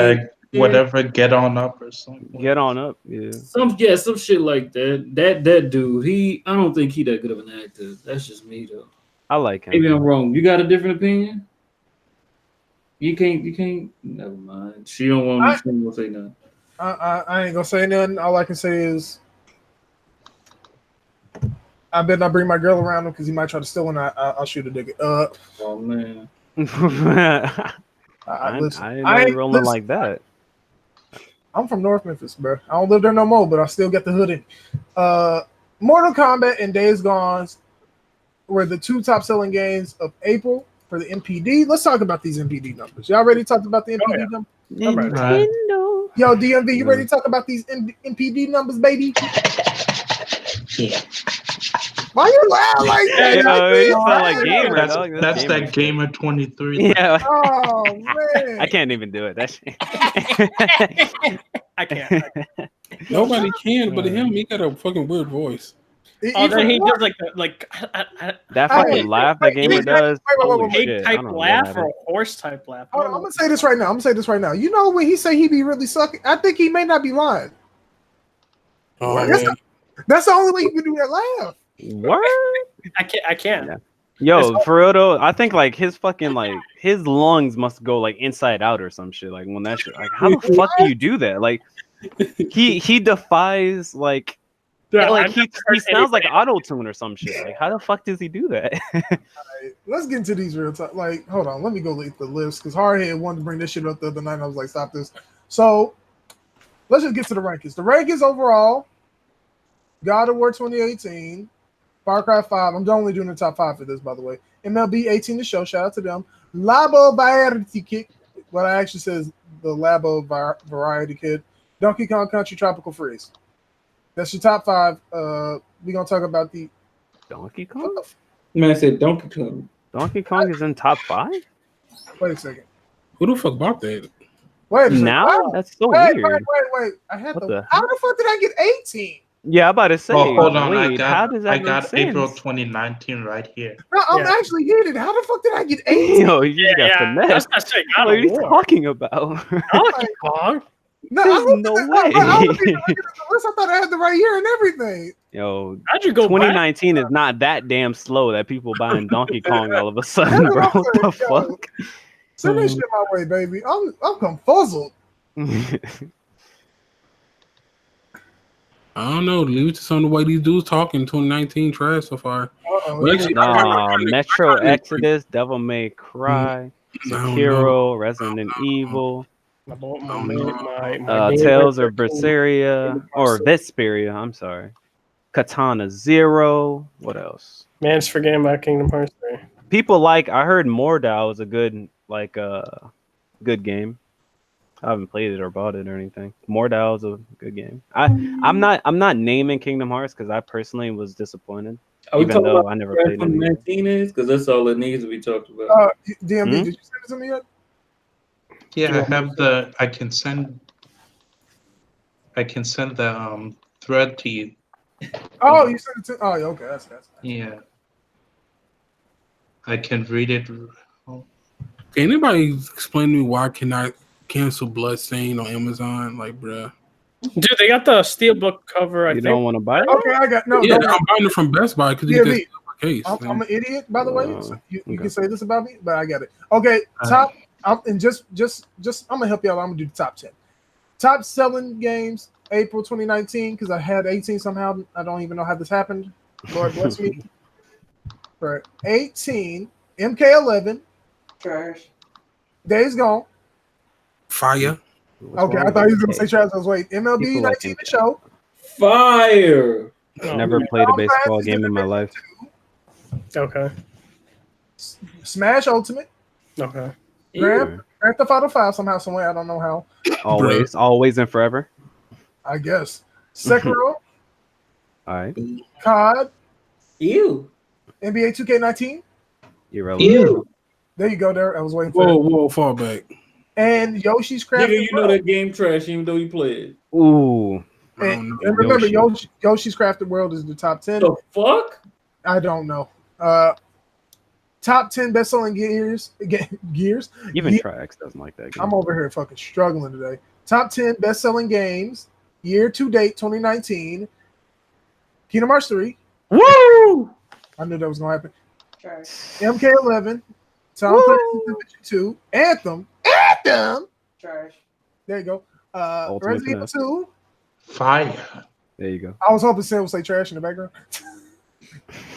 Whatever, Get On Up or something. Get On Up, yeah. some shit like that. That dude, I don't think he that good of an actor. That's just me though. I like him. Maybe I'm wrong. You got a different opinion? You can't. Never mind. She don't want to say nothing. I ain't gonna say nothing. All I can say is, I better not bring my girl around him because he might try to steal one. I'll shoot a nigga. Oh man. I ain't rolling like that. I'm from North Memphis, bro. I don't live there no more, but I still get the hood in. Mortal Kombat and Days Gone were the two top selling games of April for the NPD. Let's talk about these NPD numbers. Y'all ready to talk about the NPD numbers? Nintendo. Yo, DMV, you ready to talk about these NPD numbers, baby? Yeah. Why you loud like that? You sound like gamer, dog. That's gamer that Gamer 23. Yeah. Oh man, I can't even do it. That shit. I can't. Nobody can, but him. He got a fucking weird voice. Then he does like That fucking laugh that gamer does. Holy pig shit, type I don't know laugh what or happened. a horse type laugh. Hold on, I'm gonna say this right now. You know when he say he be really sucking, I think he may not be lying. Oh, That's the only way you can do that laugh. Word? I can't. Yeah. Yo, for real though, I think like his fucking his lungs must go like inside out or some shit. Like when that shit, like how the fuck do you do that? Like he defies like he sounds like auto tune or some shit. Like how the fuck does he do that? Right, let's get into these real time. Like, hold on, let me go leak the list because Hardhead wanted to bring this shit up the other night. And I was like, stop this. So let's just get to the rankings. The rankings overall: God of War 2018, Far Cry 5. I'm only doing the top 5 for this, by the way. MLB 18 to show. Shout out to them. Labo Variety Kit. What I actually says the Labo Variety Kit. Donkey Kong Country Tropical Freeze. That's your top 5. We're gonna talk about the Donkey Kong. Man, I said Donkey Kong. Donkey Kong is in top 5. Wait a second. Who the fuck bought that? Wait a second. Now Wow. that's so Wait. weird. I had What the. the How the fuck did I get 18? Yeah, I'm about to say. Oh, hold on. Wait, how does that I make got sense? April 2019 right here. No, I'm actually heated. How the fuck did I get 18? Yo, you just got finesse. That's not straight. What are you talking about? Donkey Kong. No, There's I no I way. thought I had the right year and everything. Yo, How'd you go 2019 is not that damn slow that people buying Donkey Kong all of a sudden, That's bro. what I'm What the saying, yo. fuck? Send that shit my way, baby. I'm confuzzled. I don't know. Leave it to some of the way these dudes talking. 2019 trash so far. Well, actually, Nah, Metro Exodus, Devil May Cry, Sekiro, Resident Evil, Tales of Berseria, or Vesperia, I'm sorry. Katana Zero. What else? Man's forgetting about Kingdom Hearts 3. People I heard Mordau was a good good game. I haven't played it or bought it or anything. Mordau is a good game. I'm not naming Kingdom Hearts because I personally was disappointed. Even though I never played it. 19 is because that's all it needs to be talked about. DMV, did you send it to me yet? Yeah, I have the. I can send the thread to you. Oh, you sent it to. Oh, okay, that's. Yeah, I can read it. Can anybody explain to me why I cannot cancel Bloodstain on Amazon? Like, bruh. Dude, they got the steelbook cover. You don't want to buy it? Okay, I got no. Yeah, I'm buying it from Best Buy because you get that case. I'm an idiot, by the way. So you can say this about me, but I got it. Okay, top. And just I'm gonna help you out. I'm gonna do the top 10. Top selling games April 2019 because I had 18 somehow. I don't even know how this happened. Lord bless me. For 18, MK11. Trash. Days Gone. Fire. Okay, I thought he was gonna say trash. I was waiting. MLB 19 to show. Fire. Never played a baseball game in my life. Okay. Smash Ultimate. Okay. Grand Theft Auto 5 somehow, some way. I don't know how. Always and forever. I guess. Sekiro, All right. COD, Ew. NBA 2K19. Irrelevant. Ew. There you go, there. I was waiting for Whoa, fall back. And Yoshi's Crafted Nigga, you know World. that game trash even though you play it. Ooh. And remember, Yoshi's Crafted World is the top 10. The fuck? I don't know. Top 10 best-selling gears. Even Tri-X doesn't like that game. I'm over here fucking struggling today. Top 10 best-selling games, year to date 2019. Kingdom Hearts 3. Woo! I knew that was going to happen. Trash. MK11. Tom Clancy's Division 2. Anthem. Trash. There you go. Ultimate Resident Evil 2. Fire. There you go. I was hoping Sam would say trash in the background.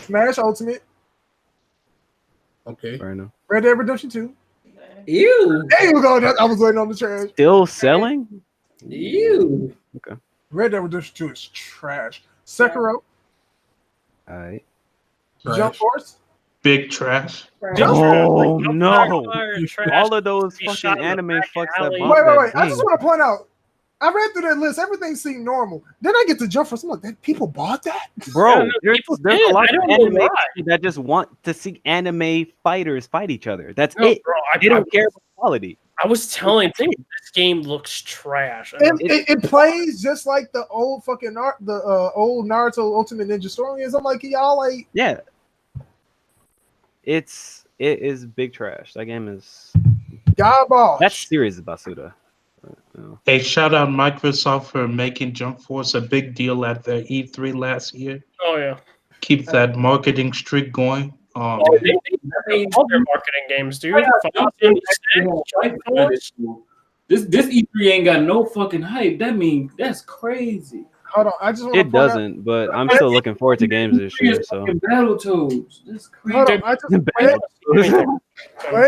Smash Ultimate. Okay. Fair enough. Red Dead Redemption 2. Ew. There you go. I was waiting on the trash. Still selling? Ew. Okay. Red Dead Redemption 2 is trash. Sekiro. All right. Jump Force. Big trash. Trash. Oh no! Trash. All of those Be shot fucking in the anime back fucks that alley. bought Wait. that I just game. want to point out. I read through that list. Everything seemed normal. Then I get to Jump Force. I'm like, people bought that? Bro, Yeah, no, there's people a did. lot I of don't know anime why. people that just want to see anime fighters fight each other. That's No, it. bro, They don't care about quality. I was telling That's it. you, this game looks trash. It plays just like the old fucking old Naruto Ultimate Ninja Story is. I'm like, y'all like, Yeah. It is big trash. That game is garbage. that's serious Basuda. No. Hey, shout out Microsoft for making Jump Force a big deal at their E3 last year. Oh yeah. Keep that marketing streak going. Oh, they made all their marketing games, dude. This E3 ain't got no fucking hype. That means that's crazy. Hold on, I just want to It doesn't, but I'm still looking forward to games this year. So Battletoads. That's crazy. Hold on, I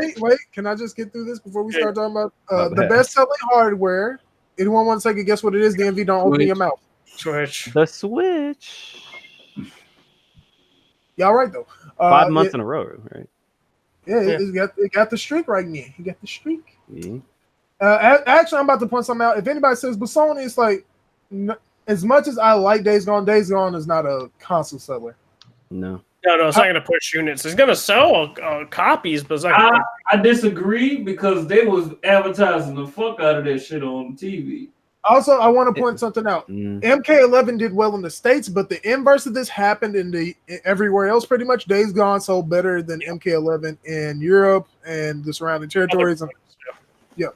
just wait. Can I just get through this before we start talking about the best-selling hardware? Anyone want to take a guess what it is? DMV, don't open your mouth. Switch. the Switch. Y'all right though. 5 months in a row, right? Yeah, it got the streak right now. He got the streak. Yeah. Actually, I'm about to point something out. If anybody says, but Sony, it's like, as much as I like Days Gone is not a console seller. No. No, it's not going to push units. It's going to sell copies, but it's not gonna I disagree because they was advertising the fuck out of that shit on TV. Also, I want to point something out. Mm. MK11 did well in the States, but the inverse of this happened in everywhere else. Pretty much, Days Gone sold better than MK11 in Europe and the surrounding territories. Yeah.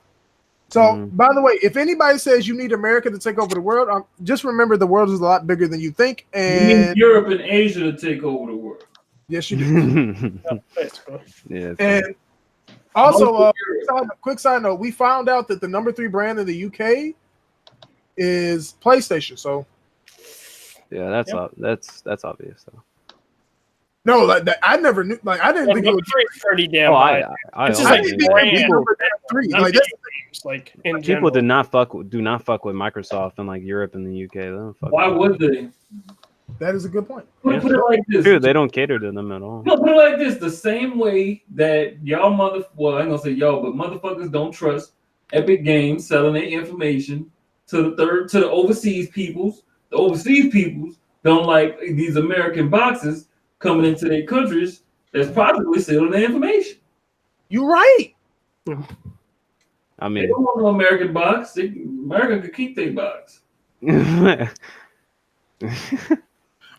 So, by the way, if anybody says you need America to take over the world, just remember the world is a lot bigger than you think. And you need Europe and Asia to take over the world. Yes, you do. Yeah. And also, quick side note: we found out that the number 3 brand in the UK is PlayStation. So, yeah, that's obvious though. no, like that, I never knew. Like, I didn't think it number was 3 is pretty damn Oh, high. I It's just I like didn't think it was number 3. Like, that's like in people general. do not fuck with Microsoft in like Europe and the UK. They don't fuck Why with them. would they? that is a good point. Put it like this. Dude, they don't cater to them at all. No, put it like this: the same way that y'all I ain't gonna say y'all, but motherfuckers don't trust Epic Games selling their information to the overseas peoples. The overseas peoples don't like these American boxes coming into their countries that's possibly selling their information. You're right. I They mean, don't want no American box. America could keep their box.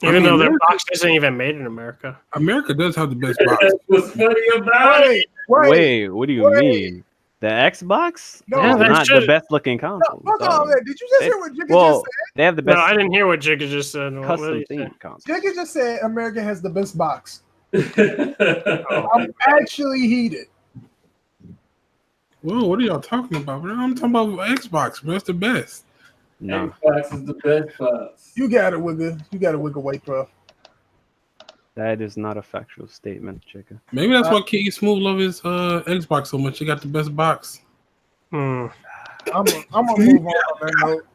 Even though their box isn't even made in America. America does have the best box. What's funny about it? Wait, what do you mean? The Xbox? No, That's that not should- the best looking console. Fuck all that. Did you just hear what Jigga Well, just said? they have the No, best I didn't hear what Jigga just said. What custom did he say? themed console. Jigga just said America has the best box. Oh. I'm actually heated. Whoa, what are y'all talking about, bro? I'm talking about Xbox, bro. It's the best. No, Xbox is the best box. You got it, Wigga. You got to wiggle weight, bro. that is not a factual statement, Chica. Maybe that's why King Smooth love his Xbox so much. He got the best box. I'm gonna move on that note.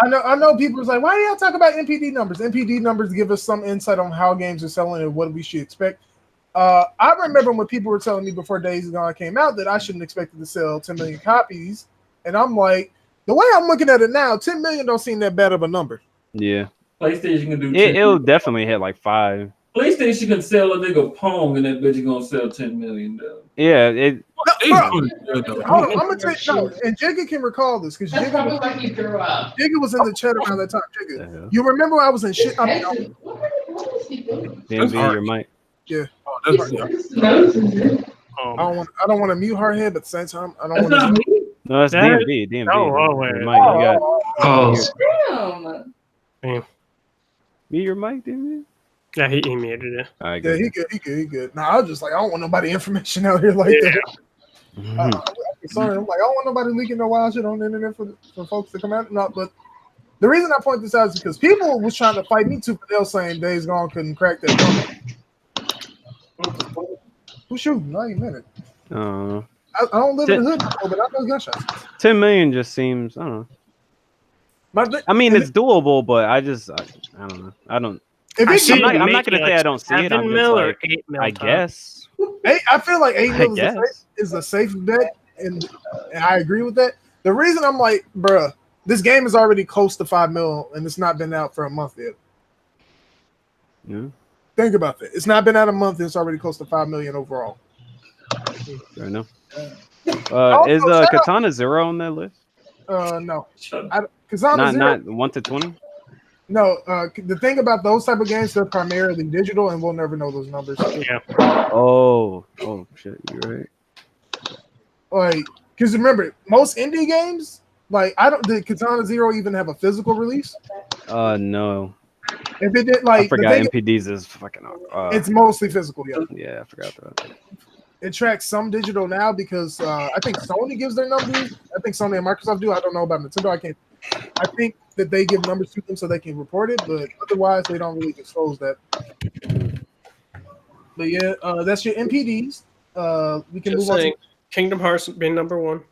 I know people was like, why do y'all talk about NPD numbers? NPD numbers give us some insight on how games are selling and what we should expect. I remember when people were telling me before Days Gone came out that I shouldn't expect it to sell 10 million copies, and I'm like, the way I'm looking at it now, 10 million don't seem that bad of a number. Yeah. PlayStation can do 10 It'll definitely hit like 5. PlayStation can sell a nigga Pong and that bitch is gonna sell 10 million though. Yeah, Hold on, I'm gonna tell you, no, and Jigga can recall this because Jigga was in the chat around that time. Jigga, you remember I was in shit? I mean, DMV, your mic. Yeah. Oh, that's hard. I don't want to mute Hardhead, but at the same time, I don't want to. No, that's DMV. DMV. Oh, wrong way. Your mic, you Oh, Damn. Mute your mic, DMV. Yeah, he muted it. All right, Yeah, he good. Nah, I was just like, I don't want nobody information out here like that. I'm sorry, I'm like, I don't want nobody leaking no wild shit on the internet for folks to come out. No, but the reason I point this out is because people was trying to fight me too, but they were saying Days Gone couldn't crack that number. Who's shooting? No, you minute. I don't live in the hood, but I know gunshots. 10 million just seems, I don't know. I mean, it's doable, but I don't know. I don't. I'm not gonna say I don't see it. I'm just like, 8 mil I guess. I feel like 8 mil is a safe bet, and I agree with that. The reason I'm like, bruh, this game is already close to 5 mil, and it's not been out for a month yet. Yeah. Think about that. It's not been out a month, and it's already close to 5 million overall. Fair enough. Is Katana Zero on that list? No. Katana Zero, not 1 to 20. No, the thing about those type of games, they're primarily digital, and we'll never know those numbers. Yeah. Oh shit, you're right. Like, because remember, most indie games, like, did Katana Zero even have a physical release? No. If it did, like, I forgot NPDs is fucking. It's mostly physical, yeah. Yeah, I forgot that. It tracks some digital now because I think Sony gives their numbers. I think Sony and Microsoft do. I don't know about Nintendo. I think that they give numbers to them so they can report it, but otherwise they don't really disclose that. But yeah, that's your NPDs. We can move on to Kingdom Hearts being number 1.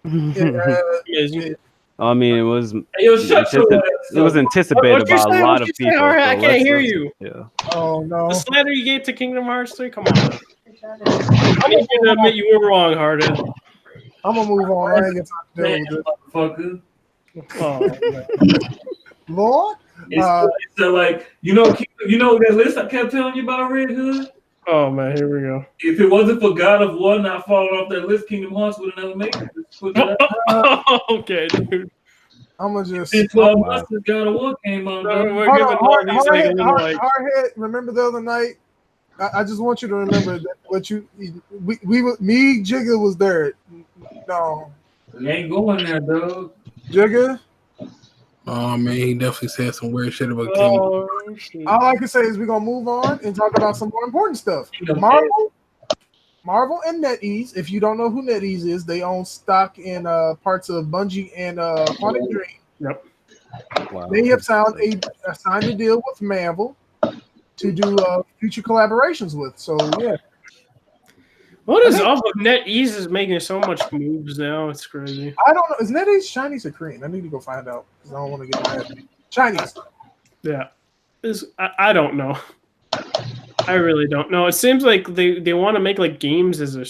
I mean, it was anticipated by a lot of people. I can't hear you. Yeah. Oh no! The slander you gave to Kingdom Hearts 3. Come on. I need you to admit you were wrong, Hardhead. I'm gonna move on. I ain't got time to deal with it. Lord, so like you know that list I kept telling you about, Red Hood. Oh man, here we go. If it wasn't for God of War not falling off that list, Kingdom Hearts would have never made it. Okay, dude. I'm gonna just. In 12 months since God of War came on. Hardhead, remember the other night? I just want you to remember that me, Jigga was there. No, he ain't going there, dog. Jigga. Oh man, he definitely said some weird shit about King. All I can say is we're gonna move on and talk about some more important stuff. Marvel and NetEase. If you don't know who NetEase is, they own stock in parts of Bungie and Quantic Dream. Yep. Wow. They have signed a deal with Marvel to do future collaborations with. So yeah. What is up with NetEase is making so much moves now? It's crazy. I don't know. Is NetEase Chinese or Korean? I need to go find out because I don't want to get my head. Chinese. Yeah. I don't know. I really don't know. It seems like they want to make like games as a,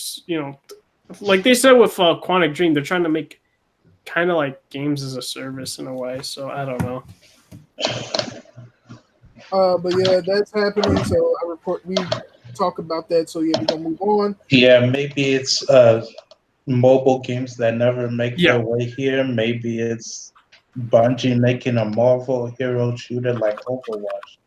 like they said with Quantic Dream, they're trying to make kind of like games as a service in a way. So I don't know. But yeah, that's happening. So we talk about that. So yeah, we're gonna move on. Yeah, maybe it's mobile games that never make their way here. Maybe it's Bungie making a Marvel hero shooter like Overwatch.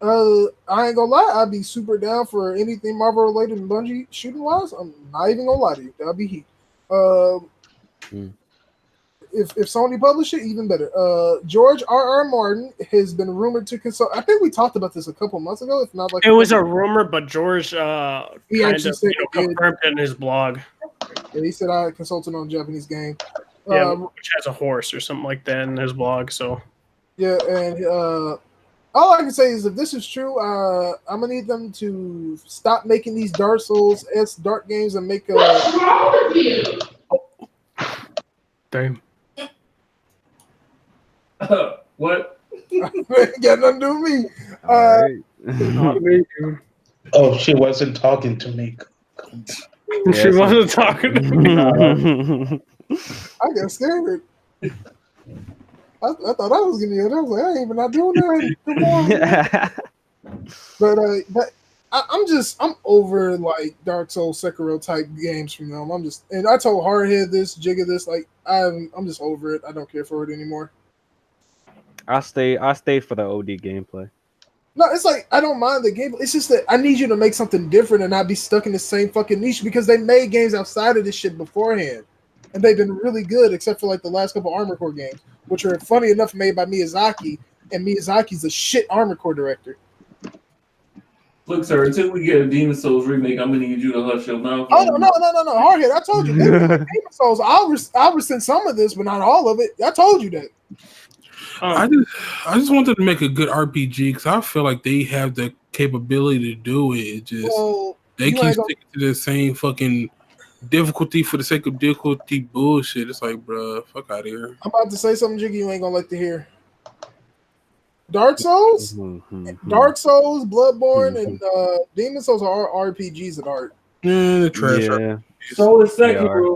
I ain't gonna lie, I'd be super down for anything Marvel related and Bungie shooting wise. I'm not even gonna lie to you. That'd be heat. If Sony published it, even better. George R.R. Martin has been rumored to consult. I think we talked about this a couple months ago. If not, like it was a rumor, but George he actually said confirmed it in his blog. Yeah, he said I consulted on a Japanese game. Which has a horse or something like that in his blog. So yeah, and all I can say is if this is true, I'm gonna need them to stop making these Dark Souls Dark games and make a. Damn. What? Got nothing to do with me. Not me, dude. Oh, she wasn't talking to me. She wasn't talking to me. I got scared. I thought I was getting it. I was like, I ain't even not doing that. Come on. But I'm over like Dark Souls, Sekiro type games from them. And I told Hardhead this, Jigga this, like I'm just over it. I don't care for it anymore. I stay for the OD gameplay. No, it's like I don't mind the game. It's just that I need you to make something different and not be stuck in the same fucking niche because they made games outside of this shit beforehand. And they've been really good, except for like the last couple Armored Core games, which are funny enough made by Miyazaki, and Miyazaki's a shit Armored Core director. Look, sir, until we get a Demon Souls remake, I'm gonna need you to hush your mouth. Oh no, Hardhead, I told you, Demon Souls. I'll rescind some of this, but not all of it. I told you that. I just wanted to make a good RPG because I feel like they have the capability to do it. It just they keep sticking to the same fucking difficulty for the sake of difficulty bullshit. It's like, bruh, fuck out of here. I'm about to say something, Jiggy, you ain't gonna like to hear. Dark Souls, Bloodborne, and Demon Souls are RPGs at art. The trash. Yeah. So is Sekiro.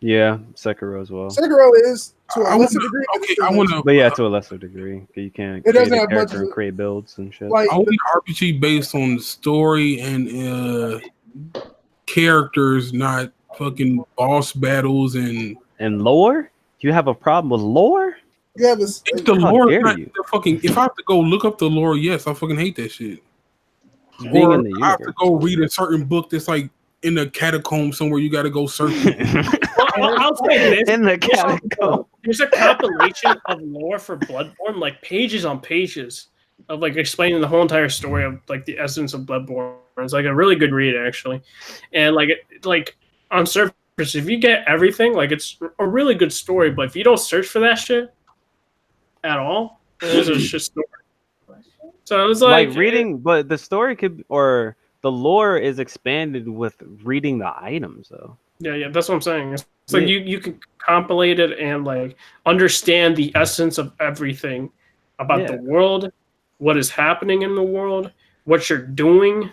Yeah, Sekiro as well. Sekiro is to a lesser degree. But yeah, to a lesser degree. You can't it doesn't create a have character much and create builds and shit. Like, I want an RPG based on the story and characters, not fucking boss battles and lore. You have a problem with lore? Yeah, if the lore is not the fucking. If I have to go look up the lore, yes, I fucking hate that shit. Or in the I have to go read a certain book that's like in the catacomb somewhere. You got to go search. I'll say this: in the catacomb. There's a compilation of lore for Bloodborne, like pages on pages of like explaining the whole entire story of like the essence of Bloodborne. It's like a really good read actually, and like on surface, if you get everything, like it's a really good story. But if you don't search for that shit at all, it's a shit story. So it was like reading, but the story or the lore is expanded with reading the items, though. Yeah, that's what I'm saying. It's like you can compilate it and like understand the essence of everything about the world, what is happening in the world, what you're doing,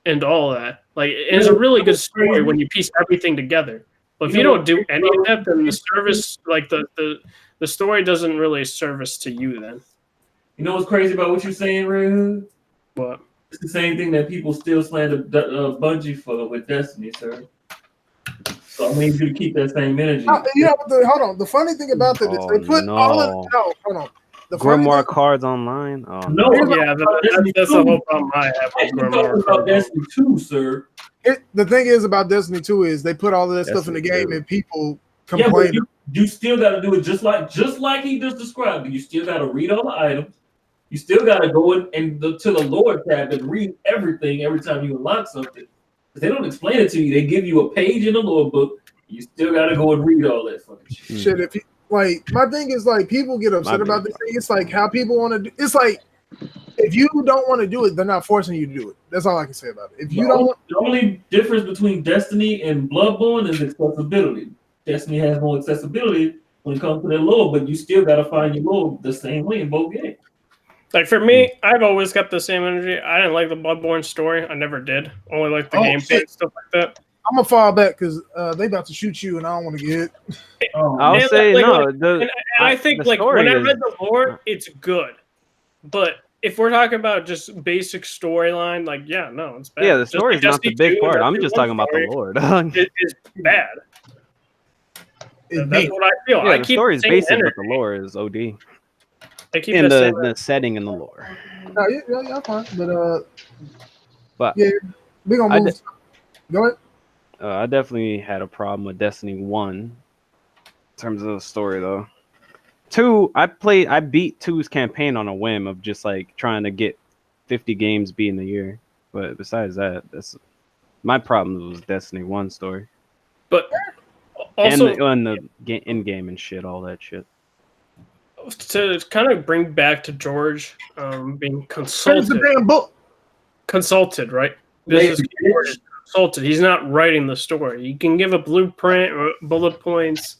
and all that. Like it's a really good story when you piece everything together. But if you don't do any of that, then the service, like the story doesn't really service to you then. You know what's crazy about what you're saying, Redhood? What? It's the same thing that people still slander Bungie for with Destiny, sir. So I need you to keep that same energy. Hold on. The funny thing about that is they put all of hold on. The Grimoire cards online. Oh, no, yeah, that's the whole problem I have with Grimoire cards. Destiny 2, sir. The thing is about Destiny 2 is they put all of that stuff in the game and people complain. Yeah, you still got to do it just like he just described. You still got to read all the items. You still got to go in to the lore tab and read everything every time you unlock something. They don't explain it to you. They give you a page in the lore book. You still got to go and read all that fucking shit. Shit, if you, like, my thing is like people get upset about this thing. It's like how people want to do. It's like if you don't want to do it, they're not forcing you to do it. That's all I can say about it. If you the only difference between Destiny and Bloodborne is accessibility. Destiny has more accessibility when it comes to their lore, but you still got to find your lore the same way in both games. Like for me, I've always got the same energy. I didn't like the Bloodborne story. I never did. Only like the gameplay and stuff like that. I'm gonna fall back because they about to shoot you, and I don't want to get it. I'll say no. I think like when I read the lore, it's good. But if we're talking about just basic storyline, like it's bad. Yeah, the story is not the big part. I'm just talking about the lore. It is bad. That's what I feel. Yeah, the story is basic, but the lore is OD. In the setting and the lore. No, yeah, fine. But yeah, we gonna move. Go ahead. I definitely had a problem with Destiny 1 in terms of the story, though. 2, I beat 2's campaign on a whim of just like trying to get 50 games beating the year. But besides that, that's my problem was Destiny 1 story. But also and the in-game and shit, all that shit. To kind of bring back to George being consulted. The damn book. Consulted, right? This is George consulted. He's not writing the story. He can give a blueprint or bullet points.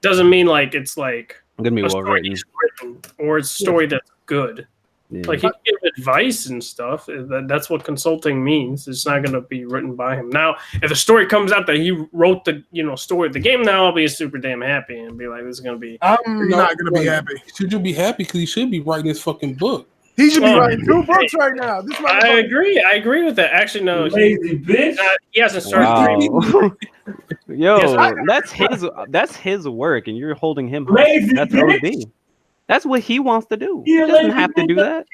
Doesn't mean like it's like gonna be well written or it's a story that's good. Yeah. Like he can give advice and stuff. That's what consulting means. It's not going to be written by him. Now, if the story comes out that he wrote the story of the game, now I'll be super damn happy and be like, this is going to be. I'm not going to be happy. Should you be happy because he should be writing this fucking book? He should be writing 2 books right now. This I agree with that. Actually, no. Lazy bitch. He hasn't started. Wow. Yo, that's his work, and you're holding him. Lazy That's bitch. OD. That's what he wants to do. He He doesn't have to do that.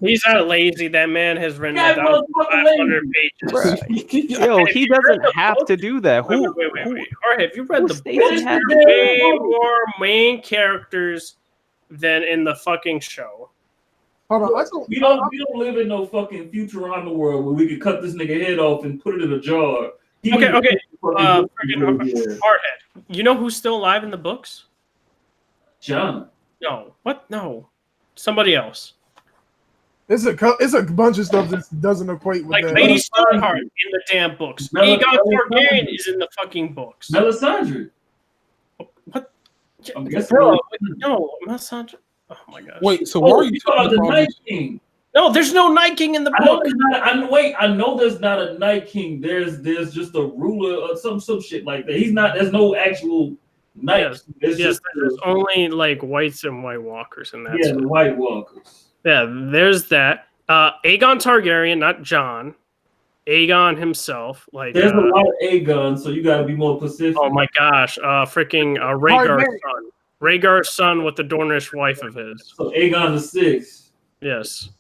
He's not lazy. That man has written 1,500 pages. Yo, he doesn't have to do that. Wait. Hardhead, have you read the book? Stacey There's way more main characters than in the fucking show. Hold on. We don't live in no fucking Futurama world where we could cut this nigga head off and put it in a jar. Okay. Hardhead. You know who's still alive in the books? John. No. What? No. Somebody else. It's a bunch of stuff that doesn't equate with like that. Lady Stoneheart in the damn books. Aegon Targaryen is in the fucking books. Melisandre. What? I'm guessing. No, Melisandre. Oh my gosh. Wait, so why are you talking the about Night King? No, there's no Night King in the book. I know there's not a Night King. There's just a ruler or some shit like that. He's not. There's no actual Night. Yes, there's only like whites and White Walkers in that. Yeah, the White Walkers. Yeah, there's that. Aegon Targaryen, not John. Aegon himself. Like there's a lot of Aegon, so you got to be more specific. Oh my gosh, freaking Rhaegar's son. Rhaegar's son with the Dornish wife of his. So Aegon the Sixth. Yes.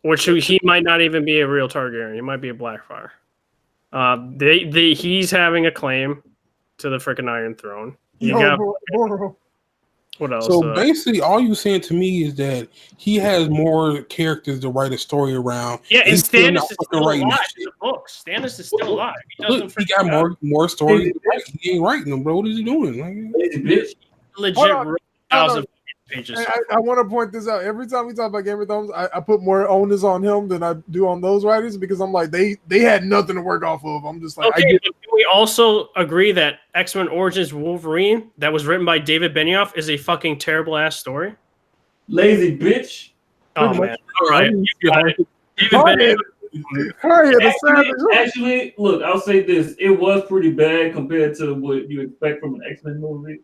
Which he might not even be a real Targaryen. He might be a Blackfire. He's having a claim to the freaking Iron Throne. What else? So basically, all you saying to me is that he has more characters to write a story around. Yeah, and Stannis is still alive in the books. Stannis is still alive. He got more stories. He ain't writing them, bro. What is he doing? Legit 1,000 pages. I want to point this out. Every time we talk about Game of Thrones, I put more onus on him than I do on those writers because I'm like, they had nothing to work off of. I'm just like, okay, but can we also agree that X-Men Origins Wolverine that was written by David Benioff is a fucking terrible ass story? Lazy bitch. Oh man. All right. You got it. David Benioff. Actually, look, I'll say this. It was pretty bad compared to what you expect from an X-Men movie.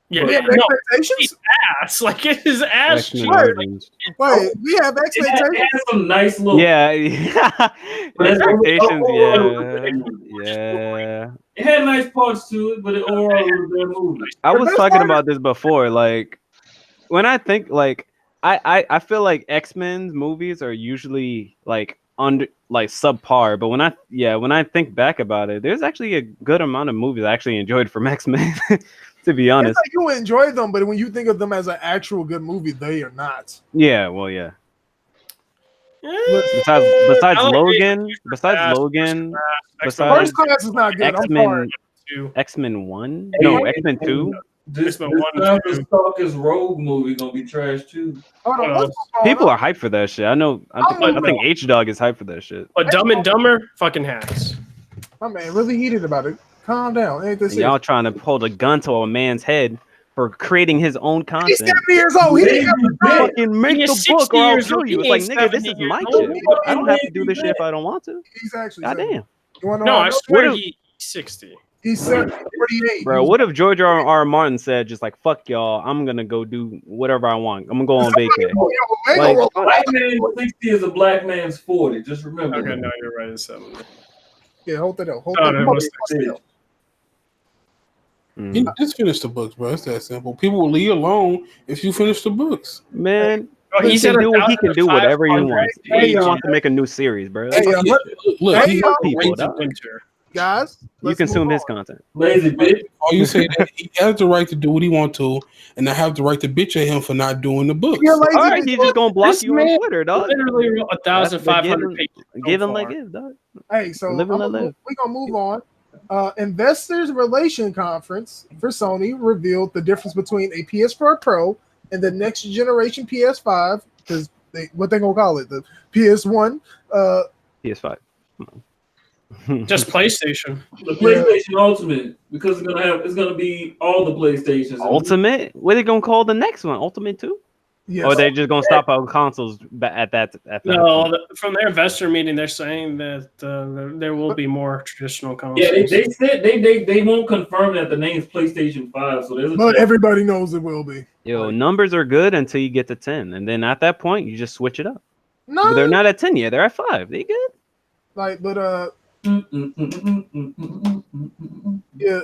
Yeah, expectations. Ass like it is ass. Wait, we have expectations. It had some nice little. Yeah. Expectations. Yeah. It had nice parts to it, but it overall was a bad movie. I was talking about this before. Like when I think like I feel like X-Men movies are usually like under like subpar, but when I think back about it, there's actually a good amount of movies I actually enjoyed from X-Men. To be honest, it's like you enjoy them, but when you think of them as an actual good movie, they are not. Yeah, well, yeah. Besides Logan, First Class is not good. X-Men 1, no, X-Men 2. This Stalker's Rogue movie gonna be trash too. People are hyped for that shit. I know. I think H Dog is hyped for that shit. But Dumb and Dumber fucking hacks. My man really heated about it. Calm down. Ain't this y'all trying to hold a gun to a man's head for creating his own content? He's 70 years old. He didn't fucking make the book or I'll kill you. It's like, nigga, this is my shit. I don't have to do this shit if I don't want to. He's actually goddamn. No, I swear he's 60. He's 48. Bro, what if George R. Martin said just like, fuck y'all, I'm gonna go do whatever I want. I'm gonna go on vacation. Black man 60 is a black man's 40. Just remember. Okay, no, you're right. It's 70. Yeah, hold that up. Just finish the books, bro. It's that simple. People will leave you alone if you finish the books. Man, he can do whatever he wants. He wants to make a new series, bro. Guys, you consume his content. Lazy bitch. All you say that he has the right to do what he wants to, and I have the right to bitch at him for not doing the books. All right, he's just gonna block you on Twitter, dog. Literally 1,500 pages. Give him like give, dog. Hey, so we're gonna move on. Investors Relation Conference for Sony revealed the difference between a PS4 Pro and the next generation PS5, because what they gonna call it, the PS1, PS5. Just PlayStation. The PlayStation Ultimate, because it's gonna be all the PlayStations. Ultimate? What are they gonna call the next one? Ultimate 2? Yes. Or they're just gonna stop on consoles at that. No, from their investor meeting, they're saying that there will be more traditional consoles. Yeah, they said they won't confirm that the name's PlayStation 5. So there's a But everybody knows it will be. Yo, numbers are good until you get to 10, and then at that point you just switch it up. No, But they're not at 10 yet; they're at 5. They good. like, but yeah,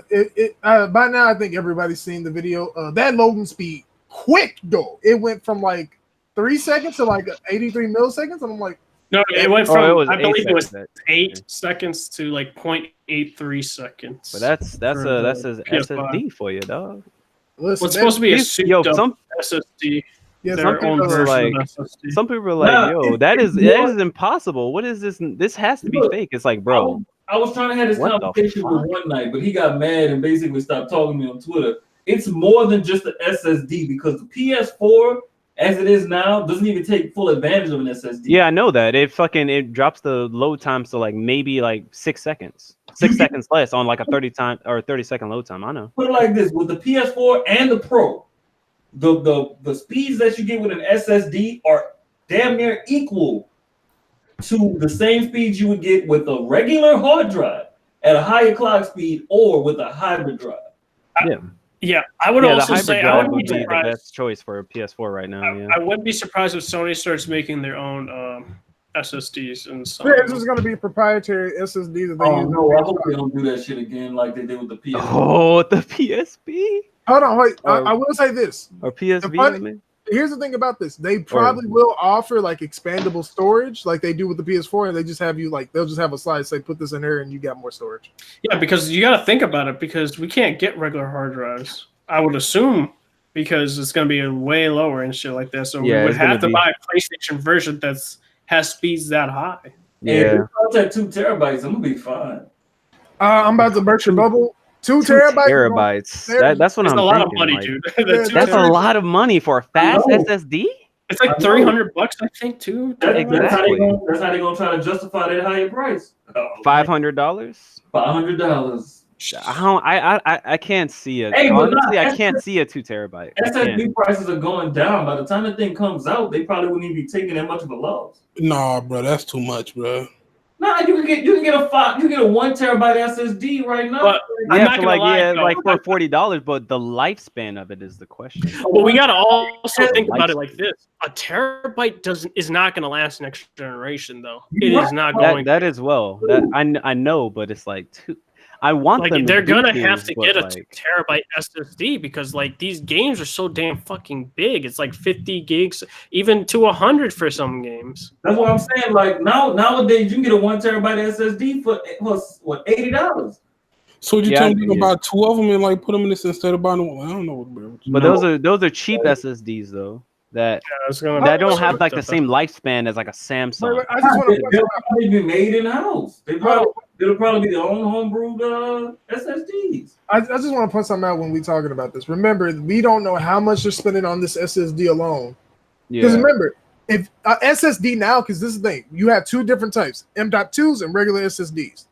by now I think everybody's seen the video. That loading speed, quick though. It went from like 3 seconds to like 83 milliseconds, and I'm like, no, it went from it was I believe it was seconds. 8 seconds to like 0.83 seconds. But that's his PS5. SSD for you, dog. listen, What's supposed to be a souped up some SSD. yeah, Their own people are version like- of SSD. Some people are like, "Yo, that is impossible. What is this? This has to be Look, fake." It's like, bro, I was trying to have this What the conversation with fuck? one night, but he got mad and basically stopped talking to me on Twitter. It's more than just the SSD because the PS4, as it is now, doesn't even take full advantage of an SSD. yeah, I know that it drops the load times to like maybe like 6 seconds, 6 seconds less on like a 30-second load time. I know. Put it like this: with the PS4 and the Pro, the speeds that you get with an SSD are damn near equal to the same speeds you would get with a regular hard drive at a higher clock speed or with a hybrid drive. Yeah, I would Yeah, the also hybrid say I drive would would be be the surprised. best choice for a PS4 right now. Yeah. I wouldn't be surprised if Sony starts making their own SSDs and stuff. yeah, this is going to be proprietary SSD that they Oh use. no, I hope they don't do that shit again like they did with the PS4. Oh, the PSP Hold on, wait. Or- I will say this. or PSV. funny- I mean. Here's the thing about this. They probably will offer like expandable storage like they do with the PS4, and they just have you like they'll just have a slide say put this in here and you got more storage. Yeah, because you got to think about it because we can't get regular hard drives. I would assume because it's going to be way lower and shit like that. So Yeah, we would it's gonna have to be- buy a PlayStation version has speeds that high. Hey, if Yeah, it comes at 2 terabytes, I'm gonna be fine. I'm about to burst your bubble. 2 2 terabytes. terabytes. There- That's what It's I'm a lot of thinking, money, like, dude. That's a terabytes. lot of money for a fast know. SSD. It's like I know. $300, I think, too. Exactly. That's how they gonna try to justify that higher price. $500. $500. I can't see it. Hey, but Honestly, nah, I can't see a 2 terabyte. I can't. SSD prices are going down. By the time the thing comes out, they probably wouldn't even be taking that much of a loss. Nah, bro, that's too much, bro. Nah, you can get a 1 terabyte SSD right now. But I'm Yeah, not for gonna like lie, though. like for $40, but the lifespan of it is the question. But we gotta also think about it Lifespan. like this: a terabyte is not gonna last next generation, though. It Right. is not going. That as well. That I know, but it's like too. I want them. Like they're to do gonna two, have to but, get a like, terabyte SSD because like these games are so damn fucking big. It's like 50 gigs, even to 100 for some games. That's what I'm saying. Like nowadays, you can get a 1 terabyte SSD for what $80. So you Yeah, tell me you can yeah. buy 2 of them and like put them in this instead of buying one? I don't know, bro. But those are cheap SSDs though. That Yeah, it's gonna that don't have like the same lifespan as like a Samsung. Wait, I just want to They'll probably be made in house. It'll probably be their own homebrewed SSDs. I just want to point something out when we talking about this. Remember, we don't know how much they're spending on this SSD alone. Because Yeah. remember, if SSD now, because this is the thing, you have 2 different types: M.2s and regular SSDs.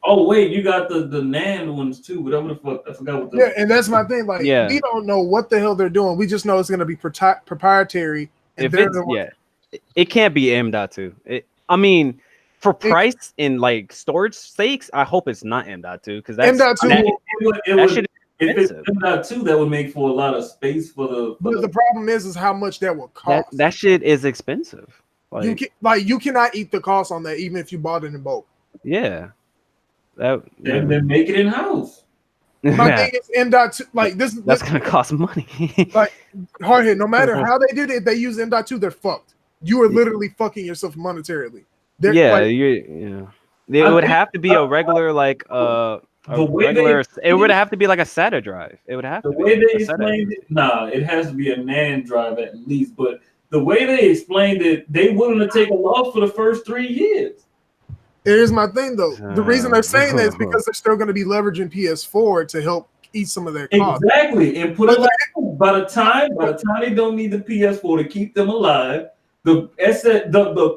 Oh wait, you got the NAND ones too. Whatever the fuck, I forgot what the. Yeah, and that's my thing. Like, Yeah. we don't know what the hell they're doing. We just know it's going to be proprietary. And If they're it's the ones- it can't be M.2. I mean, for price and like storage sakes, I hope it's not M.2 because that's M.2 that, It that would, shit is if it's expensive. M.2, that would make for a lot of space for the. But the problem is how much that will That cost. that shit is expensive. You cannot eat the cost on that, even if you bought it in bulk. Yeah. That then make it in house. My thing is M.2. Like this, that's gonna cost money. like Hardhead. No matter how they did it, if they use M.2, they're fucked. You are literally fucking yourself monetarily. They're, yeah, like, it would have to be a regular like it would have to be like a SATA drive. It would have The to way be they a SATA. explained it, it has to be a NAND drive at least. But the way they explained it, they willing to take a loss for the first 3 years. Here's my thing though. The reason they're saying that is because they're still going to be leveraging PS4 to help eat some of their costs. Exactly, and put it like by the time they don't need the PS4 to keep them alive, the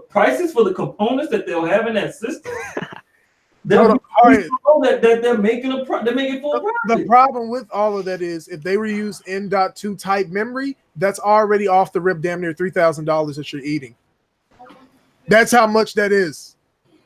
prices for the components that they'll have in that system Hold on. All right. that they're making they're making full profit. The problem with all of that is if they reuse M.2 type memory, that's already off the rip damn near $3,000 that you're eating. That's how much that is.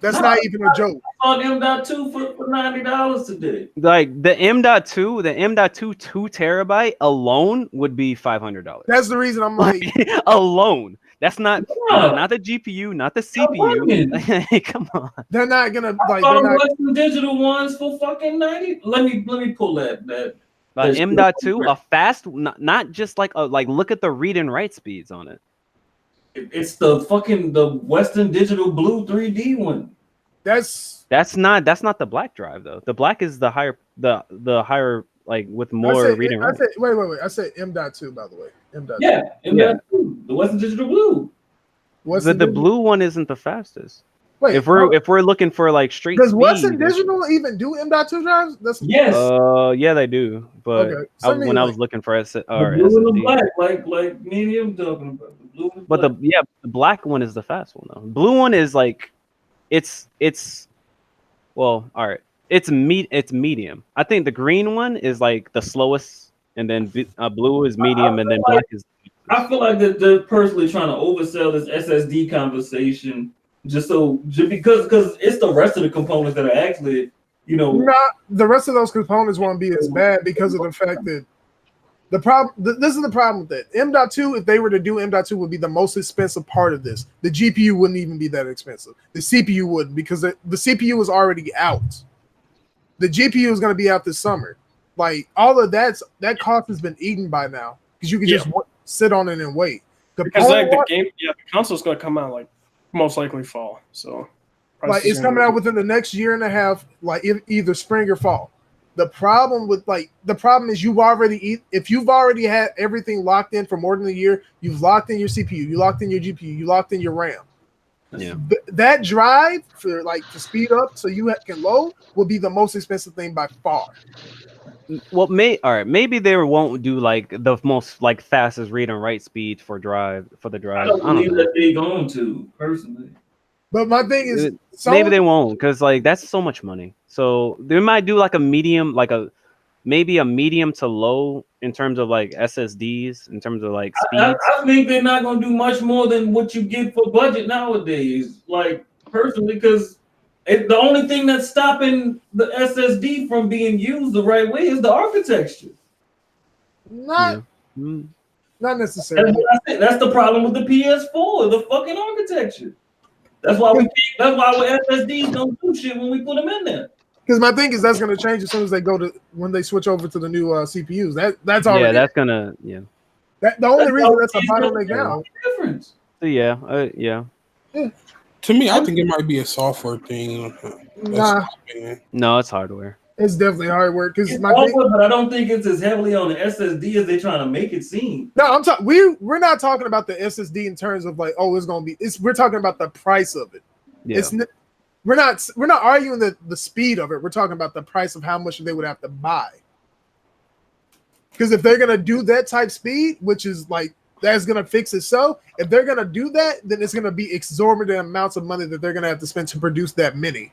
That's not even a joke. On M.2 for $90 today. Like the M.2, the M.2 2 terabyte alone would be $500. That's the reason I'm like alone. That's not not the GPU, not the CPU. Come on. They're not gonna like. They're not Western Digital ones for fucking 90. Let me pull that. M.2, a fast, not just like look at the read and write speeds on it. It's the Western Digital Blue 3D one. That's not the black drive though. The black is the higher the higher like with more read and write. Wait. I said M.2 by the way. M.2. Yeah, M.2. The Western Digital Blue. The blue one isn't the fastest. Wait, if we're looking for like straight does speed, Western Digital even do M.2 drives? Yes. Yeah, they do. But okay. when I was looking for the blue and the black, like me and him talking about the blue and but black. the black one is the fast one though. Blue one is like it's well, all right. It's medium. I think the green one is like the slowest, and then blue is medium, and then black is. I feel like they're personally trying to oversell this SSD conversation just because it's the rest of the components that are actually, not the rest of those components won't be as bad because of the fact that the problem. This is the problem with that. M.2, if they were to do M.2, would be the most expensive part of this. The GPU wouldn't even be that expensive. The CPU wouldn't because the CPU is already out. The GPU is going to be out this summer. Like all of that cost has been eaten by now because you can just sit on it and wait. Because like the console's going to come out like most likely fall. So like it's coming out within the next year and a half, like either spring or fall. The problem is if you've already had everything locked in for more than a year, you've locked in your CPU, you locked in your GPU, you locked in your RAM. Yeah, that drive for to speed up so you can load will be the most expensive thing by far. Well, maybe they won't do like the most like fastest read and write speed for the drive. I don't believe that they're going to personally. But my thing is, maybe they won't because like that's so much money. So they might do like a medium, maybe a medium to low in terms of like SSDs, in terms of like speeds. I think they're not going to do much more than what you get for budget nowadays. Like personally, because the only thing that's stopping the SSD from being used the right way is the architecture. Not necessarily. That's the problem with the PS4, the fucking architecture. That's why SSDs don't do shit when we put them in there. Because my thing is that's going to change as soon as when they switch over to the new CPUs. That's already that's gonna the only reason that's a bottleneck now. Difference. Yeah. To me, I think it might be a software thing. Nah, no, it's hardware. It's definitely hardware because but I don't think it's as heavily on the SSD as they're trying to make it seem. No, I'm talking. We're not talking about the SSD in terms of like, it's gonna be. We're talking about the price of it. Yeah. We're not arguing the speed of it. We're talking about the price of how much they would have to buy. Because if they're gonna do that type speed, which is like that's gonna fix itself, if they're gonna do that, then it's gonna be exorbitant amounts of money that they're gonna have to spend to produce that many.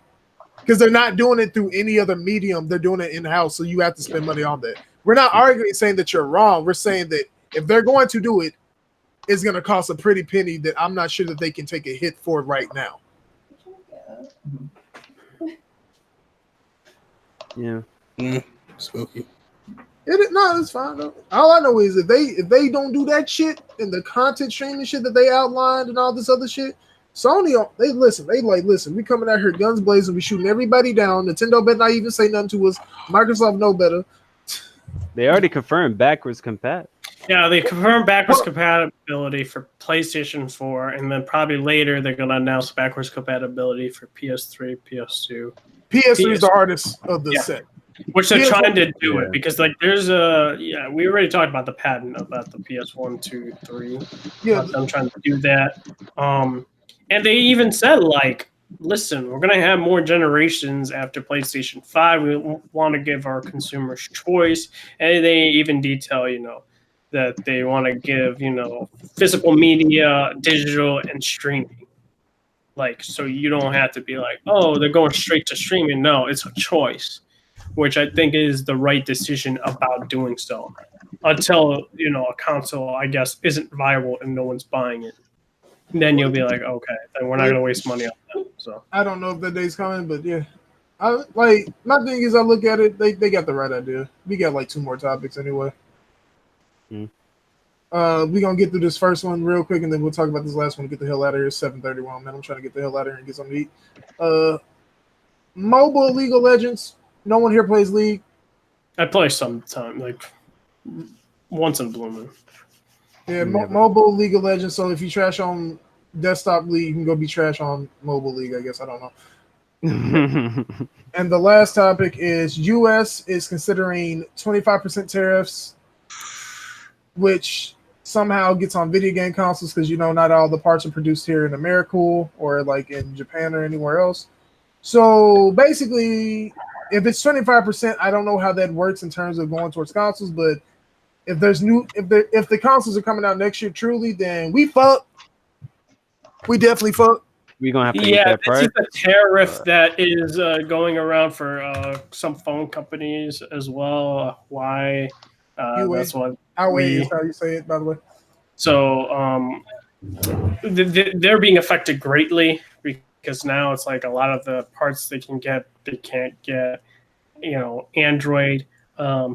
Because they're not doing it through any other medium, they're doing it in-house, so you have to spend money on that. We're not arguing saying that you're wrong. We're saying that if they're going to do it, it's going to cost a pretty penny that I'm not sure that they can take a hit for right now. Yeah. Spooky. It's fine though. All I know is if they don't do that shit and the content streaming shit that they outlined and all this other shit, Sony, they listen, we coming out here guns blazing, we shooting everybody down. Nintendo better not even say nothing to us. Microsoft know better. They already confirmed backwards compat. Yeah, they confirmed backwards compatibility for PlayStation 4, and then probably later they're going to announce backwards compatibility for PS3, PS2. PS3 is the hardest of the set. Which they're trying to do it because like there's we already talked about the patent about the PS1, 2, 3. Yeah, I'm trying to do that. And they even said, like, listen, we're going to have more generations after PlayStation 5. We want to give our consumers choice. And they even detail, that they want to give, physical media, digital, and streaming. Like, so you don't have to be like, oh, they're going straight to streaming. No, it's a choice, which I think is the right decision about doing so. Until, you know, a console, I guess, isn't viable and no one's buying it. Then you'll be like, okay, then we're not going to waste money on that. So I don't know if that day's coming, but yeah. My thing is, I look at it, they got the right idea. We got like 2 more topics anyway. Mm. We're going to get through this first one real quick, and then we'll talk about this last one. Get the hell out of here. It's 7:31, man. I'm trying to get the hell out of here and get something to eat. Mobile League of Legends. No one here plays League. I play sometime, like once in blue moon. Yeah, mobile League of Legends. So if you trash on desktop League, you can go be trash on mobile League, I guess. I don't know. And the last topic is U.S. is considering 25% tariffs, which somehow gets on video game consoles because, you know, not all the parts are produced here in America or like in Japan or anywhere else. So basically, if it's 25%, I don't know how that works in terms of going towards consoles, but if the consoles are coming out next year truly, then we fuck. We definitely fuck. We're gonna have to eat that price. This is the tariff that is going around for some phone companies as well. Why? That's what is how you say it, by the way. So they're being affected greatly because now it's like a lot of the parts they can't get, you know, Android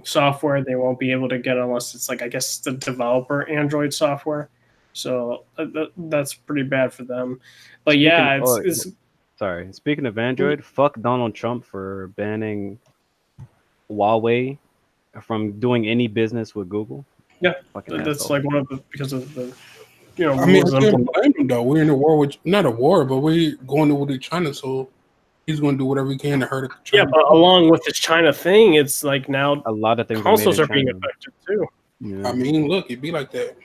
software. They won't be able to get unless it's like, I guess, the developer Android software. So that's pretty bad for them. But yeah, sorry. Speaking of Android, fuck Donald Trump for banning Huawei from doing any business with Google. Yeah, that's like one of the because of the, you know. I mean, I can't blame him though. We're in a war with not a war, but we're going to war with China, so he's going to do whatever he can to hurt China. Yeah, but along with this China thing, it's like now a lot of things consoles are being affected too. Yeah. I mean, look, it'd be like that.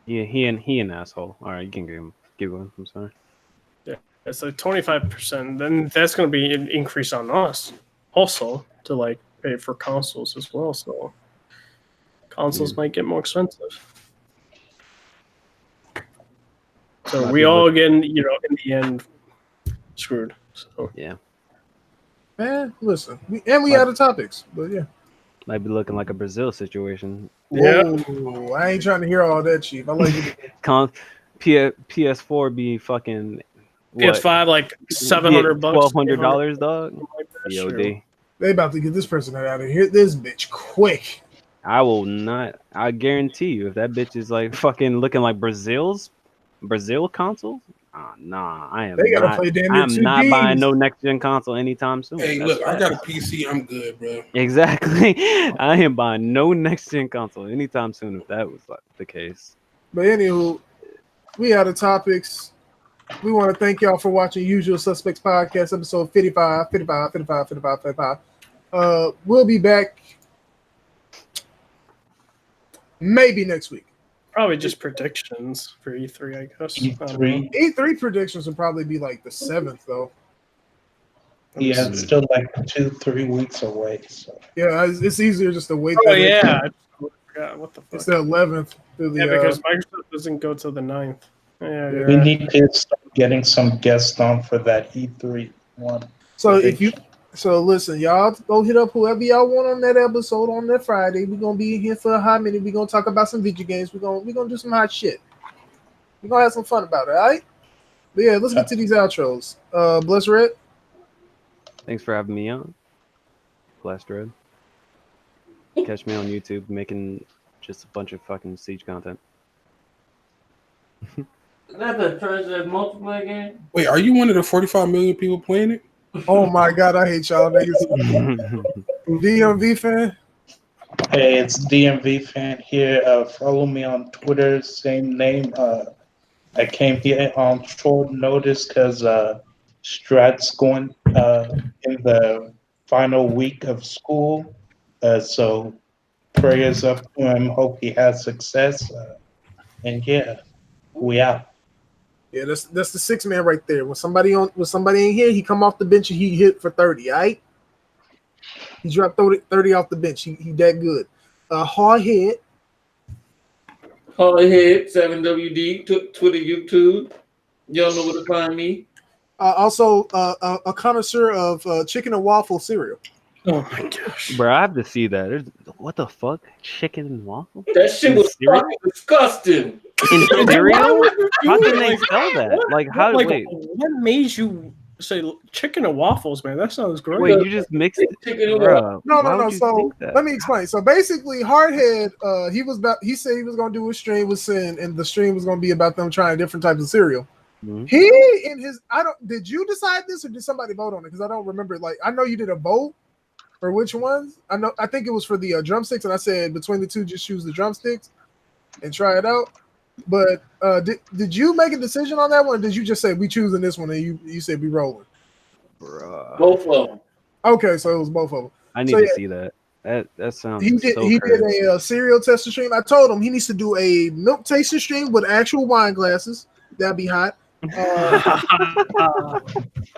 Yeah, he an asshole. All right, you can give him. I'm sorry. Yeah, it's like 25%. Then that's going to be an increase on us also to like pay for consoles as well. So consoles might get more expensive. So we all getting, you know, in the end, screwed. So yeah. Man, listen, we out of topics, but yeah. Might be looking like a Brazil situation. Yeah, whoa, I ain't trying to hear all that, Chief. I like it. PS4 be fucking what? PS5 like $700, $1,200, dog. Sure. They about to get this person out of here. This bitch quick. I will not. I guarantee you, if that bitch is like fucking looking like Brazil console, nah, I am. They gotta not, play damn I'm near 2 not games. buying no next gen console anytime soon. Hey, look, I got a PC. I'm good, bro. Exactly. I am buying no next gen console anytime soon if that was like the case. But anywho, we out of topics. We want to thank y'all for watching Usual Suspects Podcast, episode 55. We'll be back maybe next week. Probably just predictions for E3, I guess. E3 predictions will probably be like the 7th, though. Yeah, it's still like 2-3 weeks away. So yeah, it's easier just to wait. Oh yeah, I forgot what the fuck. It's the 11th. Because Microsoft doesn't go till the 9th. Yeah, we need to start getting some guests on for that E3 one. So listen, y'all go hit up whoever y'all want on that episode on that Friday. We're gonna be in here for a hot minute. We're gonna talk about some video games. We're gonna do some hot shit. We're gonna have some fun about it, all right? But yeah, let's get to these outros. Bless Red. Thanks for having me on. Blast Red. Catch me on YouTube making just a bunch of fucking Siege content. Is that the Treasure multiplayer game? Wait, are you one of the 45 million people playing it? Oh my god, I hate y'all niggas. DMV fan. Hey, it's DMV fan here. Follow me on Twitter, same name. I came here on short notice because Strat's going in the final week of school. So prayers up to him. Hope he has success. And yeah, we out. Yeah, that's the 6 man right there. When somebody in here, he come off the bench and he hit for 30, all right? He dropped 30 off the bench. He that good. Hardhead. Hardhead, 7WD, Twitter, YouTube. Y'all know where to find me. Also, a connoisseur of chicken and waffle cereal. Oh my gosh. Bro, I have to see that. What the fuck? Chicken and waffle? That shit In was cereal? fucking disgusting. In Why cereal? would you do How it? can they sell that? Like, how? Wait, What made you say chicken and waffles, man? That sounds great. wait, you just mixed it, Chicken and bro. No. Why would you So think that? let me explain. So basically, Hardhead, he said he was gonna do a stream with Sin, and the stream was gonna be about them trying different types of cereal. Mhm. Did you decide this or did somebody vote on it? Because I don't remember. Like, I know you did a vote for which ones. I think it was for the drumsticks, and I said between the two, just choose the drumsticks and try it out. But did you make a decision on that one? Or did you just say we choosing this one and you said we rolling? Bruh. Both of them. Okay, so it was both of them. I need So, to yeah. see that. That sounds He did crazy. a cereal testing stream. I told him he needs to do a milk tasting stream with actual wine glasses. That'd be hot.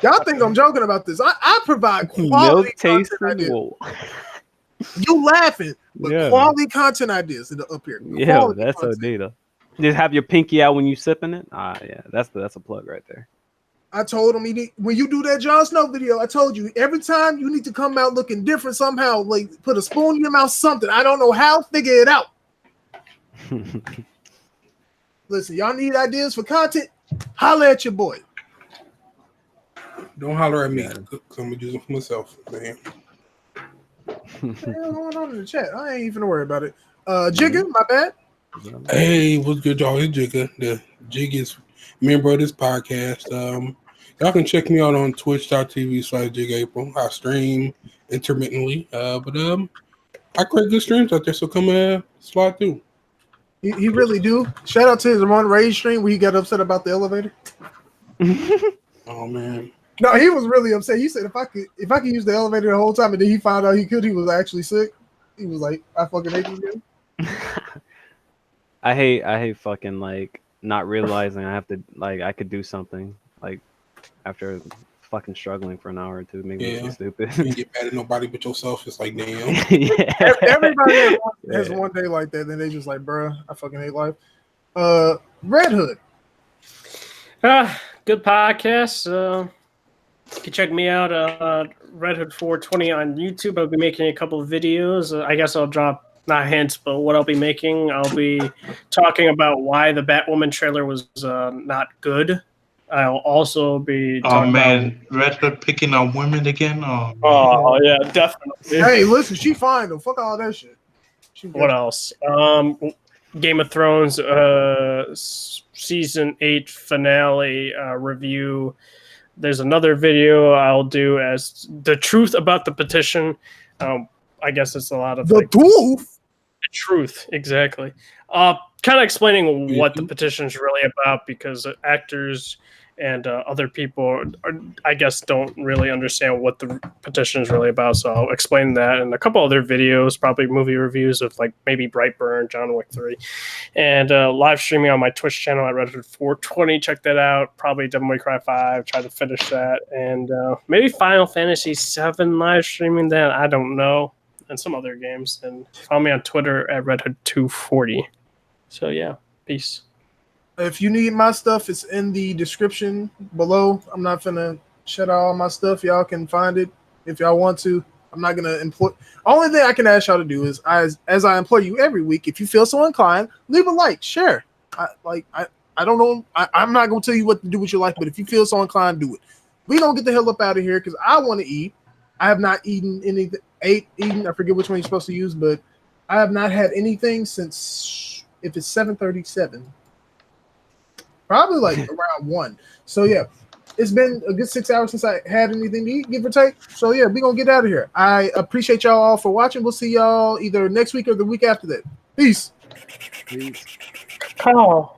Y'all think I'm joking about this? I provide Milk quality content tasting? ideas. Whoa. You laughing, but Yeah. quality content ideas up here. Yeah, Quality that's content. a data. Just have your pinky out when you sipping it. Yeah, that's a plug right there. I told him when you do that Jon Snow video, I told you every time you need to come out looking different somehow, like put a spoon in your mouth, something. I don't know how, figure it out. Listen, y'all need ideas for content? Holler at your boy. Don't holler at me because I'm gonna use them for myself, man. What's going on in the chat? I ain't even worry about it. Jigga, my bad. Hey, what's good, y'all? It's Jigga. The Jig is member of this podcast. Y'all can check me out on twitch.tv/Jiggaapril. I stream intermittently, but I create good streams out there, so come slide through. He really do. Shout out to his Ramon Rage stream where he got upset about the elevator. Oh man. No, he was really upset. He said if I could use the elevator the whole time, and then he found out he was actually sick. He was like, I fucking hate you, dude. I hate fucking like not realizing I have to I could do something like after fucking struggling for an hour or two, make me feel stupid. You get mad at nobody but yourself. It's like, damn. Yeah. Everybody has one day like that, then they just like, bruh, I fucking hate life. Redhood. Good podcast. You can check me out Redhood 420 on YouTube. I'll be making a couple of videos. I guess I'll drop not hints, but what I'll be making. I'll be talking about why the Batwoman trailer was not good. I'll also be talking about Red Hood picking on women again. Oh yeah, definitely. Hey, listen, she fine though. Fuck all that shit. What else? Game of Thrones season 8 finale review. There's another video I'll do as the truth about the petition. I guess it's a lot of the truth. The truth, exactly. Kind of explaining what the petition is really about, because actors and other people, I guess, don't really understand what the petition is really about. So I'll explain that and a couple other videos, probably movie reviews of like maybe Brightburn, John Wick 3, and live streaming on my Twitch channel at Redhood 420. Check that out. Probably Devil May Cry 5. Try to finish that, and maybe Final Fantasy 7 live streaming that. I don't know, and some other games. And follow me on Twitter at Redhood240. So yeah, peace. If you need my stuff, it's in the description below. I'm not gonna shut out all my stuff. Y'all can find it if y'all want to. I'm not gonna employ. Only thing I can ask y'all to do is, as I implore you every week, if you feel so inclined, leave a like, share. I don't know. I'm not gonna tell you what to do with your life, but if you feel so inclined, do it. We gonna get the hell up out of here because I want to eat. I have not eaten anything. Eaten. I forget which one you're supposed to use, but I have not had anything since, if it's 7:37. Probably like around 1. So yeah, it's been a good 6 hours since I had anything to eat, give or take. So yeah, we're gonna get out of here. I appreciate y'all all for watching. We'll see y'all either next week or the week after that. Peace. Oh.